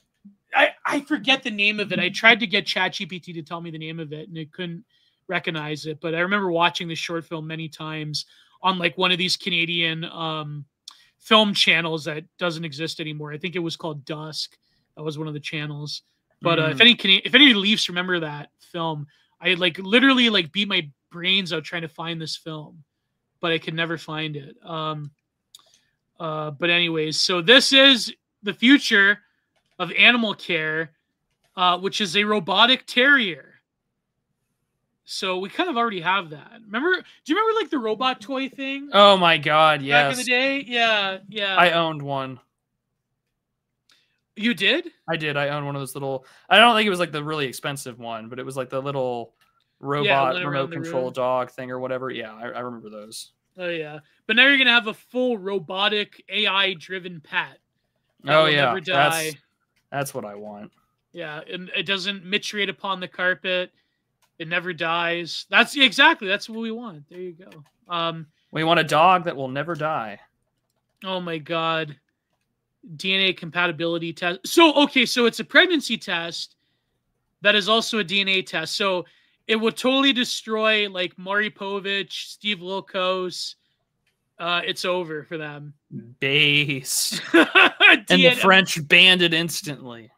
I forget the name of it. I tried to get ChatGPT to tell me the name of it, and it couldn't recognize it. But I remember watching this short film many times on like one of these Canadian film channels that doesn't exist anymore. I think it was called Dusk. That was one of the channels. But if any Leafs remember that film, I like literally like beat my brains out trying to find this film, but I could never find it. But anyways, so this is the future of animal care, which is a robotic terrier. So we kind of already have that. Remember? Do you remember like the robot toy thing? Oh my god, yes. Back in the day? Yeah, yeah. I owned one. You did? I did. I owned one of those little. I don't think it was like the really expensive one, but it was like the little robot remote control dog thing or whatever. Yeah, I remember those. Oh yeah, but now you're gonna have a full robotic AI-driven pet. Oh yeah, never die. That's what I want. Yeah, and it doesn't mitrate upon the carpet. It never dies. That's what we want. There you go. We want a dog that will never die. Oh my god. DNA compatibility test. So it's a pregnancy test that is also a DNA test. So it will totally destroy like Maury Povich, Steve Wilkos. It's over for them. Based. And the French banned it instantly.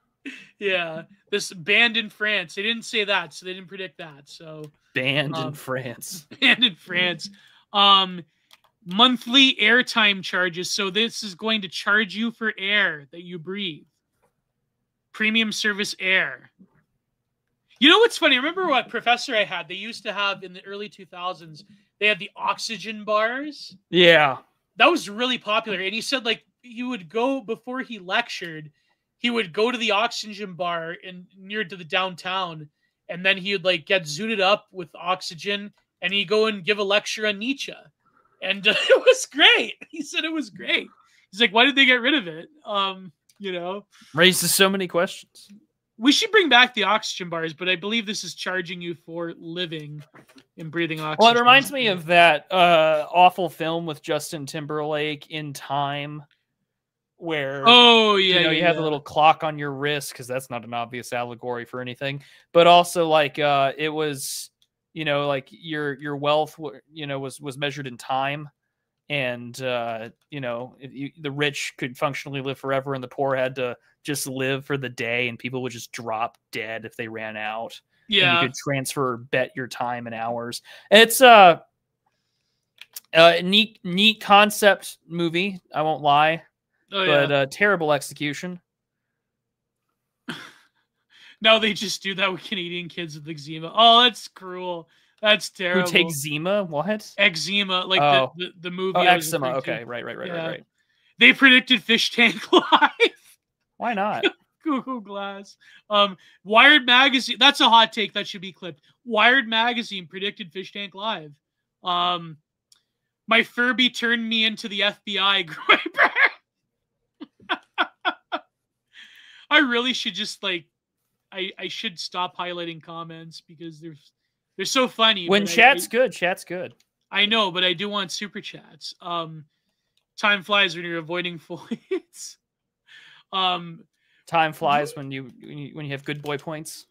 Yeah, this banned in France. They didn't say that, so they didn't predict that. So banned in France. Banned in France. Monthly airtime charges. So this is going to charge you for air that you breathe. Premium service air. You know what's funny? I remember what professor I had. They used to have in the early 2000s. They had the oxygen bars. Yeah, that was really popular. And he said like he would go before he lectured. He would go to the oxygen bar near to the downtown, and then he would like get zooted up with oxygen, and he'd go and give a lecture on Nietzsche. And it was great. He said it was great. He's like, why did they get rid of it? You know, raises so many questions. We should bring back the oxygen bars, but I believe this is charging you for living and breathing oxygen. Well, it reminds me of that awful film with Justin Timberlake, In Time, where you have the little clock on your wrist, because that's not an obvious allegory for anything, but also like it was, you know, like your wealth, you know, was measured in time, and you know, the rich could functionally live forever, and the poor had to just live for the day, and people would just drop dead if they ran out. Yeah, and you could bet your time in hours. It's a neat concept movie, I won't lie. But terrible execution. Now they just do that with Canadian kids with eczema. Oh, that's cruel. That's terrible. Who takes Zima? What? Eczema, like the movie. Oh, I was eczema. referring to. Okay, right. They predicted Fish Tank Live. Why not? Google Glass. Wired Magazine. That's a hot take that should be clipped. Wired Magazine predicted Fish Tank Live. My Furby turned me into the FBI. I really should just like, I should stop highlighting comments because they're so funny. When chat's good, chat's good. I know, but I do want super chats. Time flies when you're avoiding points. Time flies when you have good boy points.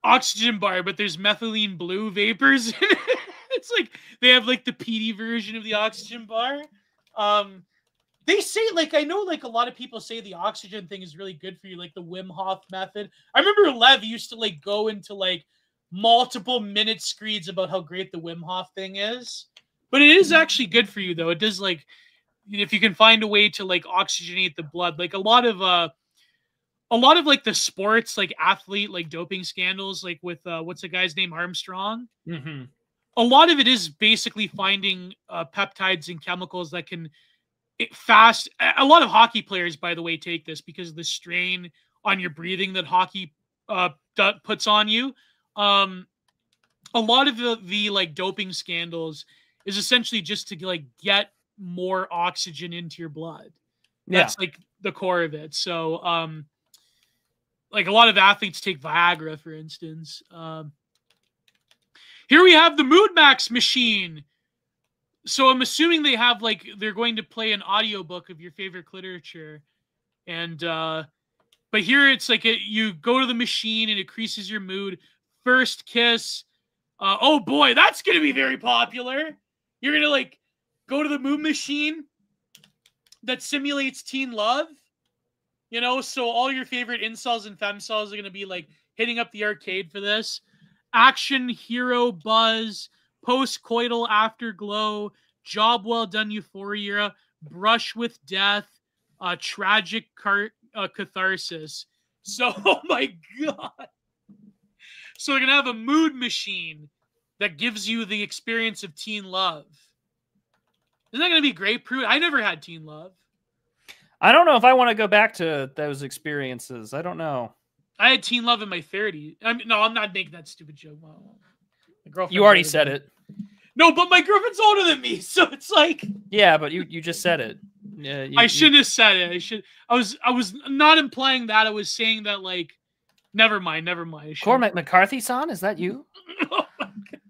Oxygen bar, but there's methylene blue vapors in it. It's like they have like the PD version of the oxygen bar. They say, like, I know like a lot of people say the oxygen thing is really good for you, like the Wim Hof method. I remember Lev used to like go into like multiple minute screeds about how great the Wim Hof thing is. But it is actually good for you though. It does, like, if you can find a way to like oxygenate the blood, like a lot of like the sports, like athlete, like doping scandals, like with what's the guy's name, Armstrong. Mm-hmm. A lot of it is basically finding peptides and chemicals that can fast. A lot of hockey players, by the way, take this because of the strain on your breathing that hockey puts on you. A lot of the like doping scandals is essentially just to like get more oxygen into your blood. That's like the core of it. So like a lot of athletes take Viagra, for instance. Here we have the Mood Max machine. So I'm assuming they have like, they're going to play an audiobook of your favorite literature. And but here it's like you go to the machine and it increases your mood. First kiss. Oh boy, that's going to be very popular. You're going to like go to the mood machine that simulates teen love. You know, so all your favorite incels and femcels are going to be like hitting up the arcade for this. Action hero buzz, post-coital afterglow, job well done euphoria, brush with death, tragic catharsis. So, oh my God. So they're going to have a mood machine that gives you the experience of teen love. Isn't that going to be great, Prude? I never had teen love. I don't know if I want to go back to those experiences. I don't know. I had teen love in my 30s. No, I'm not making that stupid joke. My girlfriend. You already said it. No, but my girlfriend's older than me, so it's like. Yeah, but you just said it. Yeah, I shouldn't have said it. I was not implying that. I was saying that, like, never mind. Cormac McCarthy-san, is that you? Oh my God.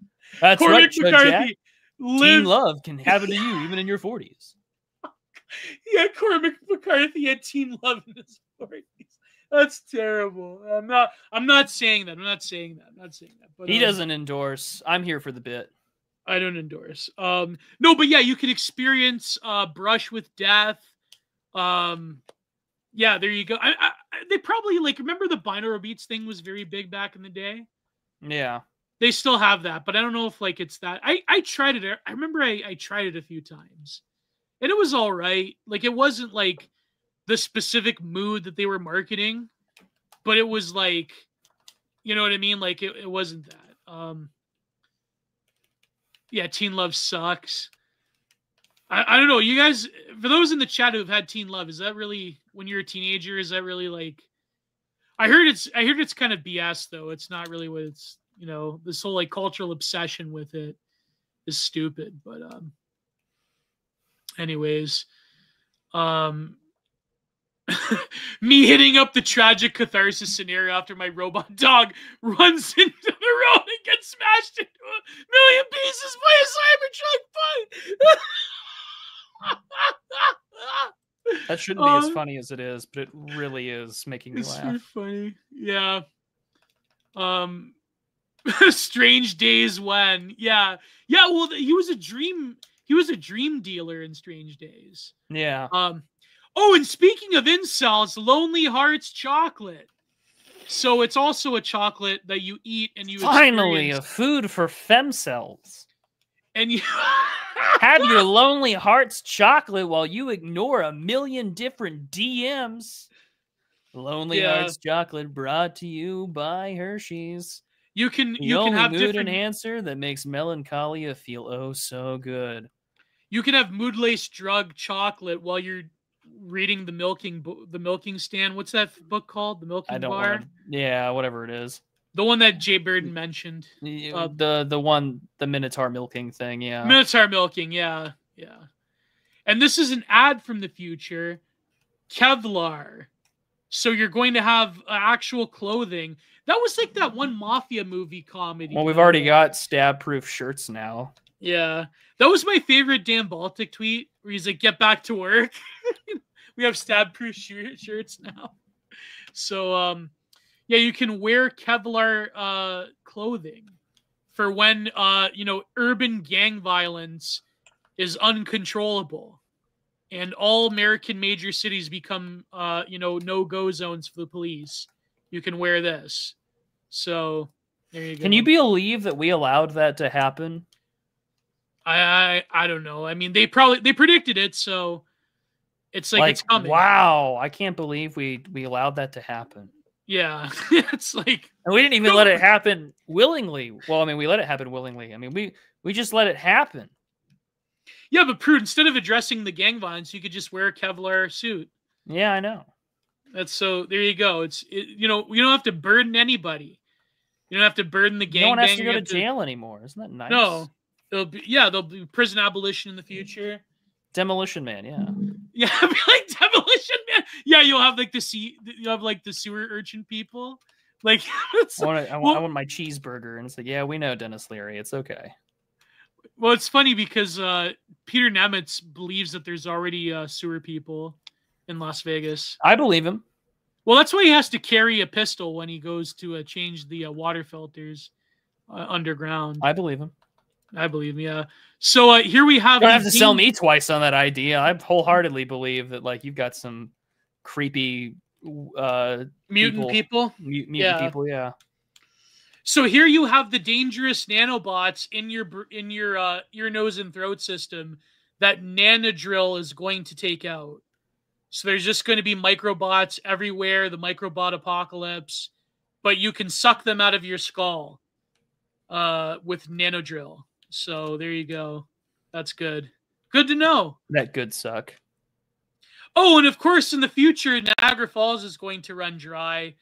That's Cormac right, McCarthy. Teen love can happen to you even in your 40s. Yeah, Cormac McCarthy had teen love in his 40s. That's terrible. I'm not saying that. But he doesn't endorse. I'm here for the bit. I don't endorse. No, but yeah, you can experience brush with death. Yeah, there you go. They probably like, remember the binaural beats thing was very big back in the day. Yeah, they still have that, but I don't know if like it's that. I tried it. I remember I tried it a few times, and it was all right. Like it wasn't like the specific mood that they were marketing, but it was like, you know what I mean? Like it wasn't that. Yeah, teen love sucks. I don't know. You guys, for those in the chat who have had teen love, is that really, when you're a teenager, is that really like, I heard it's kind of BS though. It's not really what it's, you know, this whole like cultural obsession with it is stupid. But anyways, me hitting up the tragic catharsis scenario after my robot dog runs into the road and gets smashed into a million pieces by a Cybertruck bug. That shouldn't be as funny as it is, but it really is making me laugh. It's funny. Yeah. Strange Days when. Yeah. Yeah, well, he was a dream dealer in Strange Days. Yeah. Oh, and speaking of incels, Lonely Hearts chocolate. So it's also a chocolate that you eat and you finally a food for femcells. And you have your Lonely Hearts chocolate while you ignore a million different DMs. Lonely Hearts chocolate brought to you by Hershey's. You can The you can only have mood different enhancer that makes melancholia feel oh so good. you can have mood laced drug chocolate while you're reading the milking stand. What's that book called? The I Milking don't Bar. want to. Yeah, whatever it is. The one that Jay Burden mentioned. The one, the Minotaur milking thing. Yeah. Minotaur milking. Yeah, yeah. And this is an ad from the future. Kevlar. So you're going to have actual clothing. That was like that one mafia movie comedy. Well, we've already got stab-proof shirts now. Yeah. That was my favorite Dan Baltic tweet where he's like, get back to work. We have stab-proof shirts now. So, yeah, you can wear Kevlar clothing for when, urban gang violence is uncontrollable. And all American major cities become, no-go zones for the police. You can wear this. So, there you go. Can you believe that we allowed that to happen? I don't know. I mean, they predicted it, so it's like it's coming. Wow, I can't believe we allowed that to happen. Yeah, it's like, and we didn't even let it happen willingly. Well, I mean, we let it happen willingly. I mean, we just let it happen. Yeah, but Prude, instead of addressing the gang violence, you could just wear a Kevlar suit. Yeah, I know. There you go. You don't have to burden anybody. You don't have to burden the gang. No one has to go to jail anymore. Isn't that nice? No. There'll be prison abolition in the future. Demolition Man, yeah. Yeah, like Demolition Man. Yeah, you'll have like the sewer urchin people. Like I want my cheeseburger, and it's like, yeah, we know Dennis Leary. It's okay. Well, it's funny because Peter Nemitz believes that there's already sewer people in Las Vegas. I believe him. Well, that's why he has to carry a pistol when he goes to change the water filters underground. I believe him. I believe, yeah. So here we have. You don't have to sell me twice on that idea. I wholeheartedly believe that you've got some creepy mutant people. Mutant people, yeah. So here you have the dangerous nanobots in your nose and throat system that Nanodrill is going to take out. So there's just going to be microbots everywhere, the microbot apocalypse, but you can suck them out of your skull with Nanodrill. So there you go. That's good. Good to know. That good suck. Oh, and of course, in the future, Niagara Falls is going to run dry.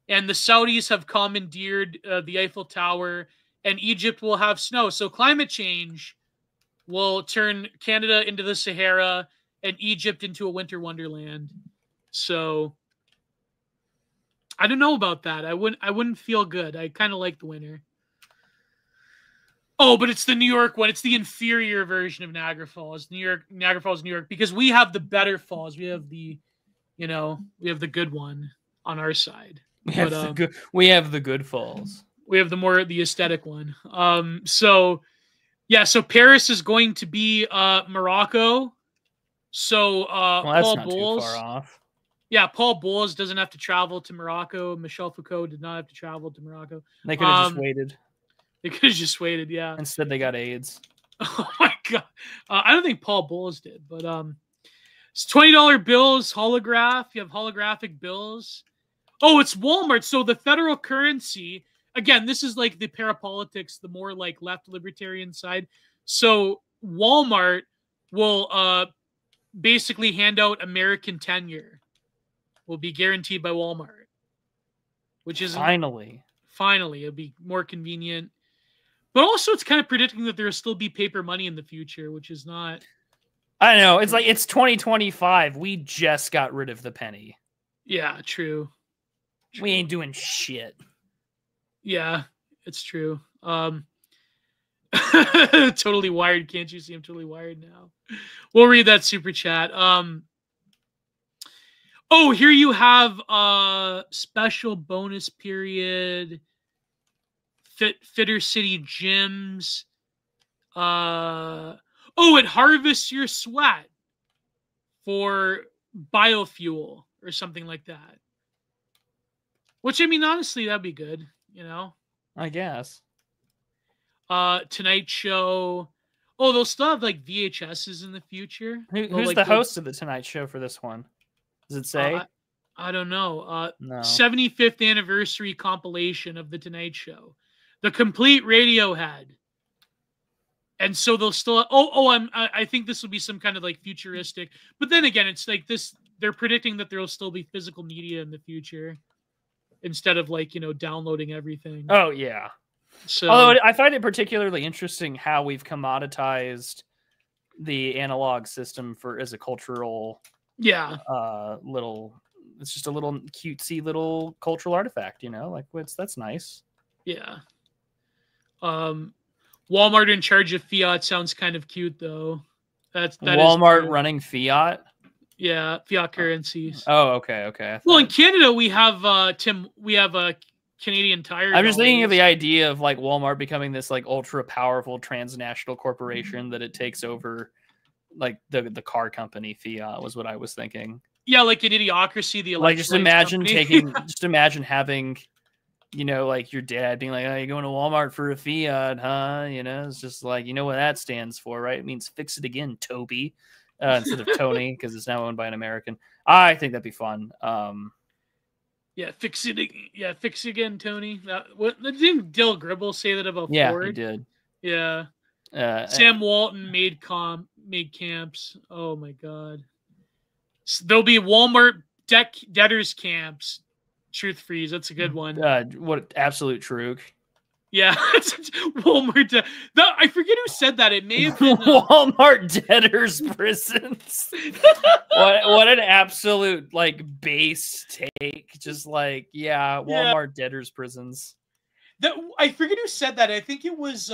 And the Saudis have commandeered the Eiffel Tower, and Egypt will have snow. So climate change will turn Canada into the Sahara and Egypt into a winter wonderland. So I don't know about that. I wouldn't feel good. I kind of like the winter. Oh, but it's the New York one. It's the inferior version of Niagara Falls. Niagara Falls, New York, because we have the better falls. We have the good one on our side. We have the good falls. We have the aesthetic one. So Paris is going to be Morocco. So that's Paul Bowles, too far off. Yeah, Paul Bowles doesn't have to travel to Morocco. Michel Foucault did not have to travel to Morocco. They could have just waited. They could have just waited, yeah. Instead, they got AIDS. Oh my god! I don't think Paul Bowles did, but it's $20 bills, holograph. You have holographic bills. Oh, it's Walmart. So the federal currency, again, this is like the parapolitics, the more like left libertarian side. So Walmart will basically hand out American tenure. Will be guaranteed by Walmart, which is finally it'll be more convenient. But also, it's kind of predicting that there will still be paper money in the future, which is not. I know. It's like it's 2025. We just got rid of the penny. Yeah, true. We ain't doing shit. Yeah, it's true. Totally wired. Can't you see I'm totally wired now? We'll read that super chat. Oh, here you have special bonus period. Fitter City gyms. It harvests your sweat for biofuel or something like that. Which, I mean, honestly, that'd be good, I guess. Tonight Show. Oh, they'll still have like VHSs in the future. Who's the host of the Tonight Show for this one? Does it say? I don't know. No. 75th anniversary compilation of the Tonight Show. the complete Radiohead. And so they'll still. I think this will be some kind of like futuristic. But then again, it's like this. They're predicting that there will still be physical media in the future, instead of like downloading everything. Oh yeah. So, although I find it particularly interesting how we've commoditized the analog system as a cultural. Yeah. It's just a little cutesy little cultural artifact, like that's nice. Yeah. Walmart in charge of fiat sounds kind of cute though. That Walmart running fiat. Yeah, fiat currencies. Oh, okay. Well, in Canada we have Tim. We have a Canadian Tire. I'm just thinking of the idea of like Walmart becoming this like ultra powerful transnational corporation that it takes over, like the car company fiat was what I was thinking. Yeah, like an Idiocracy. The like just imagine having. Like your dad being like, "Oh, you're going to Walmart for a Fiat, huh?" It's just like, what that stands for, right? It means fix it again, Toby, instead of Tony, because it's now owned by an American. I think that'd be fun. Yeah, fix it. Yeah, fix it again, Tony. Didn't Dill Gribble say that about Ford? Yeah, he did. Yeah. Sam Walton made camps. Oh my God. So there'll be Walmart debtors camps. Truth freeze. That's a good one. What absolute truth. Yeah, Walmart. I forget who said that. It may have been Walmart debtors prisons. what an absolute like base take. Just like Walmart debtors prisons. I forget who said that. I think it was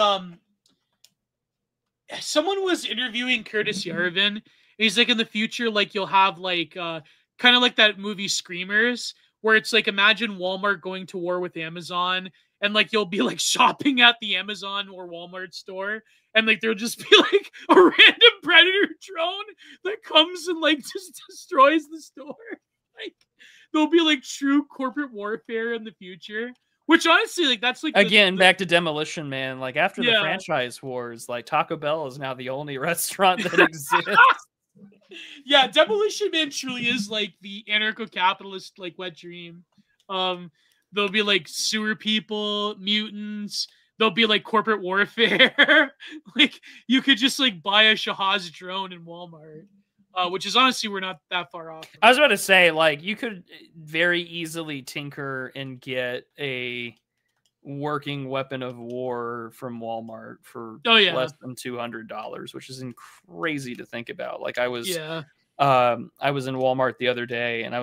someone was interviewing Curtis Yarvin. He's like, in the future, like you'll have like kind of like that movie Screamers, where it's like, imagine Walmart going to war with Amazon, and like you'll be like shopping at the Amazon or Walmart store, and like there'll just be like a random predator drone that comes and like just destroys the store. Like there'll be like true corporate warfare in the future, which honestly, like that's like again back to Demolition Man. Like after the franchise wars, like Taco Bell is now the only restaurant that exists. Yeah, Demolition Man truly is like the anarcho-capitalist like wet dream. There'll be like sewer people, mutants. There'll be like corporate warfare. Like you could just like buy a Shahaz drone in Walmart, which is honestly we're not that far off. I was about to say, like, you could very easily tinker and get a working weapon of war from Walmart for less than $200, which is crazy to think about. Like I was in Walmart the other day, and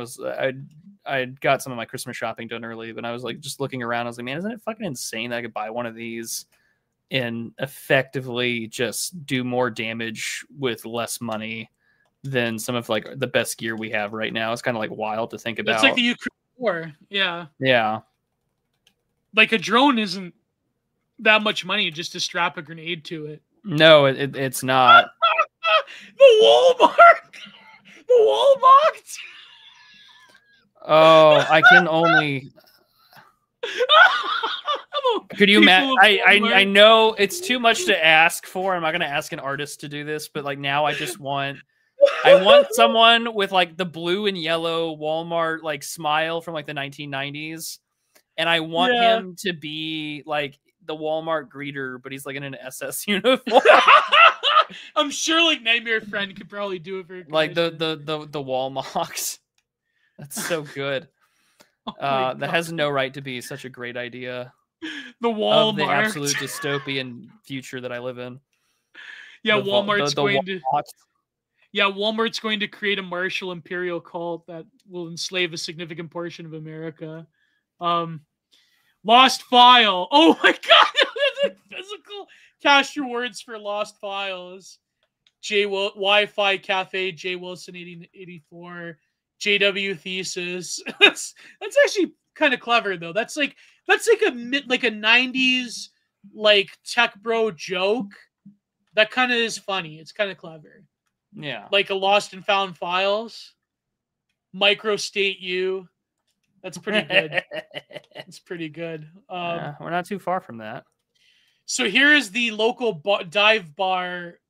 I got some of my Christmas shopping done early, but I was like just looking around. I was like, man, isn't it fucking insane that I could buy one of these and effectively just do more damage with less money than some of like the best gear we have right now? It's kind of like wild to think about. It's like the Ukraine war. Yeah. Like a drone isn't that much money just to strap a grenade to it. No, it's not. The Walmart. Oh, I can only. Could you imagine? I know it's too much to ask for. I'm not going to ask an artist to do this, but like now I want someone with like the blue and yellow Walmart like smile from like the 1990s. And I want him to be like the Walmart greeter, but he's like in an SS uniform. I'm sure like Nightmare Friend could probably do it very good. Like the Walmart. That's so good. That has no right to be such a great idea. The Walmart. Of the absolute dystopian future that I live in. Yeah, Walmart's going to create a martial imperial cult that will enslave a significant portion of America. Lost File. Oh my God. Physical cash rewards for Lost Files. Wi-Fi Cafe, J Wilson 8084, JW Thesis. That's actually kind of clever though. That's like a 90s like tech bro joke. That kind of is funny. It's kind of clever. Yeah. Like a Lost and Found Files. Microstate U. That's pretty good. It's pretty good. We're not too far from that. So here is the local dive bar,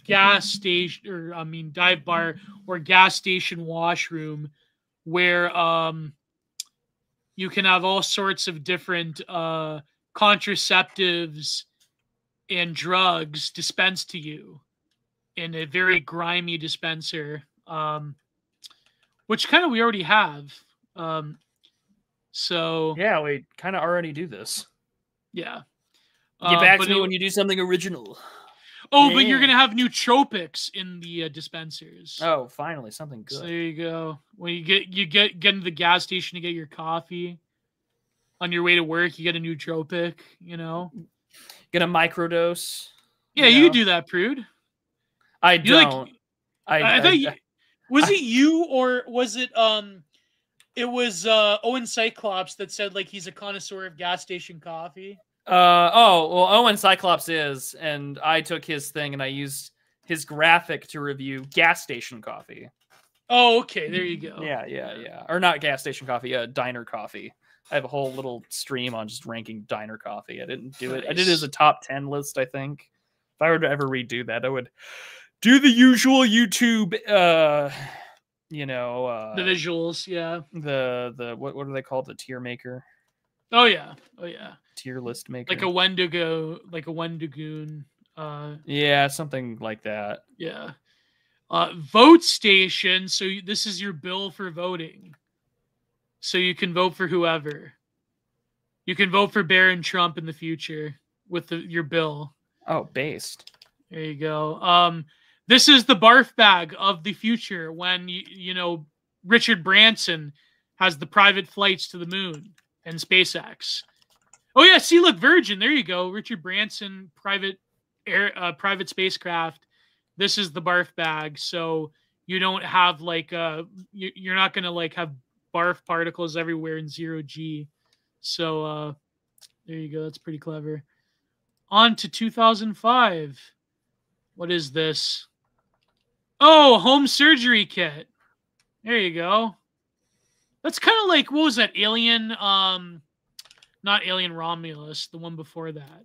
gas station, or dive bar or gas station washroom, where you can have all sorts of different contraceptives and drugs dispensed to you in a very grimy dispenser, which kind of we already have. So Yeah, we kind of already do this. yeah. Get back to me when you do something original. Oh, but you're gonna have nootropics in the dispensers. Oh, finally something good. So there you go. When you get into the gas station to get your coffee, on your way to work, you get a nootropic. You know, get a microdose. Yeah, you do that, Prude. I don't. I thought was it you or was it it was Owen Cyclops that said like he's a connoisseur of gas station coffee. Well, Owen Cyclops is, and I took his thing and I used his graphic to review gas station coffee. Oh, okay, there you go. Yeah. Or not gas station coffee, diner coffee. I have a whole little stream on just ranking diner coffee. I didn't do it. I did it as a top 10 list, I think. If I were to ever redo that, I would do the usual YouTube, the visuals, yeah. The what are they called? The tier maker. Oh yeah. Tier list maker. Like a Wendigo, like a Wendigoon. Yeah, something like that. Yeah. Vote station. So this is your bill for voting. So you can vote for whoever. You can vote for Barron Trump in the future with your bill. Oh, based. There you go. This is the barf bag of the future when Richard Branson has the private flights to the moon and SpaceX. Oh yeah, see, look, Virgin. There you go. Richard Branson private spacecraft. This is the barf bag, so you don't have like you're not gonna like have barf particles everywhere in 0G. So there you go. That's pretty clever. On to 2005. What is this? Oh, home surgery kit. There you go. That's kind of like, what was that? Alien, not Alien Romulus, the one before that.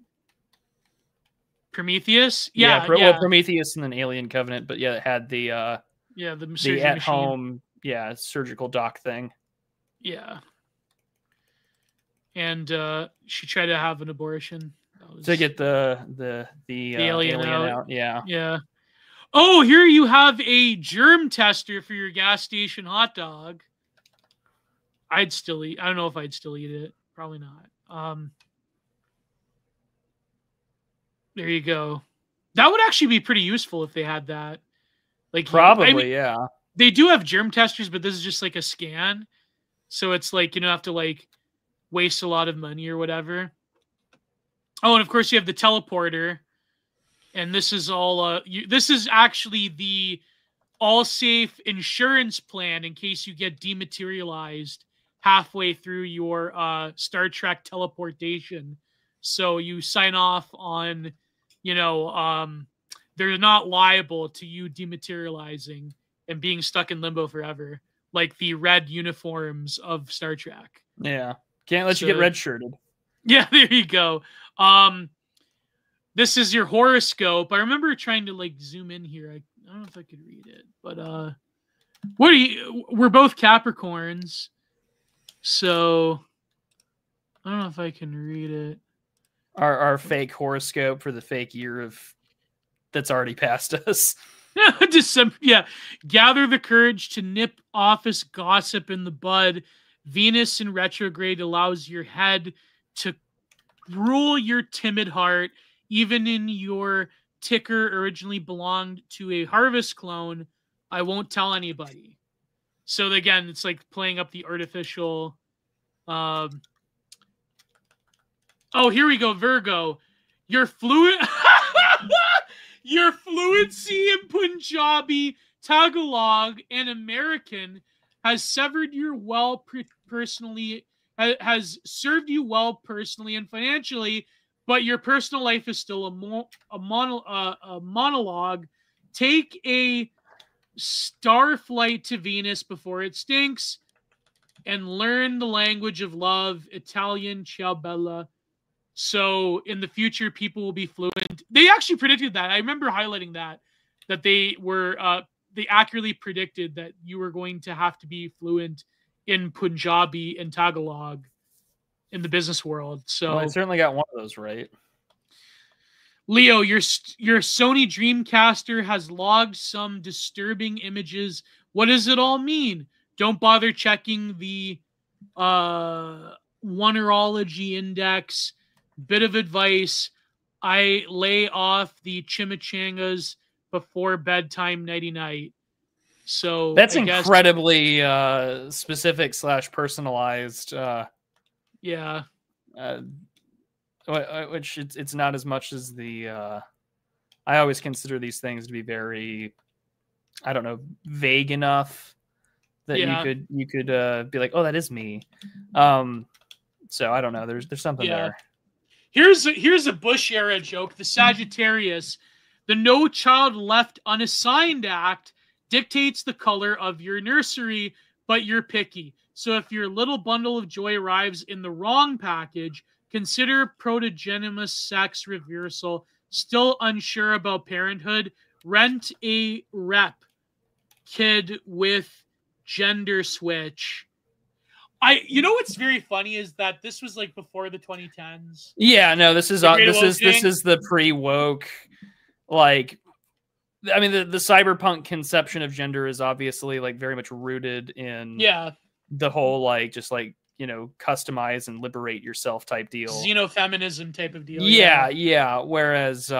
Prometheus? Yeah. Well, Prometheus and then Alien Covenant, but yeah, it had the the at-home, surgical dock thing. Yeah. And she tried to have an abortion. To get the alien out. Yeah. Oh, here you have a germ tester for your gas station hot dog. I'd still eat. I don't know if I'd still eat it. Probably not. There you go. That would actually be pretty useful if they had that. Like probably, yeah. They do have germ testers, but this is just like a scan. So it's like you don't have to like waste a lot of money or whatever. Oh, and of course you have the teleporter. And this is all this is actually the all-safe insurance plan in case you get dematerialized halfway through your Star Trek teleportation. So you sign off on, they're not liable to you dematerializing and being stuck in limbo forever, like the red uniforms of Star Trek. Yeah. Can't let you get red-shirted. Yeah, there you go. This is your horoscope. I remember trying to like zoom in here. I don't know if I could read it, but we're both Capricorns. So I don't know if I can read it. Our fake horoscope for the fake year that's already past us. December, yeah. Gather the courage to nip office gossip in the bud. Venus in retrograde allows your head to rule your timid heart. Even in your ticker originally belonged to a harvest clone, I won't tell anybody. So again, it's like playing up the artificial. Oh, here we go, Virgo. Your your fluency in Punjabi, Tagalog, and American has severed your has served you well personally and financially. But your personal life is still a monologue. Take a star flight to Venus before it stinks and learn the language of love, Italian, ciao bella. So in the future, people will be fluent. They actually predicted that. I remember highlighting that they were, they accurately predicted that you were going to have to be fluent in Punjabi and Tagalog. in the business world. So well, I certainly got one of those right. Leo, your Sony Dreamcaster has logged some disturbing images. What does it all mean? Don't bother checking the Wonderology Index. Bit of advice: I lay off the chimichangas before bedtime nighty night. So that's I guess, incredibly specific / personalized. yeah. Which it's not as much as the. I always consider these things to be very, I don't know, vague enough that you could be like, oh, that is me. So I don't know. There's something there. Here's a Bush era joke. The Sagittarius, the No Child Left Unassigned Act dictates the color of your nursery, but you're picky. So if your little bundle of joy arrives in the wrong package, consider protogenous sex reversal. Still unsure about parenthood? Rent a rep kid with gender switch. You know what's very funny is that this was like before the 2010s. Yeah, no, this is the pre-woke, like, I mean, the cyberpunk conception of gender is obviously like very much rooted in the whole like just like, you know, customize and liberate yourself type deal, xenofeminism type of deal. Yeah. Whereas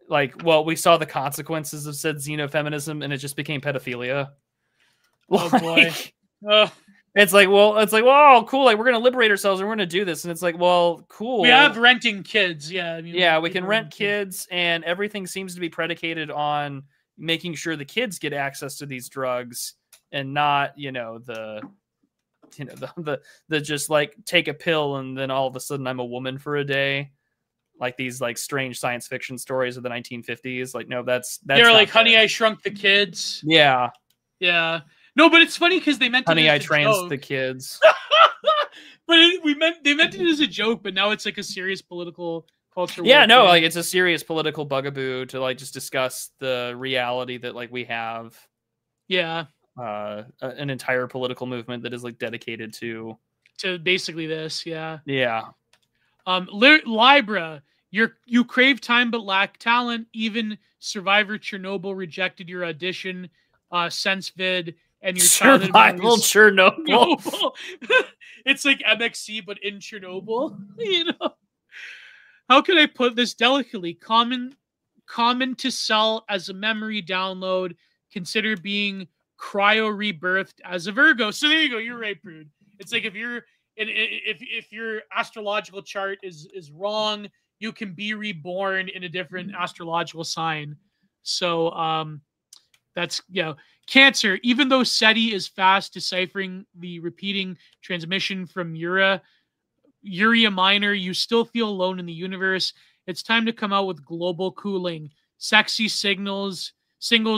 like, well, we saw the consequences of said xenofeminism and it just became pedophilia. Oh boy. It's like, oh, cool. Like, we're going to liberate ourselves and we're going to do this. And it's like, well, cool. We have renting kids. Yeah. I mean, we can rent kids, and everything seems to be predicated on making sure the kids get access to these drugs and not, the just like take a pill and then all of a sudden I'm a woman for a day. Like these like strange science fiction stories of the 1950s. Like, no, that's they're like, Honey, I Shrunk the Kids. Yeah. Yeah. No, but it's funny because they meant Honey, I Trained the Kids. But they meant it as a joke, but now it's like a serious political culture. Yeah, no, like it's a serious political bugaboo to like just discuss the reality that like we have. Yeah. An entire political movement that is like dedicated to basically this. Yeah. Yeah. Libra, you crave time but lack talent. Even Survivor Chernobyl rejected your audition. SenseVid and your Survival Chernobyl. It's like MXC but in Chernobyl. How can I put this delicately? Common to sell as a memory download. Consider being cryo rebirthed as a Virgo. So there you go. You're right, Prude. It's like if your astrological chart is wrong, you can be reborn in a different astrological sign. So that's Cancer. Even though SETI is fast deciphering the repeating transmission from Uria Minor, you still feel alone in the universe. It's time to come out with global cooling. Sexy singles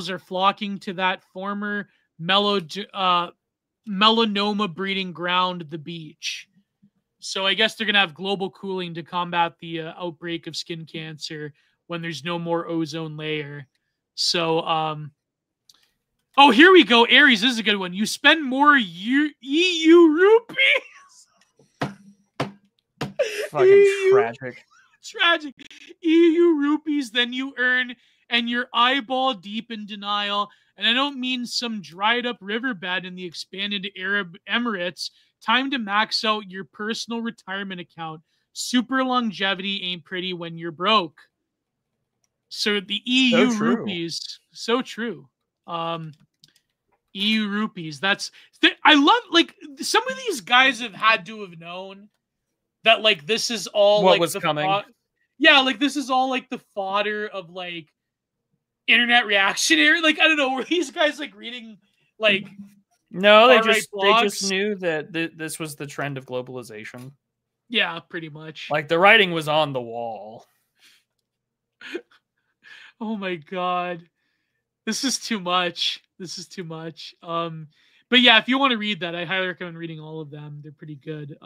are flocking to that former melanoma breeding ground, the beach. So I guess they're going to have global cooling to combat the outbreak of skin cancer when there's no more ozone layer. So, here we go. Aries, this is a good one. You spend more EU rupees. Fucking tragic. Tragic. EU rupees than you earn, and you're eyeball deep in denial. And I don't mean some dried up riverbed in the expanded Arab Emirates. Time to max out your personal retirement account. Super longevity ain't pretty when you're broke. So the EU rupees, so true. EU rupees. I love, like, some of these guys have had to have known that, like, this is all what like was coming. Like this is all like the fodder of like internet reactionary. Like, I don't know, were these guys like reading like no, they just knew that this was the trend of globalization. Yeah, pretty much. Like the writing was on the wall. Oh my god. This is too much. But yeah, if you want to read that, I highly recommend reading all of them. They're pretty good.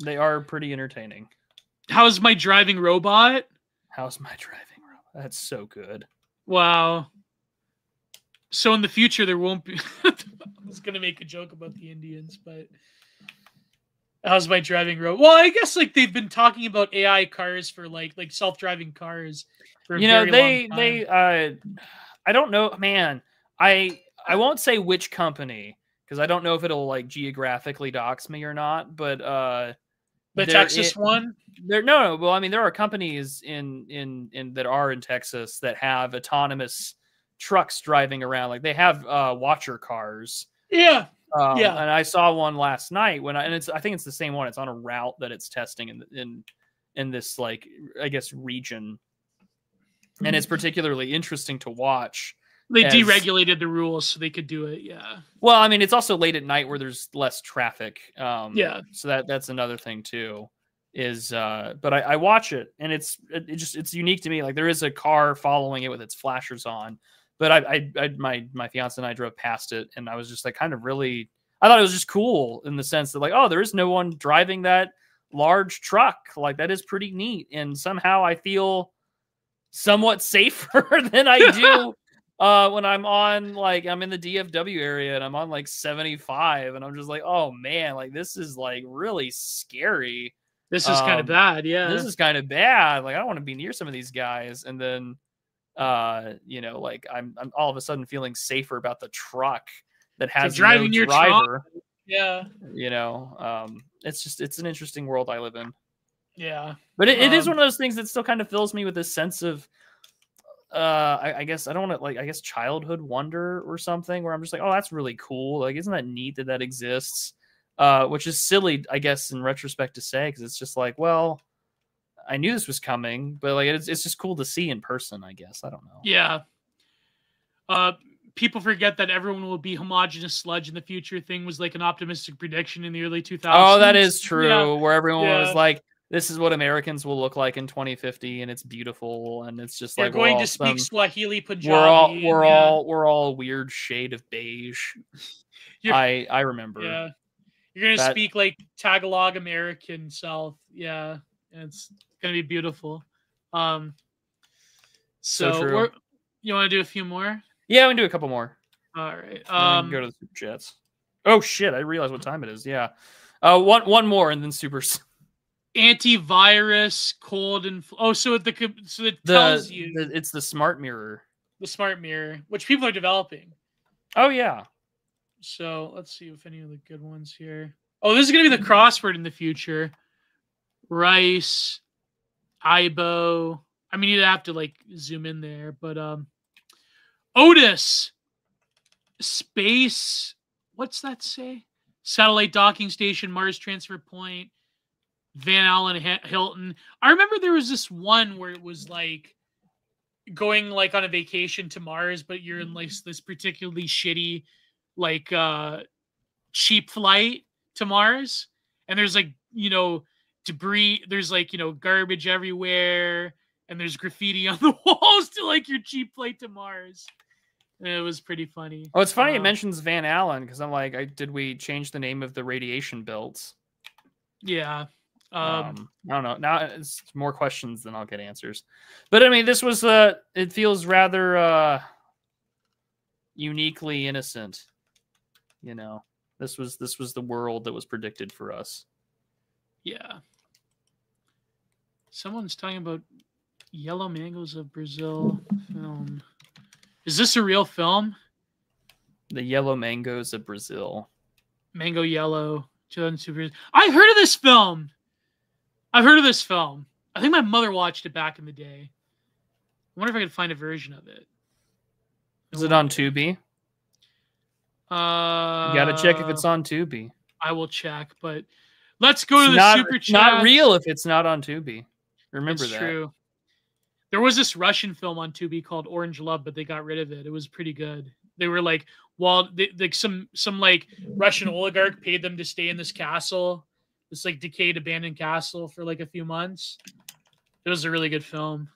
They are pretty entertaining. How's My Driving Robot? That's so good. Wow. So in the future, there won't be... I was going to make a joke about the Indians, but... How's my driving road? Well, I guess like they've been talking about AI cars for like self-driving cars for a very long time. I don't know, man. I won't say which company because I don't know if it'll like geographically dox me or not, but the Texas one? No. Well, I mean, there are companies in that are in Texas that have autonomous trucks driving around. Like they have watcher cars. Yeah. And I saw one last night I think it's the same one. It's on a route that it's testing in this like I guess region, and it's particularly interesting to watch. They deregulated the rules so they could do it. Yeah. Well, I mean, it's also late at night where there's less traffic. Yeah. So that's another thing too. But I watch it and it's unique to me. Like there is a car following it with its flashers on. But my fiance and I drove past it, and I was just like, I thought it was just cool in the sense that like, oh, there is no one driving that large truck. Like that is pretty neat, and somehow I feel somewhat safer than I do when I'm in the DFW area and I'm on like 75, and I'm just like, oh man, like this is like really scary. This is kind of bad, yeah. This is kind of bad. Like I don't want to be near some of these guys, and then. Like I'm all of a sudden feeling safer about the truck that has driving no your driver. Truck. Yeah. It's an interesting world I live in. Yeah. But it is one of those things that still kind of fills me with this sense of I guess I don't want to like I guess childhood wonder or something where I'm just like, oh, that's really cool. Like, isn't that neat that exists? Which is silly, I guess, in retrospect to say, because it's just like, well, I knew this was coming, but like it's just cool to see in person, I guess. I don't know. Yeah. People forget that everyone will be homogenous sludge in the future thing was like an optimistic prediction in the early 2000s. Oh, that is true. Where everyone was like, this is what Americans will look like in 2050, and it's beautiful, and it's just like they're going to speak Swahili Punjabi. We're all a weird shade of beige. I remember. Yeah. You're gonna speak like Tagalog American South. Yeah. And it's gonna be beautiful. So true. You want to do a few more? Yeah, we can do a couple more. All right. Go to the super chats. Oh shit! I realized what time it is. Yeah. One more and then supers. Antivirus, cold and so it tells you it's the smart mirror. The smart mirror, which people are developing. Oh yeah. So let's see if any of the good ones here. Oh, this is gonna be the crossword in the future. Rice, Ibo. I mean, you'd have to like zoom in there, but Otis, space. What's that say? Satellite docking station, Mars transfer point, Van Allen Hilton. I remember there was this one where it was like going like on a vacation to Mars, but you're in like this particularly shitty, like cheap flight to Mars, and there's like debris, there's like garbage everywhere, and there's graffiti on the walls to like your cheap flight to Mars. And it was pretty funny. Oh, it's funny it mentions Van Allen because I'm like, did we change the name of the radiation belts? Yeah. I don't know. Now it's more questions than I'll get answers. But I mean, this was it feels rather uniquely innocent. This was the world that was predicted for us. Yeah. Someone's talking about Yellow Mangoes of Brazil film. Is this a real film? The Yellow Mangoes of Brazil. Mango Yellow. 2002. I heard of this film. I think my mother watched it back in the day. I wonder if I could find a version of it. Is it on Tubi? You gotta check if it's on Tubi. I will check, but let's go to the super chat. It's not real if it's not on Tubi. Remember that. True. There was this Russian film on Tubi called Orange Love, but they got rid of it. It was pretty good. They were like, some like Russian oligarch paid them to stay in this castle, this like decayed abandoned castle for like a few months. It was a really good film.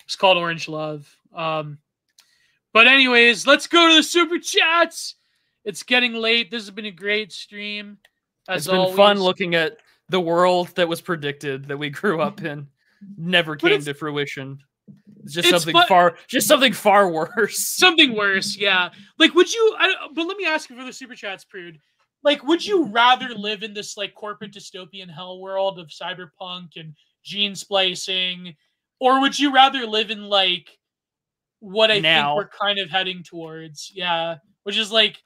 It's called Orange Love. But anyways, let's go to the super chats. It's getting late. This has been a great stream. It's been fun looking at the world that was predicted that we grew up in. Never came to fruition. It's just something far worse. Something worse, yeah. Like, would you? But let me ask you for the super chats, Prude. like, would you rather live in this like corporate dystopian hell world of cyberpunk and gene splicing, or would you rather live in like what I think we're kind of heading towards? Yeah, which is like,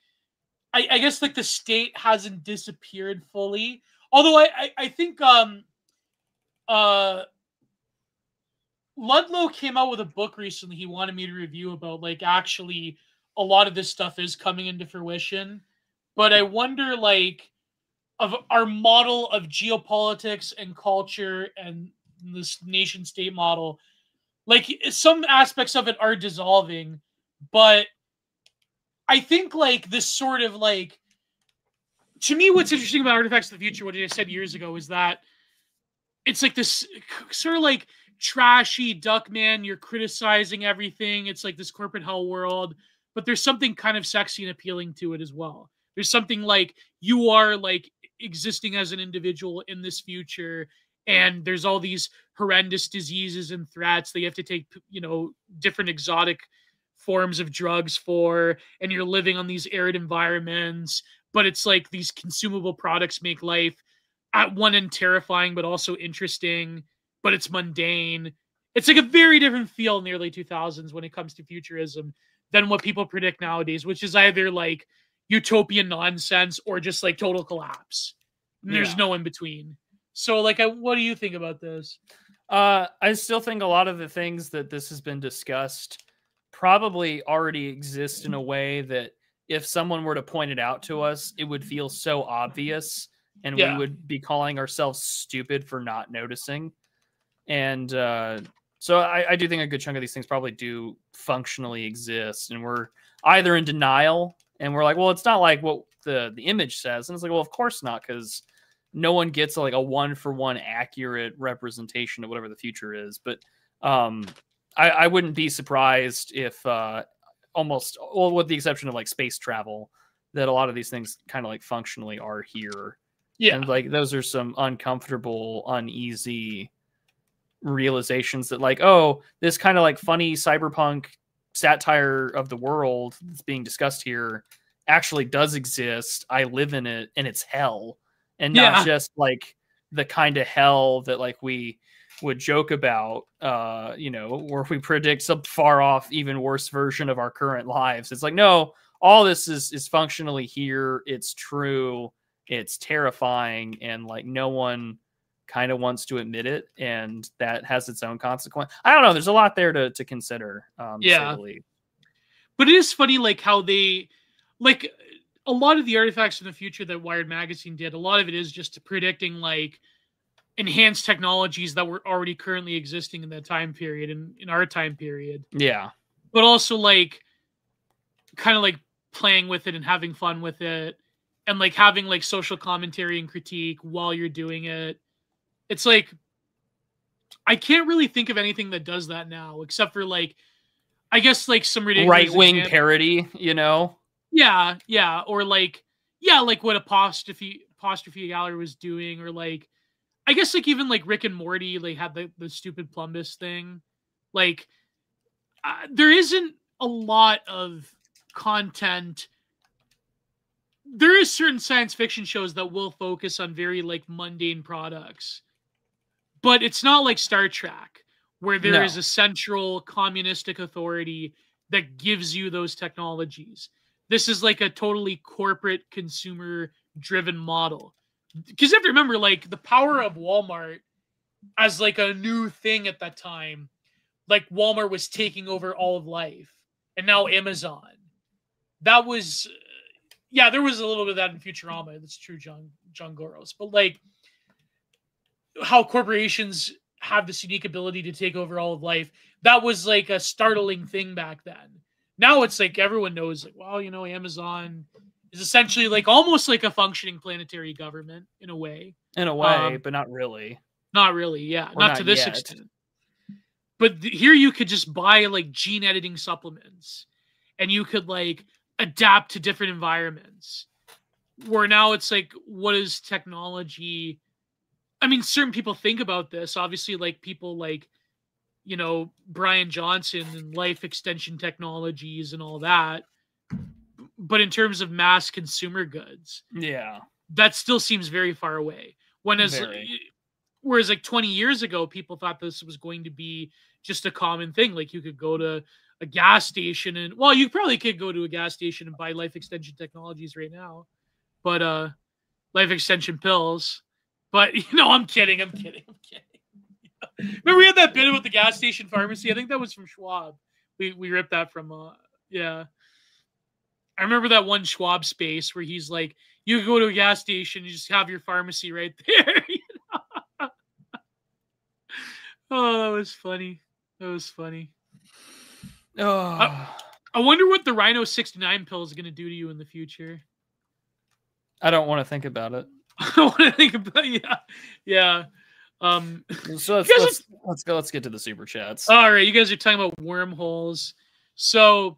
I guess like the state hasn't disappeared fully. Although I think Ludlow came out with a book recently he wanted me to review about like actually a lot of this stuff is coming into fruition. But I wonder like of our model of geopolitics and culture and this nation state model, like some aspects of it are dissolving, but I think like this sort of like, to me, what's interesting about Artifacts of the Future, what I said years ago, is that it's like this sort of like trashy Duckman. You're criticizing everything. It's like this corporate hell world, but there's something kind of sexy and appealing to it as well. There's something like you are like existing as an individual in this future, and there's all these horrendous diseases and threats that you have to take, you know, different exotic forms of drugs for, and you're living on these arid environments, but it's like these consumable products make life at one end terrifying but also interesting, but it's mundane. It's like a very different feel in the early 2000s when it comes to futurism than what people predict nowadays, which is either like utopian nonsense or just like total collapse. And there's no in between. So like, what do you think about this? I still think a lot of the things that this has been discussed probably already exist in a way that if someone were to point it out to us, it would feel so obvious and we would be calling ourselves stupid for not noticing. And so I do think a good chunk of these things probably do functionally exist, and we're either in denial and we're like, well, it's not like what the image says. And it's like, well, of course not, because no one gets like a 1-for-1 accurate representation of whatever the future is. But I wouldn't be surprised if almost, well, with the exception of like space travel, that a lot of these things kind of like functionally are here. Yeah. And like those are some uncomfortable, uneasy realizations that like, oh, this kind of like funny cyberpunk satire of the world that's being discussed here actually does exist. I live in it and it's hell. And not just like the kind of hell that like we would joke about, you know, where we predict some far off, even worse version of our current lives. It's like, no, all this is functionally here. It's true. It's terrifying. And like no one kind of wants to admit it. And that has its own consequence. I don't know. There's a lot there to consider. But it is funny, like how they, like a lot of the artifacts in the future that Wired Magazine did, a lot of it is just predicting like enhanced technologies that were already currently existing in that time period and in our time period. Yeah. But also like kind of like playing with it and having fun with it and like having like social commentary and critique while you're doing it. It's like, I can't really think of anything that does that now, except for like, I guess like some ridiculous right-wing parody, you know? Yeah. Or like, like what Apostrophe Gallery was doing, or like, I guess like even like Rick and Morty, like had the stupid Plumbus thing. Like there isn't a lot of content. There is certain science fiction shows that will focus on very like mundane products, but it's not like Star Trek where there is a central communistic authority that gives you those technologies. This is like a totally corporate consumer driven model. Because you have to remember, like, the power of Walmart as, like, a new thing at that time. Like, Walmart was taking over all of life. And now Amazon. That was... there was a little bit of that in Futurama. That's true, John Goros. But, like, how corporations have this unique ability to take over all of life. That was, like, a startling thing back then. Now it's, like, everyone knows, like, well, you know, Amazon... is essentially like almost like a functioning planetary government in a way. In a way, but not really. Not really, yeah. Not to this extent. But here you could just buy like gene editing supplements and you could like adapt to different environments. Where now it's like, what is technology? I mean, certain people think about this. Obviously, like people like, you know, Brian Johnson and life extension technologies and all that. but in terms of mass consumer goods, Yeah, that still seems very far away. Whereas like 20 years ago, people thought this was going to be just a common thing. Like you could go to a gas station and, well, you probably could go to a gas station and buy life extension technologies right now, but life extension pills. But I'm kidding. Remember we had that bit about the gas station pharmacy? I think that was from Schwab. We ripped that from yeah. I remember that one Schwab space where he's like, you go to a gas station, you just have your pharmacy right there. Oh, that was funny. Oh. I wonder what the Rhino 69 pill is going to do to you in the future. I don't want to think about it. I don't want to think about yeah. So let's get to the super chats. All right, you guys are talking about wormholes. So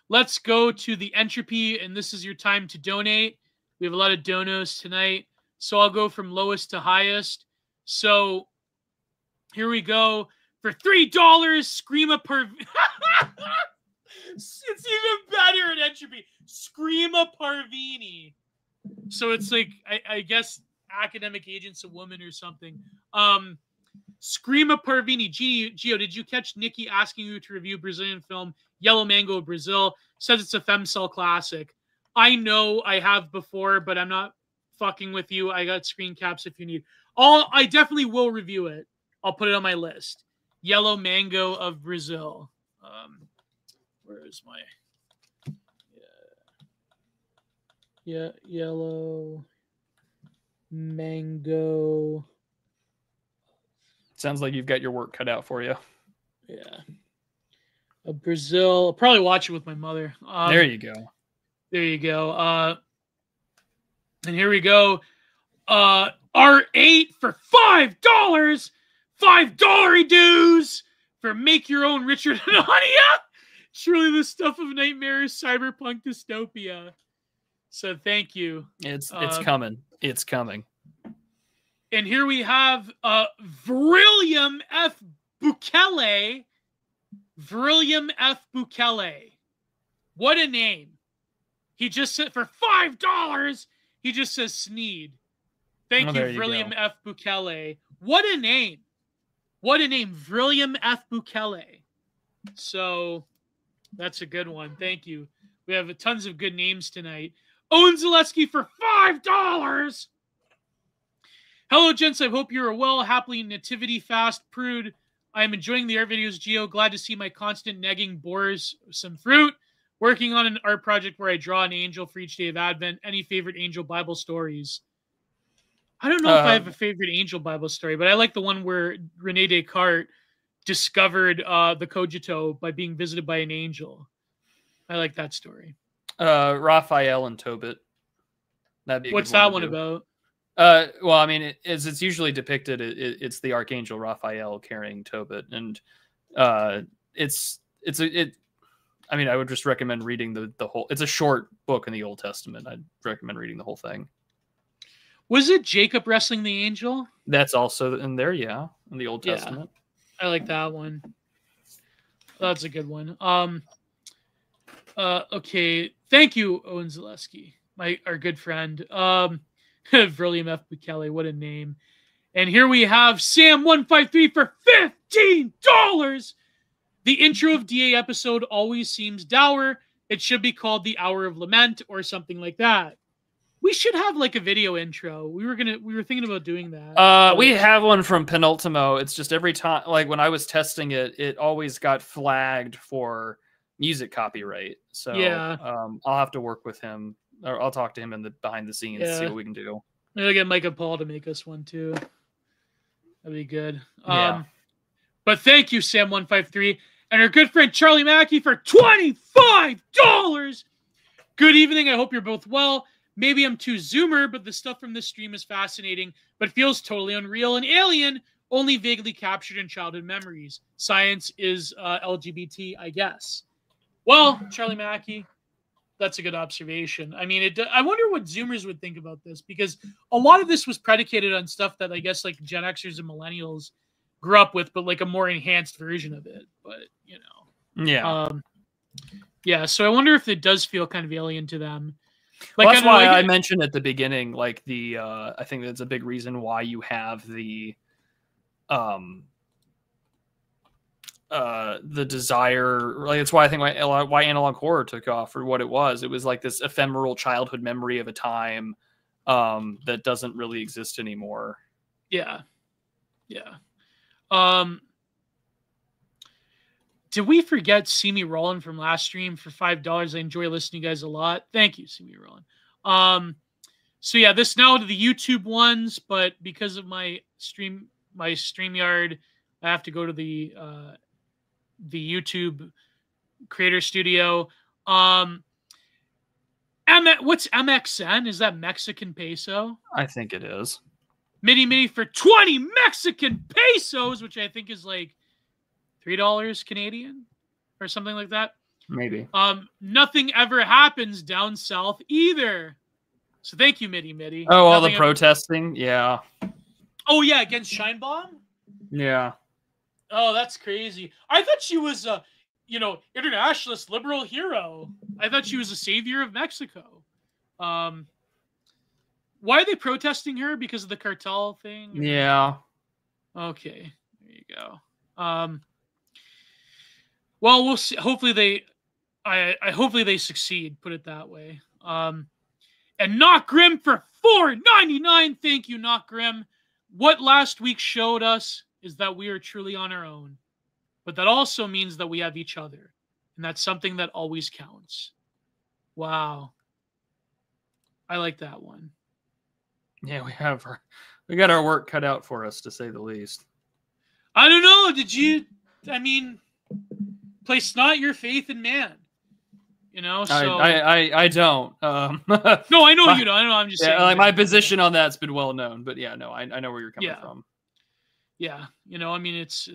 let's go to the entropy, and this is your time to donate. We have a lot of donos tonight. So I'll go from lowest to highest. So here we go. For $3, Screama per... It's even better in entropy. Screama Parvini. So it's like, I guess, academic agent's a woman or something. Screama Parvini. Gio, did you catch Nikki asking you to review Brazilian film Yellow Mango of Brazil? Says it's a femcel classic. I know I have before, but I'm not fucking with you. I got screen caps if you need. I definitely will review it. I'll put it on my list. Yellow Mango of Brazil. Where is my... Yeah, Yellow Mango. Sounds like you've got your work cut out for you. Yeah. Brazil. I'll probably watch it with my mother. There you go. There you go. And here we go. R8 for $5. $5 dues for Make Your Own Richard Anania. Truly the stuff of nightmares, cyberpunk dystopia. So thank you. It's coming. It's coming. And here we have Vrillium F. Bukele. Vrillium F. Bukele. What a name. He just said for $5, he just says Sneed. Thank you, Vrillium F. Bukele. What a name. What a name. Vrillium F. Bukele. So that's a good one. Thank you. We have tons of good names tonight. Owen Zaleski for $5. Hello, gents. I hope you're well. Happily nativity fast. Prude. I am enjoying the art videos, Gio. Glad to see my constant negging bores some fruit. Working on an art project where I draw an angel for each day of Advent. Any favorite angel Bible stories? I don't know if I have a favorite angel Bible story, but I like the one where Rene Descartes discovered the cogito by being visited by an angel. I like that story. Raphael and Tobit. That'd be What's that one about? Well, I mean, it's usually depicted. It's the archangel Raphael carrying Tobit, and I mean, I would just recommend reading the whole. It's a short book in the Old Testament. I'd recommend reading the whole thing. Was it Jacob wrestling the angel? That's also in there, yeah, in the Old Testament. I like that one. That's a good one. Okay, thank you, Owen Zaleski, our good friend. Vrillium F. Bukele, what a name. And here we have Sam153 for $15. The intro of DA episode always seems dour. It should be called The Hour of Lament or something like that. We should have like a video intro. We were thinking about doing that. We have one from Penultimo. It's just every time, like when I was testing it, it always got flagged for music copyright. So yeah, I'll have to work with him, or I'll talk to him in the behind the scenes, see what we can do. Maybe I'll get Micah Paul to make us one too. That'd be good. Yeah. But thank you, Sam153, and our good friend Charlie Mackey for $25. Good evening. I hope you're both well. Maybe I'm too zoomer, but the stuff from this stream is fascinating, but feels totally unreal and alien, only vaguely captured in childhood memories. Science is LGBT, I guess. Well, Charlie Mackey, that's a good observation. I mean, I wonder what Zoomers would think about this, because a lot of this was predicated on stuff that I guess like Gen Xers and Millennials grew up with, but like a more enhanced version of it. But, you know. Yeah. Yeah, so I wonder if it does feel kind of alien to them. Like, well, that's why I mentioned at the beginning, like I think that's a big reason why you have the desire. Like, it's why I think why analog horror took off for what it was. It was like this ephemeral childhood memory of a time that doesn't really exist anymore. Yeah. Did we forget See Me Rollin' from last stream for $5? I enjoy listening to you guys a lot. Thank you, See Me Rollin'. So yeah, this now to the YouTube ones, but because of my StreamYard, I have to go to the YouTube Creator Studio. What's MXN? Is that Mexican peso? I think it is. Mini for 20 Mexican pesos, which I think is like $3 Canadian or something like that. Maybe. Nothing ever happens down south either. So thank you, Mitty. Oh, all the protesting? Yeah. Oh, yeah, against Scheinbaum? Yeah. Oh, that's crazy. I thought she was a, internationalist liberal hero. I thought she was a savior of Mexico. Why are they protesting her? Because of the cartel thing? Yeah. Okay. There you go. Well, we'll see. Hopefully they succeed, put it that way. And Not Grim for $4.99. Thank you, Not Grim. What last week showed us is that we are truly on our own. But that also means that we have each other. And that's something that always counts. Wow. I like that one. Yeah, we got our work cut out for us, to say the least. I don't know. Place not your faith in man. So I don't. No, I know you don't. I know. I'm just saying. Like, my position on that's been well known, but yeah, no, I know where you're coming from. Yeah, it's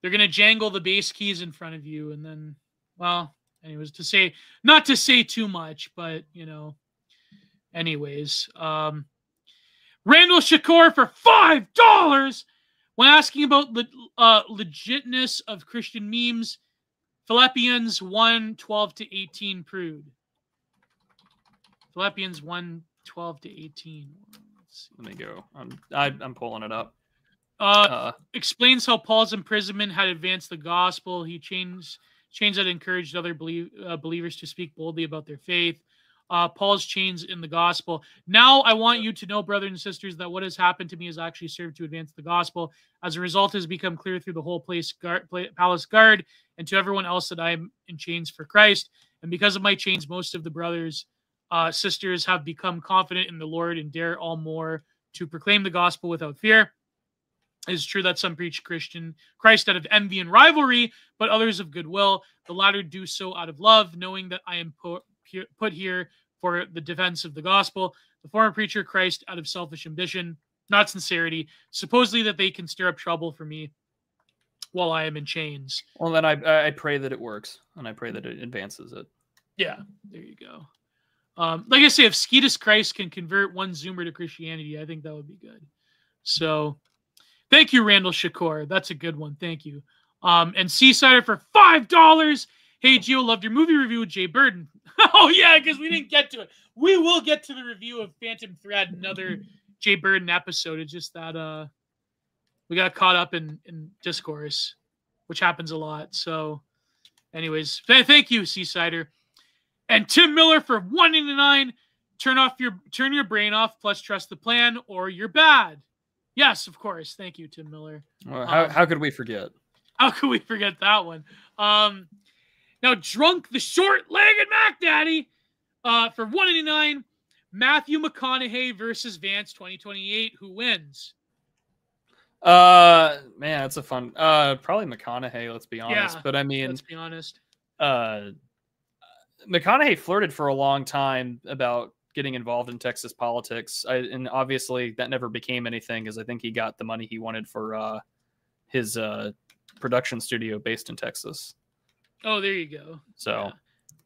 they're gonna jangle the bass keys in front of you, and then, well, anyways, not to say too much, but anyways, Randall Shakur for $5 when asking about the legitness of Christian memes. Philippians 1:12-18 Prude. Philippians 1:12-18. Let me go. I'm pulling it up. Explains how Paul's imprisonment had advanced the gospel. He changed that encouraged other believers to speak boldly about their faith. Paul's chains in the gospel. Now I want you to know, brothers and sisters, that what has happened to me has actually served to advance the gospel. As a result, it has become clear through the whole palace guard and to everyone else that I am in chains for Christ. And because of my chains, most of the brothers, sisters have become confident in the Lord and dare all more to proclaim the gospel without fear. It is true that some preach Christ out of envy and rivalry, but others of goodwill. The latter do so out of love, knowing that I am put here for the defense of the gospel. The former preacher Christ out of selfish ambition, not sincerity, supposedly that they can stir up trouble for me while I am in chains. Well, then I pray that it works, and I pray that it advances it. Yeah, there you go. Like I say, if Skeetus Christ can convert one Zoomer to Christianity, I think that would be good. So thank you, Randall Shakur. That's a good one. Thank you. And Seasider for $5. Hey, Gio, loved your movie review with Jay Burden. Oh, yeah, because we didn't get to it. We will get to the review of Phantom Thread, another Jay Burden episode. It's just that we got caught up in discourse, which happens a lot. So, anyways, thank you, Seasider. And Tim Miller for $1.99. Turn your brain off, plus trust the plan, or you're bad. Yes, of course. Thank you, Tim Miller. Well, how could we forget? How could we forget that one? Now, Drunk the Short-Legged Mac Daddy for $1.89. Matthew McConaughey versus Vance 2028. Who wins? Man, that's a fun. Probably McConaughey. Let's be honest. Yeah, but I mean, let's be honest. McConaughey flirted for a long time about getting involved in Texas politics, and obviously that never became anything, because I think he got the money he wanted for his production studio based in Texas. Oh, there you go. So,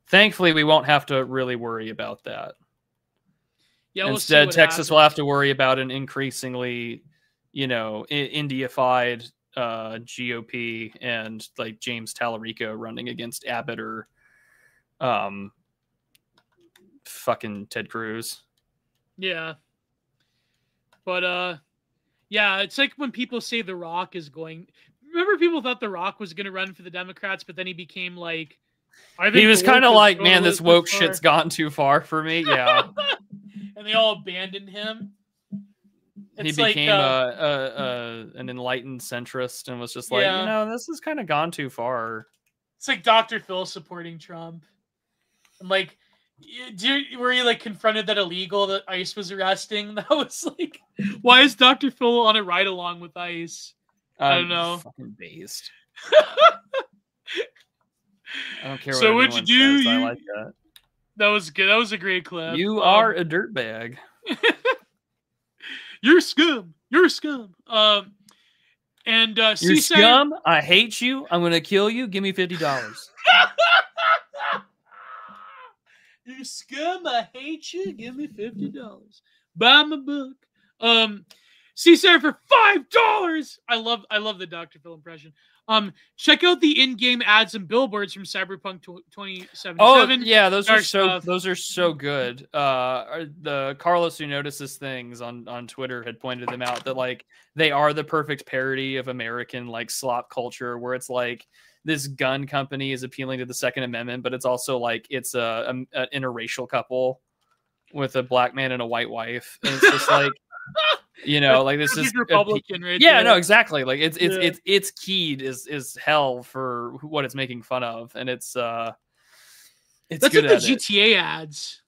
thankfully, we won't have to really worry about that. Yeah. Instead, Texas will have to worry about an increasingly, India-fied GOP and like James Tallarico running against Abbott or fucking Ted Cruz. Yeah. But yeah, it's like when people say The Rock is going. Remember, people thought The Rock was going to run for the Democrats, but then he became like, I think He was the woke kind of is like, going a man, little this too woke far." shit's gone too far for me. Yeah. And they all abandoned him. He It's like, became an enlightened centrist and was just like, Yeah. you know, this has kind of gone too far. it's like Dr. Phil supporting Trump. I'm like, were you like confronted that illegal that ICE was arresting? That was like, why is Dr. Phil on a ride along with ICE? I don't know. Fucking based. I don't care So what what'd anyone you do? says. I like that. That was good. That was a great clip. You are a dirtbag. You're scum. You're scum. And You're Seaside. scum. I hate you. I'm gonna kill you. Give me $50. You scum. I hate you. Give me $50. Buy my book. Seaside for $5. I love the Dr. Phil impression. Check out the in-game ads and billboards from Cyberpunk 2077. Oh yeah, those are so good. The Carlos who notices things on Twitter had pointed them out that like they are the perfect parody of American like slop culture, where it's like this gun company is appealing to the Second Amendment, but it's also like it's an interracial couple with a black man and a white wife, and it's just like. You know, like this is Republican, right? Yeah, there. no, exactly. Like it's keyed is hell for what it's making fun of, and it's That's good like the at GTA ads.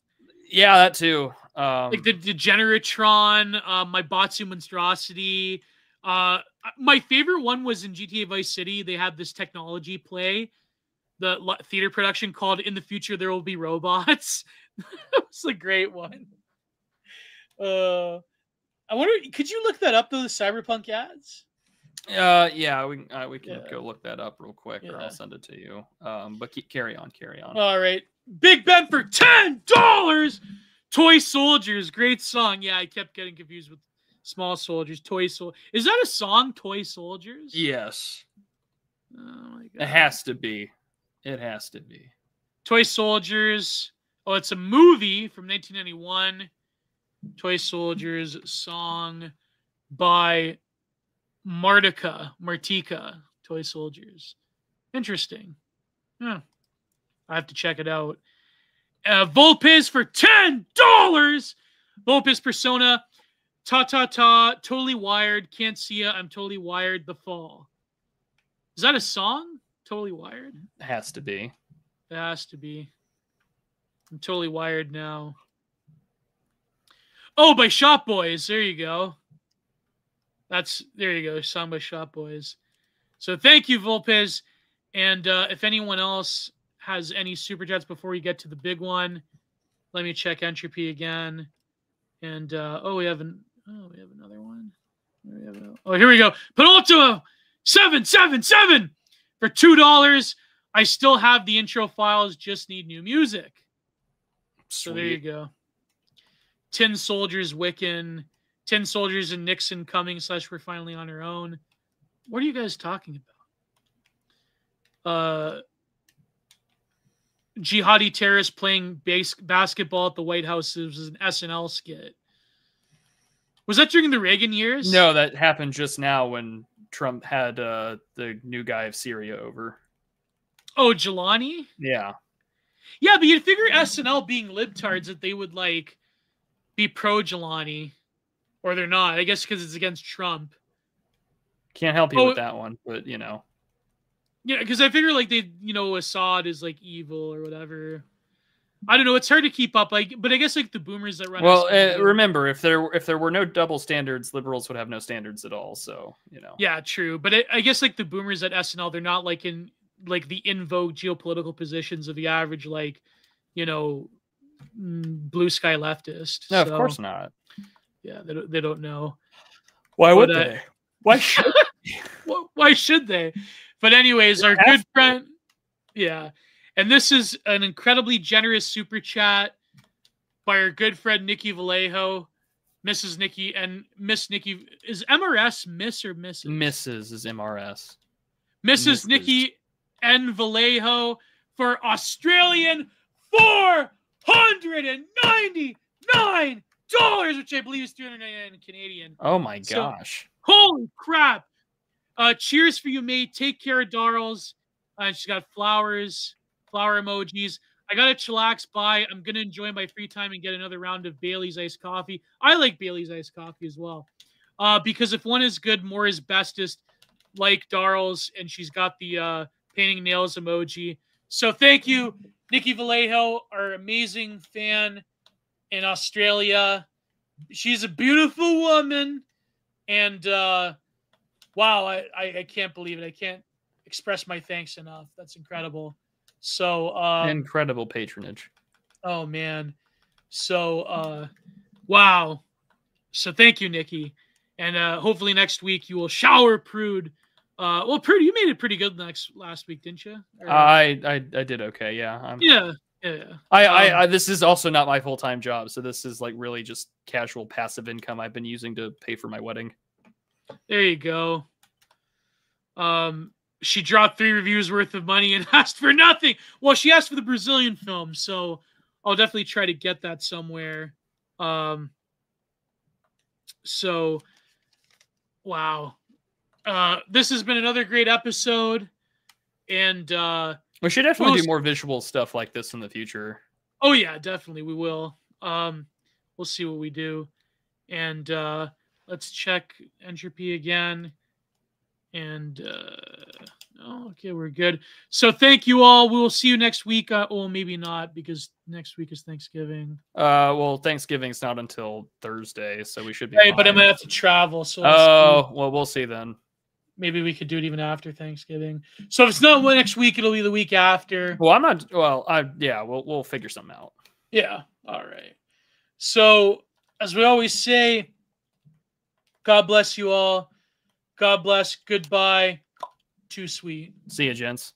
Yeah, that too. Like the Degeneratron, my Batsu Monstrosity. My favorite one was in GTA Vice City. They had this technology play, the theater production called "In the Future There Will Be Robots." That was a great one. I wonder, could you look that up though? The Cyberpunk ads. Yeah, we can go look that up real quick, or I'll send it to you. But carry on. All right, Big Ben for $10. Toy Soldiers, great song. Yeah, I kept getting confused with Small Soldiers. Toy Soldiers. Is that a song? Toy Soldiers. Yes. Oh my God. It has to be. It has to be. Toy Soldiers. Oh, it's a movie from 1991. Toy Soldiers, song by Martika. Toy Soldiers. Interesting. Yeah. I have to check it out. Volpez for $10. Volpez Persona. Ta. Totally Wired. Can't see ya. I'm totally wired. The Fall. Is that a song? Totally Wired? It has to be. It has to be. I'm totally wired now. Oh, by Shop Boys. There you go. There you go. Song by Shop Boys. So thank you, Volpez. And if anyone else has any super chats before we get to the big one, let me check Entropy again. And we have another one. Here we go. Penultimo 777 for $2. I still have the intro files. Just need new music. So there you go. Tin Soldiers, Wiccan, Tin Soldiers and Nixon coming / we're finally on our own. What are you guys talking about? Jihadi terrorists playing basketball at the White House. It was an SNL skit. Was that during the Reagan years? No, that happened just now when Trump had the new guy of Syria over. Oh, Jelani? Yeah. Yeah, but you'd figure SNL being libtards that they would like be pro Jelani, or they're not. I guess because it's against Trump. Can't help you with that one, but you know. Yeah, because I figure like Assad is like evil or whatever. I don't know. It's hard to keep up. Like, but I guess like the boomers that run. Well, remember if there were no double standards, liberals would have no standards at all. So you know. Yeah, true. But I guess like the boomers at SNL, they're not like in like the in vogue geopolitical positions of the average like, blue sky leftist. No, of course not. Yeah, they don't know. Why would they? Why should why should they? But anyways, our good friend, and this is an incredibly generous super chat by our good friend Nikki Vallejo, Mrs. Nikki, and Miss Nikki. Is MRS Miss or Mrs.? Mrs. is MRS. Mrs. Nikki N. Vallejo for Australian $499, which I believe is 399 Canadian. Oh my gosh. So, holy crap. Cheers for you, mate. Take care of Darls. She's got flowers, flower emojis. I got a chillax by. I'm going to enjoy my free time and get another round of Bailey's iced coffee. I like Bailey's iced coffee as well. Because if one is good, more is bestest, like Darls. And she's got the painting nails emoji. So thank you, Nikki Vallejo, our amazing fan in Australia. She's a beautiful woman. And wow, I can't believe it. I can't express my thanks enough. That's incredible. So incredible patronage. Oh man. So wow. So thank you, Nikki. And hopefully next week you will shower Prude. Well, Prude, you made it pretty good last week, didn't you? Or, I did okay, yeah. Yeah. I this is also not my full-time job, so this is like really just casual passive income I've been using to pay for my wedding. There you go. She dropped 3 reviews worth of money and asked for nothing. Well, she asked for the Brazilian film, so I'll definitely try to get that somewhere. So, wow. This has been another great episode, and we should definitely do more visual stuff like this in the future. Oh yeah, definitely we will. We'll see what we do, and let's check entropy again. And okay, we're good. So thank you all. We will see you next week. Well, maybe not, because next week is Thanksgiving. Well, Thanksgiving's not until Thursday, so we should be right, fine. but I might have to travel. So well, we'll see then. Maybe we could do it even after Thanksgiving. So if it's not next week, it'll be the week after. Well, I'm not. Well, yeah, we'll figure something out. Yeah. All right. So as we always say, God bless you all. God bless. Goodbye. Too sweet. See you, gents.